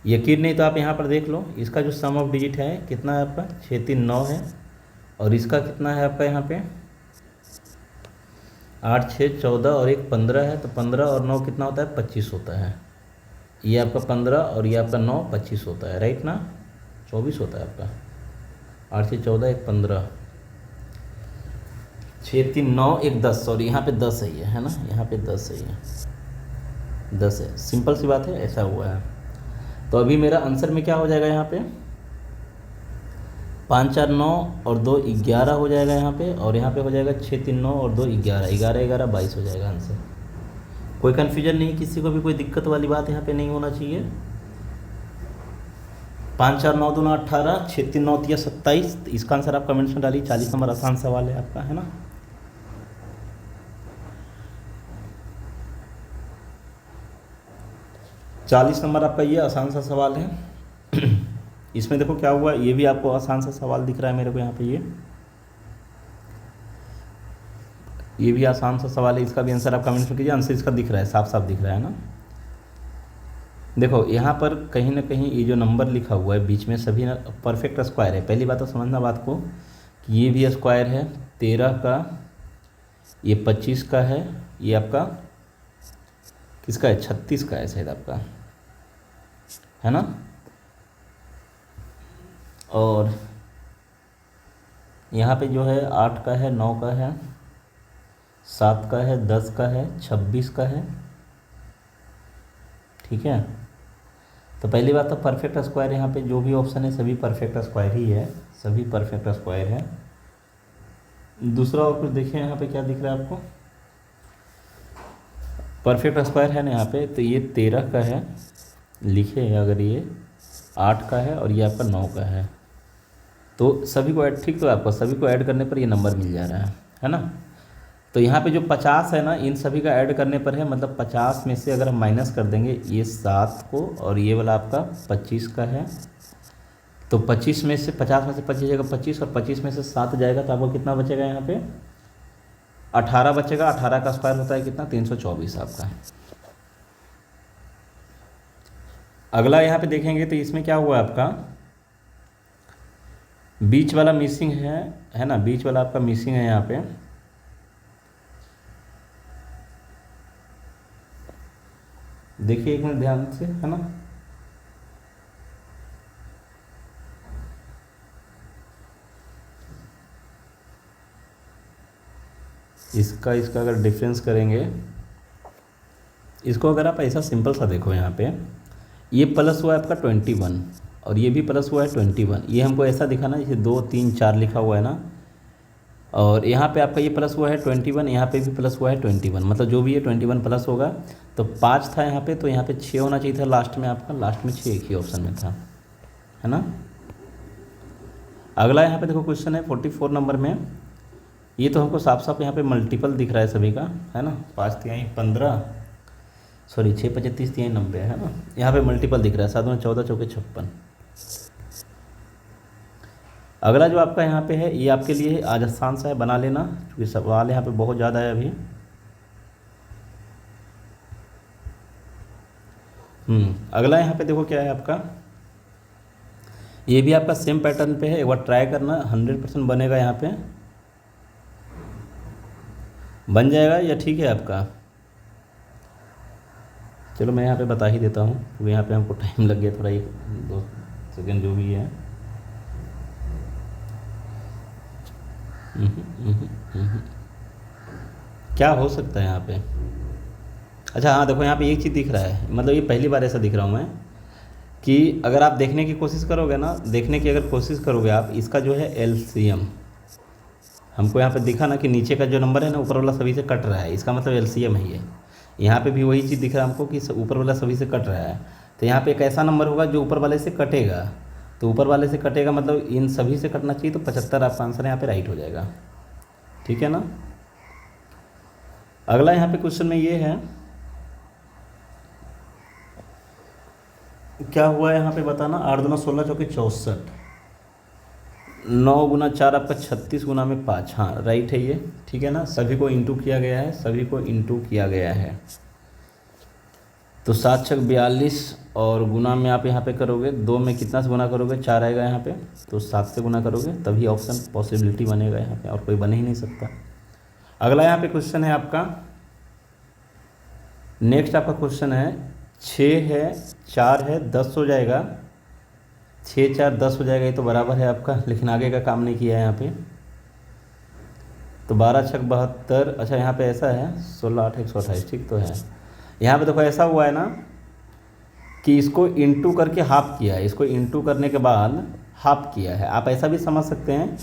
यकीन नहीं तो आप यहाँ पर देख लो, इसका जो सम ऑफ डिजिट है कितना है आपका, 6 3 9 है, और इसका कितना है आपका यहाँ पे 8 6 14 और 1 15 है, तो 15 और 9 कितना होता है 25 होता है। ये आपका 15 और ये आपका 9 25 होता है, राइट ना, 24 होता है आपका। 8 6 14 1 15 6 3 9 1 10, सॉरी यहाँ पे 10 है ये, है ना, यहाँ पे 10 है, ये 10 है, सिंपल सी बात है, ऐसा हुआ है। तो अभी मेरा आंसर में क्या हो जाएगा, यहाँ पे 5 4 9 और 2 11 हो जाएगा यहाँ पे, और यहाँ पे हो जाएगा 6 3 9 और 2 11, 11 11 22 हो जाएगा आंसर। कोई कन्फ्यूजन नहीं, किसी को भी कोई दिक्कत वाली बात यहाँ पे नहीं होना चाहिए। 5 4 9 2 9 18, 6 3 9 3 27, इसका आंसर आप कमेंट्स में डालिए। 40 नंबर आसान सवाल है आपका, है ना। चालीस नंबर आपका ये आसान सा सवाल है। इसमें देखो क्या हुआ, ये भी आपको आसान सा सवाल दिख रहा है मेरे को यहाँ पे, ये भी आसान सा सवाल है, इसका भी आंसर आप कमेंट में कीजिए। आंसर इसका दिख रहा है, साफ साफ दिख रहा है ना। देखो यहाँ पर कहीं ना कहीं ये जो नंबर लिखा हुआ है बीच में, सभी परफेक्ट स्क्वायर है। पहली बात तो समझना बात को कि ये भी स्क्वायर है 13 का, ये 25 का है, ये आपका किसका है 36 का है शायद आपका, है ना। और यहाँ पे जो है 8 का है, 9 का है, 7 का है, 10 का है, 26 का है, ठीक है। तो पहली बात तो परफेक्ट स्क्वायर, यहाँ पे जो भी ऑप्शन है सभी परफेक्ट स्क्वायर ही है, सभी परफेक्ट स्क्वायर है। दूसरा और कुछ देखिए यहाँ पे क्या दिख रहा है आपको, परफेक्ट स्क्वायर है ना यहाँ पे, तो ये 13 का है लिखे, अगर ये 8 का है और ये आपका 9 का है, तो सभी को ऐड, ठीक, तो आपको सभी को ऐड करने पर ये नंबर मिल जा रहा है ना। तो यहाँ पे जो 50 है ना, इन सभी का ऐड करने पर है, मतलब 50 में से अगर हम माइनस कर देंगे ये 7 को, और ये वाला आपका 25 का है, तो 25 में से 50 में से 25 जाएगा 25, और 25 में से 7 जाएगा, तो आपको कितना बचेगा यहाँ पे 18 बचेगा। 18 का स्क्वायर होता है कितना 324 आपका। अगला यहाँ पे देखेंगे तो इसमें क्या हुआ आपका, बीच वाला मिसिंग है ना, बीच वाला आपका मिसिंग है यहाँ पे। देखिए एक मिनट ध्यान से, है ना। इसका अगर डिफरेंस करेंगे, इसको अगर आप ऐसा सिंपल सा देखो, यहाँ पे ये प्लस हुआ है आपका 21 और ये भी प्लस हुआ है 21, ये हमको ऐसा दिखाना जैसे 2 3 4 लिखा हुआ है ना, और यहाँ पे आपका ये प्लस हुआ है 21, यहाँ पे भी प्लस हुआ है 21, मतलब जो भी है 21 प्लस होगा। तो 5 था यहाँ पे, तो यहाँ पे 6 होना चाहिए था लास्ट में आपका, लास्ट में 6 एक ही ऑप्शन में था, है ना। अगला यहाँ पे देखो क्वेश्चन है 44 नंबर में। ये तो हमको साफ साफ यहाँ पे मल्टीपल दिख रहा है सभी का, है ना। 5 तिहाई 15, सॉरी 6 25 30 तिहाई 90, है ना। यहाँ पे मल्टीपल दिख रहा है, 7 14 चौके 56। अगला जो आपका यहाँ पे है ये आपके लिए आज आसान सा है, बना लेना क्योंकि सवाल यहाँ पे बहुत ज़्यादा है अभी। अगला यहाँ पे देखो क्या है आपका, ये भी आपका सेम पैटर्न पे है, एक बार ट्राई करना, 100% बनेगा यहाँ पे, बन जाएगा या ठीक है आपका। चलो मैं यहाँ पे बता ही देता हूँ क्योंकि यहाँ पे हमको टाइम लग गया थोड़ा, 1-2 सेकेंड जो भी है। क्या हो सकता है यहाँ पे। अच्छा हाँ देखो यहाँ पे एक चीज़ दिख रहा है, मतलब ये पहली बार ऐसा दिख रहा हूँ मैं कि अगर आप देखने की कोशिश करोगे ना, देखने की अगर कोशिश करोगे आप, इसका जो है एलसीएम हमको यहाँ पे दिखा ना कि नीचे का जो नंबर है ना ऊपर वाला सभी से कट रहा है, इसका मतलब एलसीएम है ये। यहाँ पे भी वही चीज़ दिख रहा है हमको कि ऊपर वाला सभी से कट रहा है, तो यहाँ पे एक ऐसा नंबर होगा जो ऊपर वाले से कटेगा, तो ऊपर वाले से कटेगा मतलब इन सभी से कटना चाहिए, तो 75 आपका आंसर यहाँ पे राइट हो जाएगा, ठीक है ना। अगला यहाँ पे क्वेश्चन में ये है, क्या हुआ है यहाँ पे बताना। 8 दूना 16 चौके 64, 9 गुना 4 आपका 36 गुना में 5, हाँ राइट है ये, ठीक है ना। सभी को इंटू किया गया है, सभी को इंटू किया गया है, तो 7 छक 42 और गुना में आप यहाँ पे करोगे, 2 में कितना से गुना करोगे, 4 आएगा यहाँ पे, तो 7 से गुना करोगे तभी ऑप्शन पॉसिबिलिटी बनेगा यहाँ पे, और कोई बन ही नहीं सकता। अगला यहाँ पे क्वेश्चन है आपका, नेक्स्ट आपका क्वेश्चन है 6 है 4 है 10 हो जाएगा, 6 4 10 हो जाएगा, ये तो बराबर है आपका, लेकिन आगे का काम नहीं किया है यहाँ पे, तो 12 छक 72, अच्छा यहाँ पे ऐसा है 16 8 128, ठीक तो है। यहाँ पे देखो ऐसा हुआ है ना कि इसको इंटू करके हाफ किया है, इसको इंटू करने के बाद हाफ किया है, आप ऐसा भी समझ सकते हैं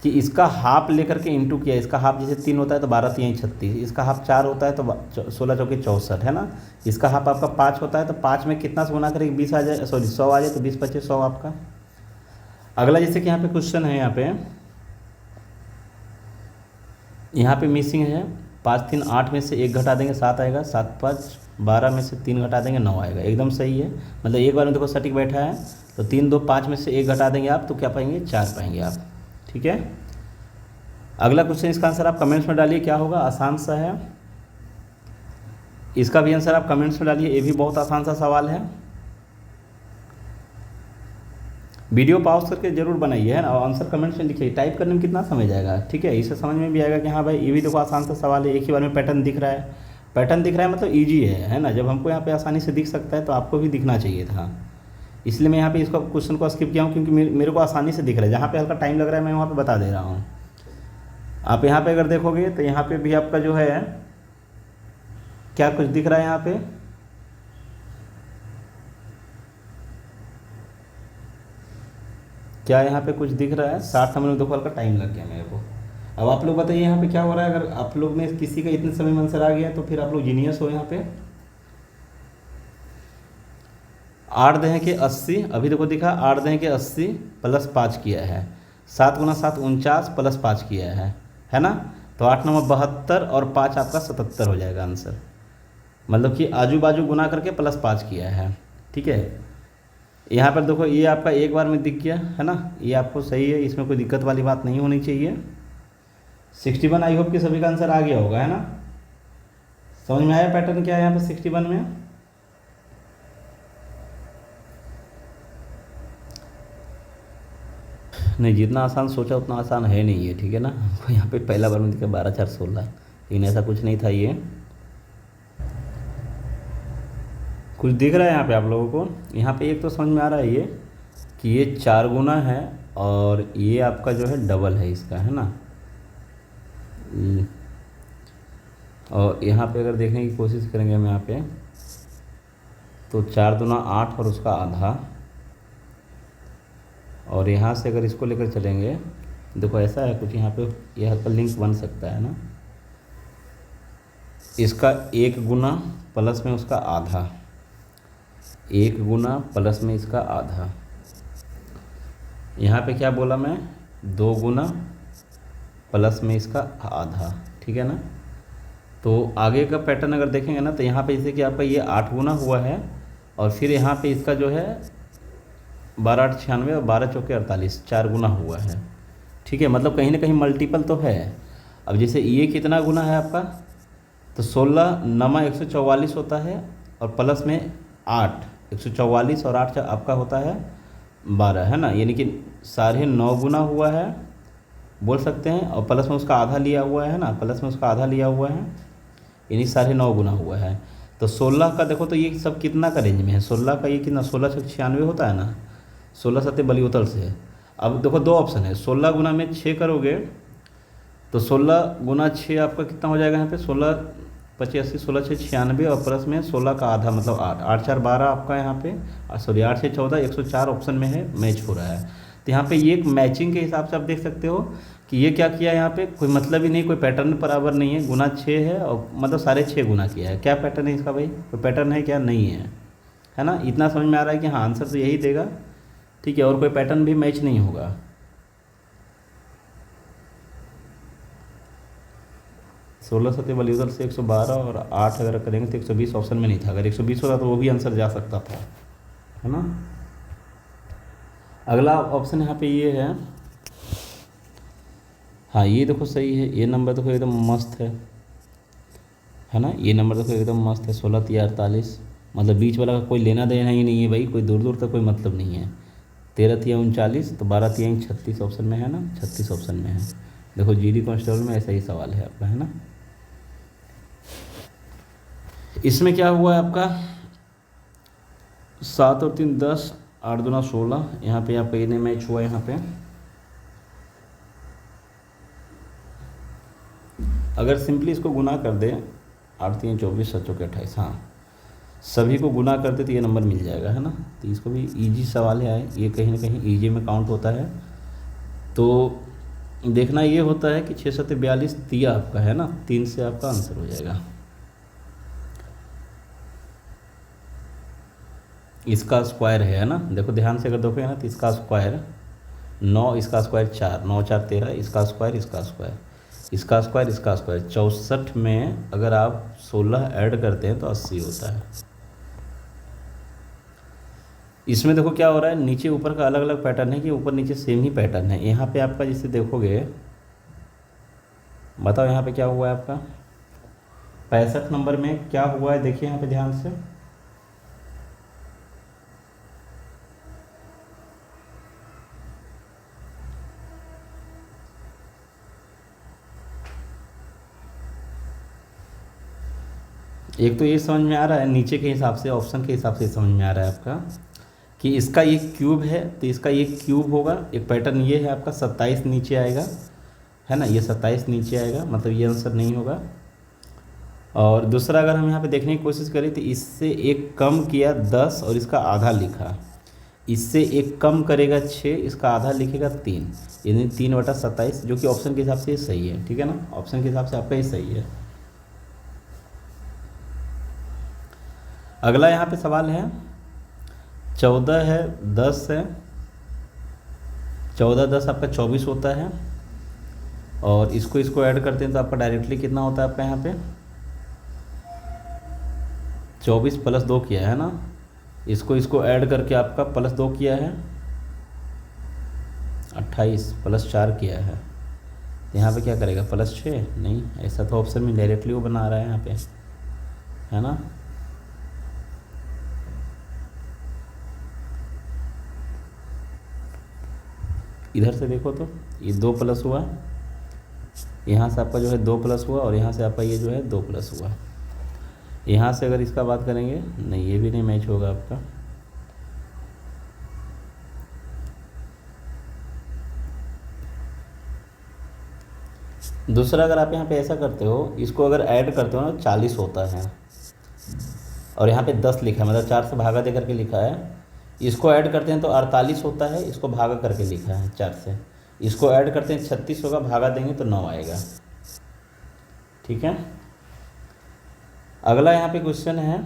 कि इसका हाफ लेकर के इंटू किया, इसका हाफ जैसे 3 होता है तो 12 3 36, इसका हाफ 4 होता है तो 16 चौके 64, है ना। इसका हाफ आपका 5 होता है तो 5 में कितना से गुना करेंगे, 20 आ जाए, सॉरी 100 आ जाए, तो 20 25 100 आपका। अगला जैसे कि यहाँ पे क्वेश्चन है, यहाँ पे मिसिंग है, 5 3 8 में से 1 घटा देंगे 7 आएगा, 7 5 12 में से 3 घटा देंगे 9 आएगा, एकदम सही है। मतलब एक बार में देखो सटीक बैठा है, तो 3 2 5 में से 1 घटा देंगे आप, तो क्या पाएंगे 4 पाएंगे आप, ठीक है। अगला क्वेश्चन, इसका आंसर आप कमेंट्स में डालिए, क्या होगा, आसान सा है, इसका भी आंसर आप कमेंट्स में डालिए, ये भी बहुत आसान सा सवाल है। वीडियो पॉज करके जरूर बनाइए, है ना, और आंसर कमेंट्स में लिखिए, टाइप करने में कितना समय जाएगा, ठीक है। इससे समझ में भी आएगा कि हाँ भाई ये भी देखो आसान सा सवाल है, एक ही बार में पैटर्न दिख रहा है, पैटर्न दिख रहा है मतलब ईजी है ना। जब हमको यहाँ पे आसानी से दिख सकता है तो आपको भी दिखना चाहिए था, इसलिए मैं यहाँ पे इसको क्वेश्चन को स्किप किया हूँ, क्योंकि मेरे को आसानी से दिख रहा है, जहाँ पे हल्का टाइम लग रहा है मैं वहाँ पे बता दे रहा हूँ। आप यहाँ पे अगर देखोगे तो यहाँ पे भी आपका जो है क्या कुछ दिख रहा है, यहाँ पे क्या यहाँ पे कुछ दिख रहा है, 60 नंबर में देखो हल्का टाइम लग गया मेरे को। अब आप लोग बताइए यहाँ पे क्या हो रहा है, अगर आप लोग में किसी का इतने समय में आंसर आ गया तो फिर आप लोग जीनियस हो। यहाँ पे 8 दहें के 80, अभी देखो दिखा 8 दहें के 80 प्लस 5 किया है, 7 गुना 7 49 प्लस 5 किया है ना, तो 8 9 72 और 5 आपका 77 हो जाएगा आंसर, मतलब कि आजू बाजू गुना करके प्लस 5 किया है, ठीक है। यहाँ पर देखो ये आपका एक बार में दिख गया है ना, ये आपको सही है, इसमें कोई दिक्कत वाली बात नहीं होनी चाहिए। 61 आई होप कि सभी का आंसर आ गया होगा, है ना। समझ में आया पैटर्न क्या है यहाँ पे 61 में। नहीं, जितना आसान सोचा उतना आसान है नहीं है, ठीक है ना। हमको यहाँ पे पहला बार में दिखा 12 4 16, लेकिन ऐसा कुछ नहीं था। ये कुछ दिख रहा है यहाँ पे आप लोगों को। यहाँ पे एक तो समझ में आ रहा है ये कि ये 4 गुना है और ये आपका जो है डबल है इसका, है ना। और यहाँ पे अगर देखने की कोशिश करेंगे हम यहाँ पे, तो 4 दूना 8 और उसका आधा, और यहाँ से अगर इसको लेकर चलेंगे, देखो ऐसा है कुछ यहाँ पे, ये हल्का लिंक बन सकता है ना, इसका 1 गुना प्लस में उसका आधा, 1 गुना प्लस में इसका आधा। यहाँ पे क्या बोला मैं, 2 गुना प्लस में इसका आधा, ठीक है ना। तो आगे का पैटर्न अगर देखेंगे ना, तो यहाँ पे जैसे कि आपका ये 8 गुना हुआ है, और फिर यहाँ पे इसका जो है 12 8 96 और 12 चौके 48, 4 गुना हुआ है, ठीक है। मतलब कहीं ना कहीं मल्टीपल तो है। अब जैसे ये कितना गुना है आपका, तो 16 नमा 144 होता है, और प्लस में 8, 144 और 8 आपका होता है 12, है ना। यानी कि 9.5 गुना हुआ है बोल सकते हैं, और प्लस में उसका आधा लिया हुआ है ना, प्लस में उसका आधा लिया हुआ है, यानी 9.5 गुना हुआ है। तो 16 का देखो, तो ये सब कितना का रेंज में है, 16 का ये कितना, 16 छक 96 होता है ना, 16 सत्ते बलीउतल से। अब देखो 2 ऑप्शन है, 16 गुना में 6 करोगे तो 16 गुना 6 आपका कितना हो जाएगा यहाँ पे, 16 85, 16 6 96, और प्लस में 16 का आधा मतलब 8, 8 4 12 आपका यहाँ पे, सॉरी 8 6 14, 104 ऑप्शन में है, मैच हो रहा है। तो यहाँ पे ये एक मैचिंग के हिसाब से आप देख सकते हो कि ये क्या किया, यहाँ पे कोई मतलब ही नहीं, कोई पैटर्न बराबर नहीं है, गुना 6 है, और मतलब सारे 6 गुना किया है। क्या पैटर्न है इसका भाई, कोई पैटर्न है क्या, नहीं है ना। इतना समझ में आ रहा है कि हाँ आंसर तो यही देगा, ठीक है, और कोई पैटर्न भी मैच नहीं होगा। सोलह सत्ते बलीउदल से 112 और 8 अगर करेंगे तो 120 ऑप्शन में नहीं था। अगर 120 होता तो वो भी आंसर जा सकता था, है ना। अगला ऑप्शन यहाँ पे ये है, ये देखो सही है, ये नंबर देखो एकदम मस्त है ना। ये नंबर देखो एकदम मस्त है, 16 तिया 48, मतलब बीच वाला का कोई लेना देना ही नहीं है भाई, कोई दूर दूर तक कोई मतलब नहीं है। 13 तिया 39, तो 12 तिया 36 ऑप्शन में है ना, 36 ऑप्शन में है। देखो जीडी कांस्टेबल में ऐसा ही सवाल है आपका, है ना। इसमें क्या हुआ है आपका, 7 और 3 10, 8 दूना 16, यहाँ पे आपका ये मैच हुआ यहाँ पे। अगर सिंपली इसको गुना कर दे, 8 3 24 7 चौके 28, हाँ सभी को गुना करते तो ये नंबर मिल जाएगा, है ना। तो इसको भी इजी सवाल है, ये कहीं ना कहीं इजी में काउंट होता है। तो देखना ये होता है कि 6 7 42 तिया आपका है ना, 3 से आपका आंसर हो जाएगा। इसका स्क्वायर है ना, देखो ध्यान से अगर देखोगे ना, तो इसका स्क्वायर 9, इसका स्क्वायर 4, 9 4 13, इसका स्क्वायर, इसका स्क्वायर, इसका स्क्वायर, इसका स्क्वायर, 64 में अगर आप 16 ऐड करते हैं तो 80 होता है। इसमें देखो क्या हो रहा है, नीचे ऊपर का अलग अलग पैटर्न है कि ऊपर नीचे सेम ही पैटर्न है। यहाँ पे आपका जैसे देखोगे, बताओ यहाँ पे क्या हुआ है आपका, 65 नंबर में क्या हुआ है, देखिए यहाँ पे ध्यान से। एक तो ये समझ में आ रहा है, नीचे के हिसाब से ऑप्शन के हिसाब से समझ में आ रहा है आपका कि इसका ये क्यूब है, तो इसका ये क्यूब होगा। एक पैटर्न ये है आपका, 27 नीचे आएगा, है ना, ये 27 नीचे आएगा, मतलब ये आंसर नहीं होगा। और दूसरा अगर हम यहाँ पे देखने की कोशिश करें, तो इससे एक कम किया 10 और इसका आधा लिखा, इससे एक कम करेगा 6, इसका आधा लिखेगा 3, यानी 3/27, जो कि ऑप्शन के हिसाब से ये सही है, ठीक है ना। ऑप्शन के हिसाब से आपका ये सही है। अगला यहाँ पे सवाल है, 14 है 10 है, 14 10 आपका 24 होता है, और इसको ऐड करते हैं तो आपका डायरेक्टली कितना होता है आपका यहाँ पे, 24 + 2 किया है ना, इसको ऐड करके आपका +2 किया है, 28 + 4 किया है। तो यहाँ पे क्या करेगा, +6, नहीं ऐसा तो ऑप्शन में डायरेक्टली वो बना रहा है यहाँ पे, है ना। इधर से देखो तो ये 2 प्लस हुआ, यहाँ से आपका जो है 2 प्लस हुआ, और यहाँ से आपका ये जो है 2 प्लस हुआ। यहाँ से अगर इसका बात करेंगे, नहीं ये भी नहीं मैच होगा आपका। दूसरा अगर आप यहाँ पे ऐसा करते हो, इसको अगर ऐड करते हो ना, 40 होता है, और यहाँ पे 10 लिखा है, मतलब 4 से भागा दे करके लिखा है। इसको ऐड करते हैं तो 48 होता है, इसको भागा करके लिखा है 4 से, इसको ऐड करते हैं 36 होगा, भागा देंगे तो 9 आएगा, ठीक है। अगला यहाँ पे क्वेश्चन है,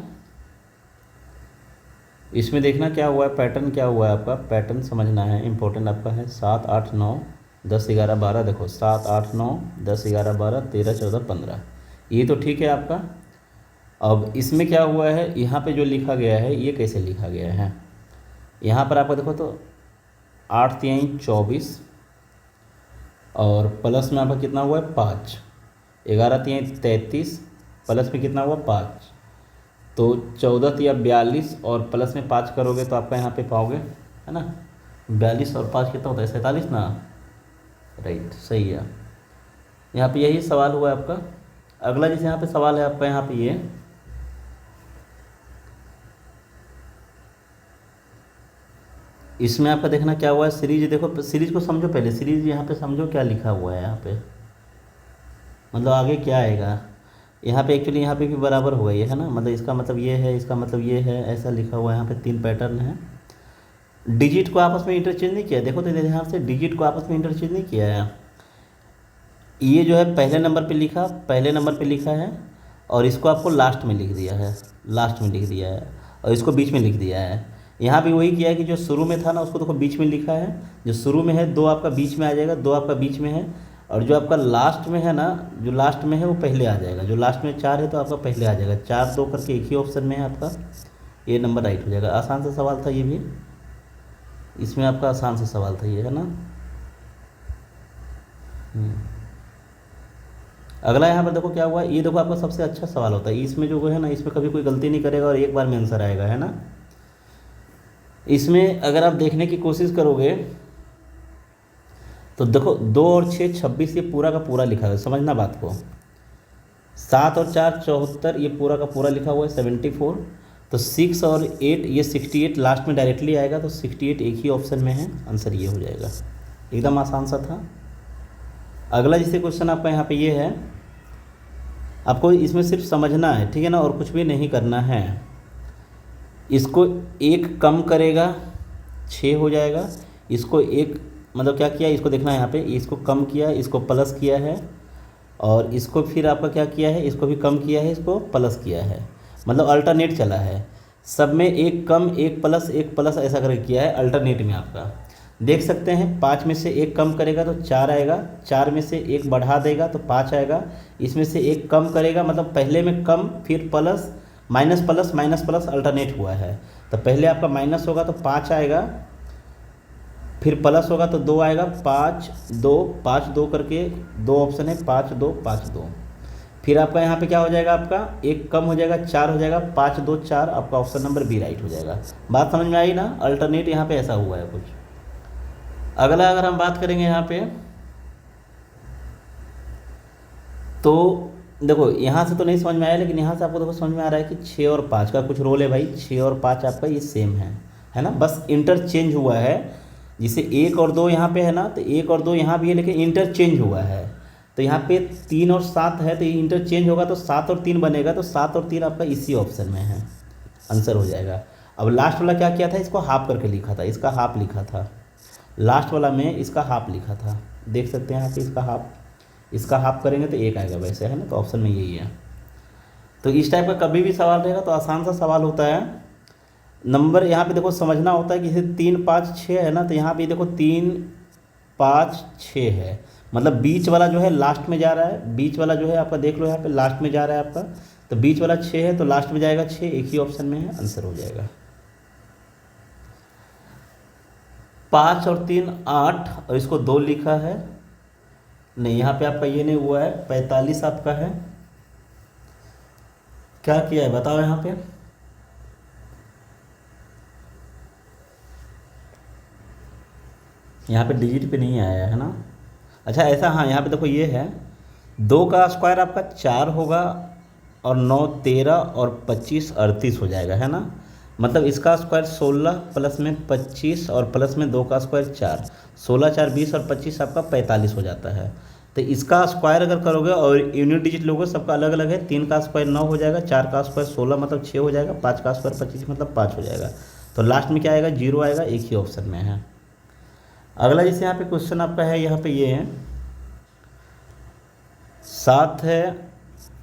इसमें देखना क्या हुआ है, पैटर्न क्या हुआ है आपका, पैटर्न समझना है, इंपॉर्टेंट आपका है। 7 8 9 10 11 12, देखो 7 8 9 10 11 12 13 14 15, ये तो ठीक है आपका। अब इसमें क्या हुआ है, यहाँ पे जो लिखा गया है ये कैसे लिखा गया है, यहाँ पर आपका देखो तो 8 3 24 और प्लस में आपका कितना हुआ है 5, 11 3 33 प्लस में कितना हुआ 5, तो 14 या 42 और प्लस में 5 करोगे तो आपका यहाँ पे पाओगे, है ना, 42 और 5 कितना होता है 47 ना, राइट सही है। यहाँ पे यही सवाल हुआ है आपका। अगला जैसे यहाँ पे सवाल है आपका, यहाँ पे ये इसमें आपका देखना क्या हुआ है, सीरीज देखो, सीरीज को समझो पहले, सीरीज यहाँ पे समझो क्या लिखा हुआ है यहाँ पे, मतलब आगे क्या आएगा। यहाँ पे एक्चुअली यहाँ पे भी बराबर होगा ये, है ना, मतलब इसका मतलब ये है, इसका मतलब ये है, ऐसा लिखा हुआ है यहाँ पे, 3 पैटर्न है। डिजिट को आपस में इंटरचेंज नहीं किया, देखो तो ध्यान से, डिजिट को आपस में इंटरचेंज नहीं किया है। ये जो है पहले नंबर पे लिखा, पहले नंबर पे लिखा है, और इसको आपको लास्ट में लिख दिया है, लास्ट में लिख दिया है, और इसको बीच में लिख दिया है। यहाँ भी वही किया है कि जो शुरू में था ना उसको देखो बीच में लिखा है, जो शुरू में है 2 आपका बीच में आ जाएगा, 2 आपका बीच में है, और जो आपका लास्ट में है ना, जो लास्ट में है वो पहले आ जाएगा, जो लास्ट में 4 है तो आपका पहले आ जाएगा, 4 2 करके एक ही ऑप्शन में है आपका, ये नंबर राइट हो जाएगा। आसान सा सवाल था ये भी, इसमें आपका आसान सा सवाल था ये, है ना। अगला यहाँ पर देखो क्या हुआ, ये देखो आपका सबसे अच्छा सवाल होता है, इसमें जो है ना, इसमें कभी कोई गलती नहीं करेगा और एक बार में आंसर आएगा, है ना। इसमें अगर आप देखने की कोशिश करोगे तो देखो 2 और 6 26, ये पूरा का पूरा लिखा है, समझना बात को। 7 और 4 74, ये पूरा का पूरा लिखा हुआ है 74, तो 6 और 8 ये 68 लास्ट में डायरेक्टली आएगा, तो 68 एक ही ऑप्शन में है, आंसर ये हो जाएगा। एकदम आसान सा था। अगला जैसे क्वेश्चन आपका यहाँ पे ये है, आपको इसमें सिर्फ समझना है, ठीक है ना, और कुछ भी नहीं करना है। इसको 1 कम करेगा 6 हो जाएगा, इसको 1 मतलब क्या किया, इसको देखना है यहाँ पे, इसको कम किया, इसको प्लस किया है, और इसको फिर आपका क्या किया है, इसको भी कम किया है, इसको प्लस किया है, मतलब अल्टरनेट चला है, सब में 1 कम 1 प्लस ऐसा करके किया है अल्टरनेट में आपका। देख सकते हैं 5 में से 1 कम करेगा तो 4 आएगा, 4 में से 1 बढ़ा देगा तो 5 आएगा, इसमें से 1 कम करेगा मतलब पहले में कम फिर प्लस माइनस प्लस अल्टरनेट हुआ है, तो पहले आपका माइनस होगा तो 5 आएगा, फिर प्लस होगा तो 2 आएगा, 5 2 करके 2 ऑप्शन है, 5 2 5 2, फिर आपका यहाँ पे क्या हो जाएगा, आपका 1 कम हो जाएगा 4 हो जाएगा, 5 2 4, आपका ऑप्शन नंबर बी राइट हो जाएगा। बात समझ में आई ना, अल्टरनेट यहाँ पे ऐसा हुआ है कुछ। अगला अगर हम बात करेंगे यहाँ पे, तो देखो यहाँ से तो नहीं समझ में आया, लेकिन यहाँ से आपको देखो समझ में आ रहा है कि 6 और 5 का कुछ रोल है भाई, 6 और 5 आपका ये सेम है ना, बस इंटरचेंज हुआ है। जिसे 1 और 2 यहाँ पे है ना, तो 1 और 2 यहाँ भी है, लेकिन इंटरचेंज हुआ है। तो यहाँ पे 3 और 7 है, तो ये इंटरचेंज होगा तो 7 और 3 बनेगा, तो 7 और 3 आपका इसी ऑप्शन में है, आंसर हो जाएगा। अब लास्ट वाला क्या किया था, इसको हाफ करके लिखा था, इसका हाफ लिखा था, लास्ट वाला में इसका हाफ लिखा था, देख सकते हैं यहाँ पे इसका हाफ करेंगे तो 1 आएगा वैसे, है ना, तो ऑप्शन में यही है। तो इस टाइप का कभी भी सवाल रहेगा तो आसान सा सवाल होता है। नंबर यहाँ पे देखो समझना होता है कि जैसे 3 5 6 है ना, तो यहाँ पे देखो 3 5 6 है, मतलब बीच वाला जो है लास्ट में जा रहा है, बीच वाला जो है आपका देख लो यहाँ पे लास्ट में जा रहा है आपका, तो बीच वाला 6 है तो लास्ट में जाएगा 6, एक ही ऑप्शन में है, आंसर हो जाएगा। 5 और 3 8, और इसको 2 लिखा है, नहीं यहाँ पे आपका ये नहीं हुआ है, 45 आपका है, क्या किया है बताओ यहाँ पे, यहाँ पे डिजिट पे नहीं आया है ना, अच्छा ऐसा, हाँ यहाँ पे देखो ये है, 2 का स्क्वायर आपका 4 होगा, और 9 13 और 25 38 हो जाएगा, है ना, मतलब इसका स्क्वायर 16 प्लस में 25 और प्लस में 2 का स्क्वायर 4, 16 4 20 और 25 आपका 45 हो जाता है। तो इसका स्क्वायर अगर करोगे और यूनिट डिजिट लोगे, सबका अलग अलग है, 3 का स्क्वायर 9 हो जाएगा, 4 का स्क्वायर 16 मतलब 6 हो जाएगा, 5 का स्क्वायर 25 मतलब 5 हो जाएगा, तो लास्ट में क्या आएगा 0 आएगा, एक ही ऑप्शन में है। अगला जैसे यहाँ पे क्वेश्चन आपका है, यहाँ पे ये है 7 है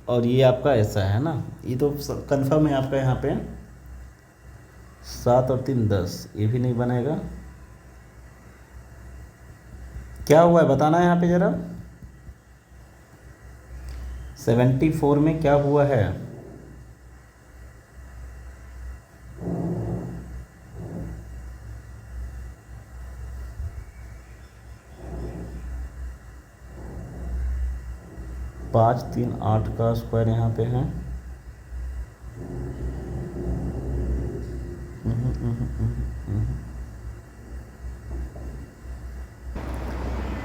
और ये आपका ऐसा है ना, ये तो कंफर्म है आपका, यहाँ पे 7 और 3 10, ये भी नहीं बनेगा, क्या हुआ है बताना है यहाँ पे ज़रा। 74 में क्या हुआ है? पाँच तीन आठ का स्क्वायर यहाँ पे है।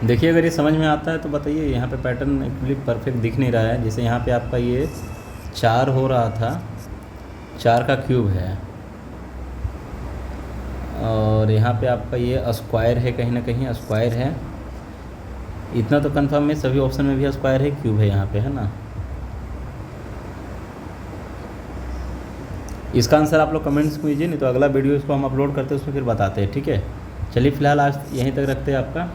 देखिए अगर ये समझ में आता है तो बताइए। यहाँ पे पैटर्न एक्चुअली परफेक्ट दिख नहीं रहा है। जैसे यहाँ पे आपका ये 4 हो रहा था, 4 का क्यूब है, और यहाँ पे आपका ये स्क्वायर है, कहीं ना कहीं स्क्वायर है। इतना तो कंफर्म है, सभी ऑप्शन में भी स्क्वायर है, क्यूब है यहाँ पे, है ना। इसका आंसर आप लोग कमेंट्स कीजिए, नहीं तो अगला वीडियो इसको हम अपलोड करते हैं उसमें फिर बताते हैं, ठीक है। चलिए फ़िलहाल आज यहीं तक रखते हैं आपका।